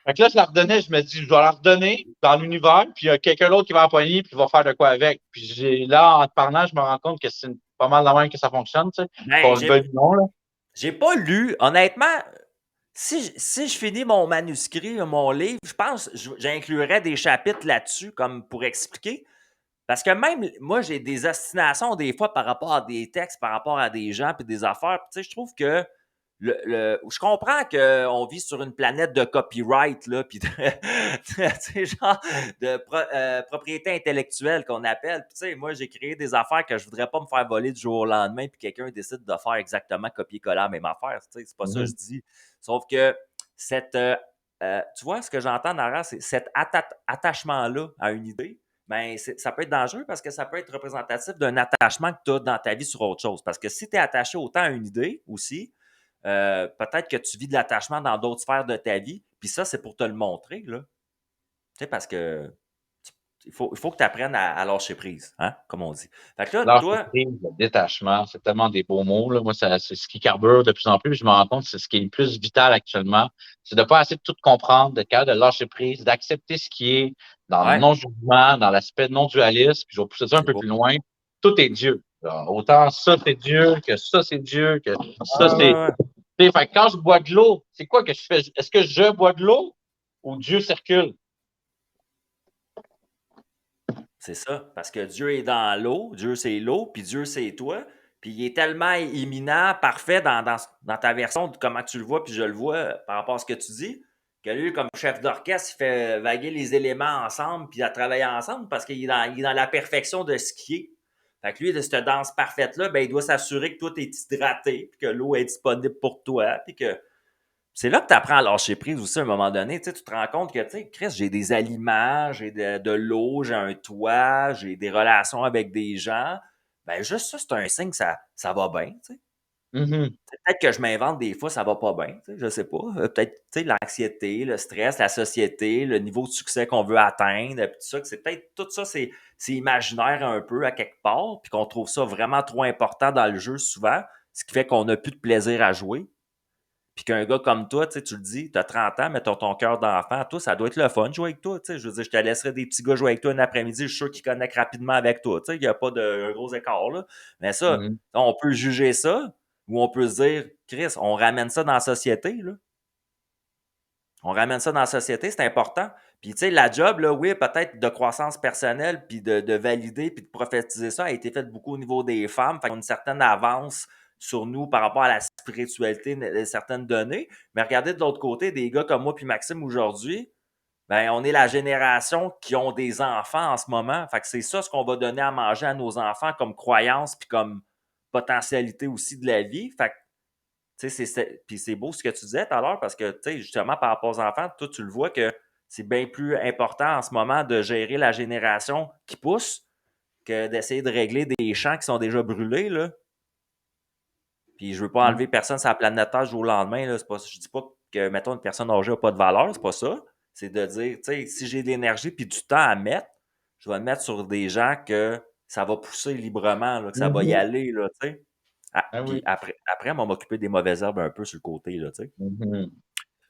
Fait que là, je la redonnais, je me dis, je dois la redonner dans l'univers, puis il y a quelqu'un d'autre qui va empoigner, puis il va faire de quoi avec. Puis là, en te parlant, je me rends compte que c'est pas mal la même que ça fonctionne, tu sais. Ben, Qu'on le veuille ou non, là. j'ai pas lu, honnêtement, si je finis mon manuscrit, mon livre, je pense que j'inclurais des chapitres là-dessus comme pour expliquer. Parce que même moi, j'ai des ostinations des fois par rapport à des textes, par rapport à des gens puis des affaires. Puis, tu sais, je trouve que je comprends qu'on vit sur une planète de copyright, là, puis de, tu sais, genre de propriété intellectuelle qu'on appelle. Puis, tu sais, moi, j'ai créé des affaires que je voudrais pas me faire voler du jour au lendemain, puis quelqu'un décide de faire exactement copier-coller la même affaire. Tu sais, c'est pas ça que je Mhm. dis. Sauf que cette, tu vois, ce que j'entends, Nara, c'est cet attachement-là à une idée. Ben, ça peut être dangereux parce que ça peut être représentatif d'un attachement que tu as dans ta vie sur autre chose. Parce que si tu es attaché autant à une idée aussi, peut-être que tu vis de l'attachement dans d'autres sphères de ta vie. Puis ça, c'est pour te le montrer, là. Tu sais, parce que il faut que tu apprennes à lâcher prise, hein, comme on dit. Fait que là, Lâcher toi, prise, le détachement, c'est tellement des beaux mots, là. Moi, c'est ce qui carbure de plus en plus. Je me rends compte que c'est ce qui est le plus vital actuellement. C'est de pas essayer de tout comprendre, d'être capable de lâcher prise, d'accepter ce qui est dans le ouais, non-jugement, dans l'aspect non-dualiste. Puis je vais pousser ça un c'est peu beau. plus loin. Tout est Dieu. Alors, autant ça, c'est Dieu, que ça, c'est Dieu, que ça, Ouais, c'est. ouais, ouais. Tu sais, fait que quand je bois de l'eau, c'est quoi que je fais? Est-ce que je bois de l'eau ou Dieu circule? C'est ça. Parce que Dieu est dans l'eau, Dieu c'est l'eau, puis Dieu c'est toi. Puis il est tellement imminent, parfait dans ta version de comment tu le vois, puis je le vois par rapport à ce que tu dis, que lui, comme chef d'orchestre, il fait vaguer les éléments ensemble, puis à travailler ensemble, parce qu'il est dans la perfection de ce qui est. Fait que lui, de cette danse parfaite-là, ben, il doit s'assurer que toi, tu es hydraté, puis que l'eau est disponible pour toi, puis que c'est là que tu apprends à lâcher prise aussi à un moment donné. Tu sais, tu te rends compte que, tu sais, Chris, j'ai des aliments, j'ai de l'eau, j'ai un toit, j'ai des relations avec des gens. Ben, juste ça, c'est un signe que ça va bien. Tu sais. Mhm. Peut-être que je m'invente des fois, ça va pas bien. Tu sais, je sais pas. Peut-être, tu sais, l'anxiété, le stress, la société, le niveau de succès qu'on veut atteindre, puis tout ça, que c'est peut-être tout ça, c'est imaginaire un peu à quelque part, puis qu'on trouve ça vraiment trop important dans le jeu souvent, ce qui fait qu'on n'a plus de plaisir à jouer. Puis qu'un gars comme toi, tu sais, tu le dis, tu as 30 ans, mais tu as ton cœur d'enfant. Toi, ça doit être le fun de jouer avec toi. Tu sais. Je veux dire, je te laisserai des petits gars jouer avec toi un après-midi. Je suis sûr qu'ils connectent rapidement avec toi. Tu sais. Il n'y a pas de gros écart. Là. Mais ça, Mhm. on peut juger ça ou on peut se dire, Chris, on ramène ça dans la société. Là. On ramène ça dans la société, c'est important. Puis, tu sais, la job, là, oui, peut-être de croissance personnelle, puis de valider, puis de prophétiser ça, a été faite beaucoup au niveau des femmes. Fait qu'on a une certaine avance sur nous par rapport à la spiritualité de certaines données. Mais regardez de l'autre côté, des gars comme moi puis Maxime aujourd'hui, ben, on est la génération qui ont des enfants en ce moment. Fait que c'est ça ce qu'on va donner à manger à nos enfants comme croyance puis comme potentialité aussi de la vie. Fait que tu sais, puis c'est beau ce que tu disais tout à l'heure parce que, tu sais, justement, par rapport aux enfants, toi, tu le vois que c'est bien plus important en ce moment de gérer la génération qui pousse que d'essayer de régler des champs qui sont déjà brûlés, là. Puis je veux pas enlever personne sur la planète Terre du jour au lendemain, là. Je dis pas que, mettons, une personne âgée n'a pas de valeur, c'est pas ça. C'est de dire, tu sais, si j'ai de l'énergie puis du temps à mettre, je vais le mettre sur des gens que ça va pousser librement, là, que ça va y Mhm. aller, là, tu sais. Ah, Ah puis oui. après, on va m'occuper des mauvaises herbes un peu sur le côté, là, tu sais. Mhm.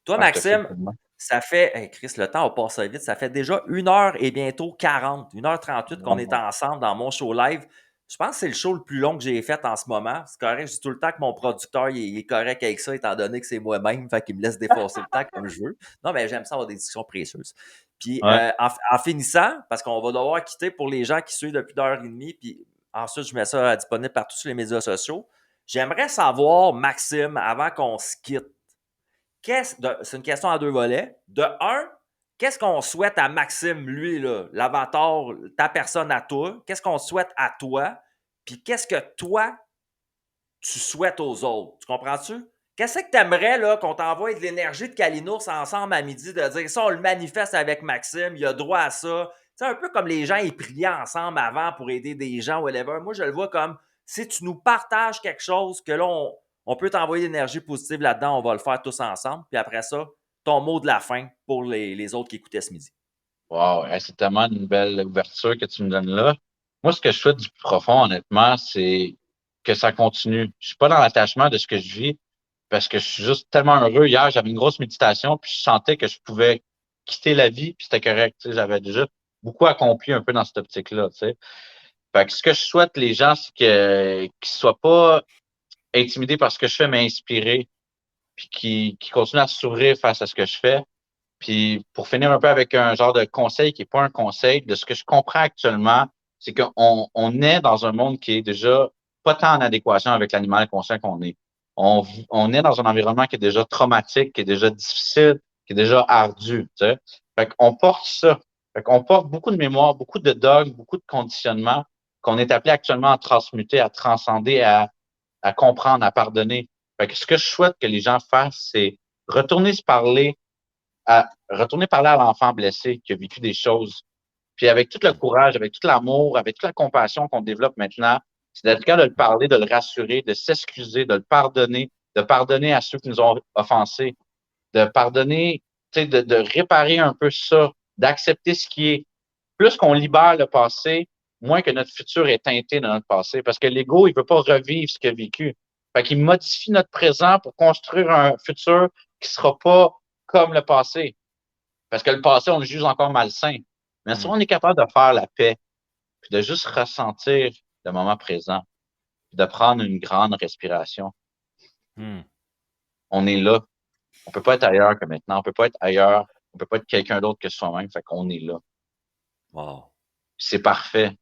Toi, Ah, je te suis Maxime, tellement. ça fait, hey Chris, le temps a passé vite, ça fait déjà 1 heure et bientôt 40, 1h38 qu'on est Wow. ensemble dans mon show live. Je pense que c'est le show le plus long que j'ai fait en ce moment. C'est correct, je dis tout le temps que mon producteur il est correct avec ça, étant donné que c'est moi-même, fait qu'il me laisse défoncer le temps comme je veux. Non, mais j'aime ça avoir des discussions précieuses. Puis Ouais. en finissant, parce qu'on va devoir quitter pour les gens qui suivent depuis 1 heure et demie, puis ensuite je mets ça disponible partout sur les médias sociaux. J'aimerais savoir, Maxime, avant qu'on se quitte, c'est une question à deux volets. De un, qu'est-ce qu'on souhaite à Maxime, lui, là, l'avatar, ta personne à toi? Qu'est-ce qu'on souhaite à toi? Puis qu'est-ce que toi, tu souhaites aux autres? Tu comprends-tu? Qu'est-ce que tu aimerais là, qu'on t'envoie de l'énergie de Kalinours ensemble à midi, de dire ça, on le manifeste avec Maxime, il a droit à ça. C'est un peu comme les gens, ils priaient ensemble avant pour aider des gens, whatever. Moi, je le vois comme si tu nous partages quelque chose, que là, on peut t'envoyer de l'énergie positive là-dedans, on va le faire tous ensemble. Puis après ça, ton mot de la fin pour les autres qui écoutaient ce midi. Wow, hey, c'est tellement une belle ouverture que tu me donnes là. Moi, ce que je souhaite du plus profond, honnêtement, c'est que ça continue. Je suis pas dans l'attachement de ce que je vis parce que je suis juste tellement heureux. Hier, j'avais une grosse méditation, puis je sentais que je pouvais quitter la vie, puis c'était correct. Tu sais, j'avais déjà beaucoup accompli un peu dans cette optique-là. Tu sais. Fait que ce que je souhaite les gens, c'est qu'ils soient pas intimidés par ce que je fais, mais inspirés, puis qu'ils continuent à s'ouvrir face à ce que je fais. Puis pour finir un peu avec un genre de conseil qui n'est pas un conseil, de ce que je comprends actuellement, c'est qu'on est dans un monde qui est déjà pas tant en adéquation avec l'animal conscient qu'on est. On est dans un environnement qui est déjà traumatique, qui est déjà difficile, qui est déjà ardu. Tu sais. Fait qu'on porte ça. Fait qu'on porte beaucoup de mémoire, beaucoup de dogmes, beaucoup de conditionnements qu'on est appelé actuellement à transmuter, à transcender, à comprendre, à pardonner. Fait que ce que je souhaite que les gens fassent, c'est retourner se parler à retourner parler à l'enfant blessé qui a vécu des choses. Puis avec tout le courage, avec tout l'amour, avec toute la compassion qu'on développe maintenant, c'est d'être capable de le parler, de le rassurer, de s'excuser, de pardonner à ceux qui nous ont offensés, de pardonner, tu sais, de réparer un peu ça, d'accepter ce qui est. Plus qu'on libère le passé, moins que notre futur est teinté de notre passé. Parce que l'ego, il veut pas revivre ce qu'il a vécu. Fait qu'il modifie notre présent pour construire un futur qui sera pas comme le passé. Parce que le passé, on le juge encore malsain. Mais si Hmm. on est capable de faire la paix, puis de juste ressentir le moment présent, puis de prendre une grande respiration, Hmm. on est là. On peut pas être ailleurs que maintenant. On peut pas être ailleurs. On peut pas être quelqu'un d'autre que soi-même. Fait qu'on est là. Wow. C'est parfait.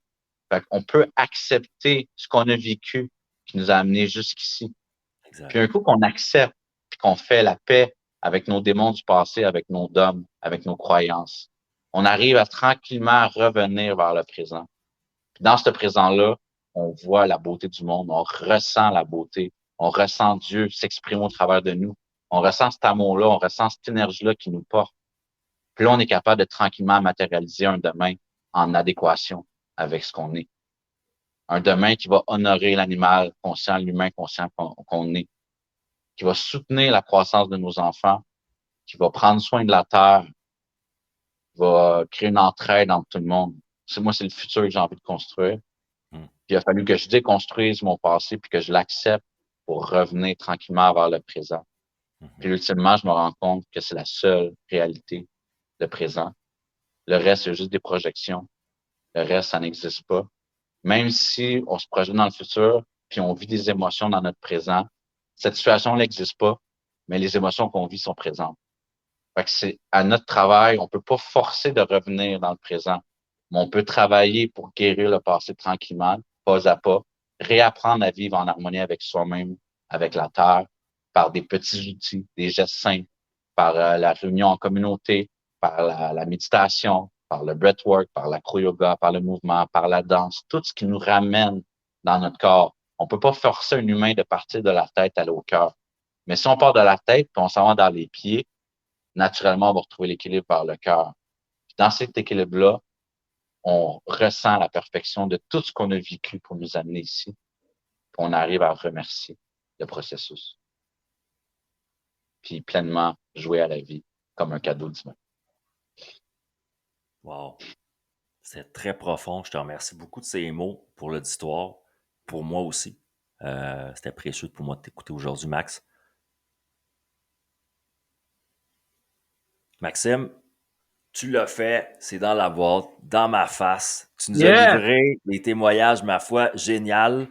Fait qu'on peut accepter ce qu'on a vécu qui nous a amenés jusqu'ici. Puis Exact. un coup qu'on accepte, puis qu'on fait la paix avec nos démons du passé, avec nos dogmes, avec nos croyances, on arrive à tranquillement revenir vers le présent. Puis dans ce présent-là, on voit la beauté du monde, on ressent la beauté, on ressent Dieu s'exprimer au travers de nous. On ressent cet amour-là, on ressent cette énergie-là qui nous porte. Puis là, on est capable de tranquillement matérialiser un demain en adéquation avec ce qu'on est. Un demain qui va honorer l'animal conscient, l'humain conscient qu'on est, qui va soutenir la croissance de nos enfants, qui va prendre soin de la terre, qui va créer une entraide entre tout le monde. C'est le futur que j'ai envie de construire. Hmm. Puis il a fallu que je déconstruise mon passé puis que je l'accepte pour revenir tranquillement vers le présent. Puis Mhm. ultimement, je me rends compte que c'est la seule réalité, le présent. Le reste, c'est juste des projections. Le reste, ça n'existe pas. Même si on se projette dans le futur, puis on vit des émotions dans notre présent, cette situation n'existe pas, mais les émotions qu'on vit sont présentes. Fait que c'est à notre travail, on peut pas forcer de revenir dans le présent, mais on peut travailler pour guérir le passé tranquillement, pas à pas, réapprendre à vivre en harmonie avec soi-même, avec la terre, par des petits outils, des gestes simples, par la réunion en communauté, par la méditation, par le breathwork, par l'acro-yoga, par le mouvement, par la danse, tout ce qui nous ramène dans notre corps. On peut pas forcer un humain de partir de la tête à aller au cœur. Mais si on part de la tête puis on s'en va dans les pieds, naturellement, on va retrouver l'équilibre par le cœur. Dans cet équilibre-là, on ressent la perfection de tout ce qu'on a vécu pour nous amener ici. Puis on arrive à remercier le processus. Puis pleinement jouer à la vie comme un cadeau divin. Wow. C'est très profond. Je te remercie beaucoup de ces mots pour l'auditoire, pour moi aussi. C'était précieux pour moi de t'écouter aujourd'hui, Max. Maxime, tu l'as fait, c'est dans la boîte, dans ma face. Tu nous as Yes! livré des témoignages, ma foi, génial.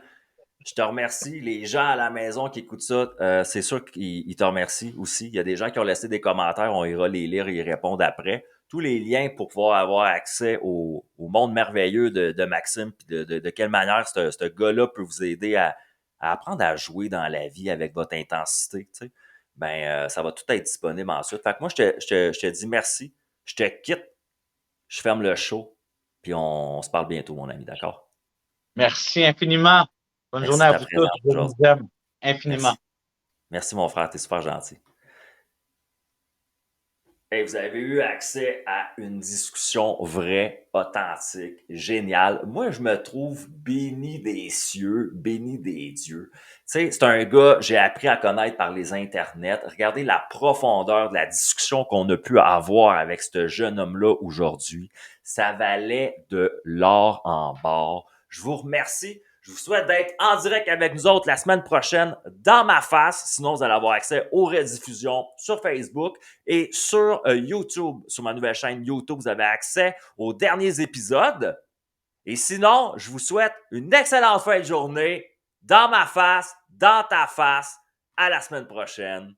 Je te remercie. Les gens à la maison qui écoutent ça, c'est sûr qu'ils te remercient aussi. Il y a des gens qui ont laissé des commentaires, on ira les lire et y répondre après. Tous les liens pour pouvoir avoir accès au monde merveilleux de Maxime, puis de quelle manière ce gars-là peut vous aider à apprendre à jouer dans la vie avec votre intensité. Tu sais. ben, ça va tout être disponible ensuite. Fait que moi, je te dis merci. Je te quitte. Je ferme le show. Puis on se parle bientôt, mon ami, d'accord? Merci infiniment. Bonne Merci journée de à ta vous tous. présence Je aujourd'hui. vous aime infiniment. Merci. Merci, mon frère. T'es super gentil. Hey, vous avez eu accès à une discussion vraie, authentique, géniale. Moi, je me trouve béni des cieux, béni des dieux. Tu sais, c'est un gars, j'ai appris à connaître par les internets. Regardez la profondeur de la discussion qu'on a pu avoir avec ce jeune homme-là aujourd'hui. Ça valait de l'or en barre. Je vous remercie. Je vous souhaite d'être en direct avec nous autres la semaine prochaine dans ma face. Sinon, vous allez avoir accès aux rediffusions sur Facebook et sur YouTube. Sur ma nouvelle chaîne YouTube, vous avez accès aux derniers épisodes. Et sinon, je vous souhaite une excellente fin de journée dans ma face, dans ta face. À la semaine prochaine.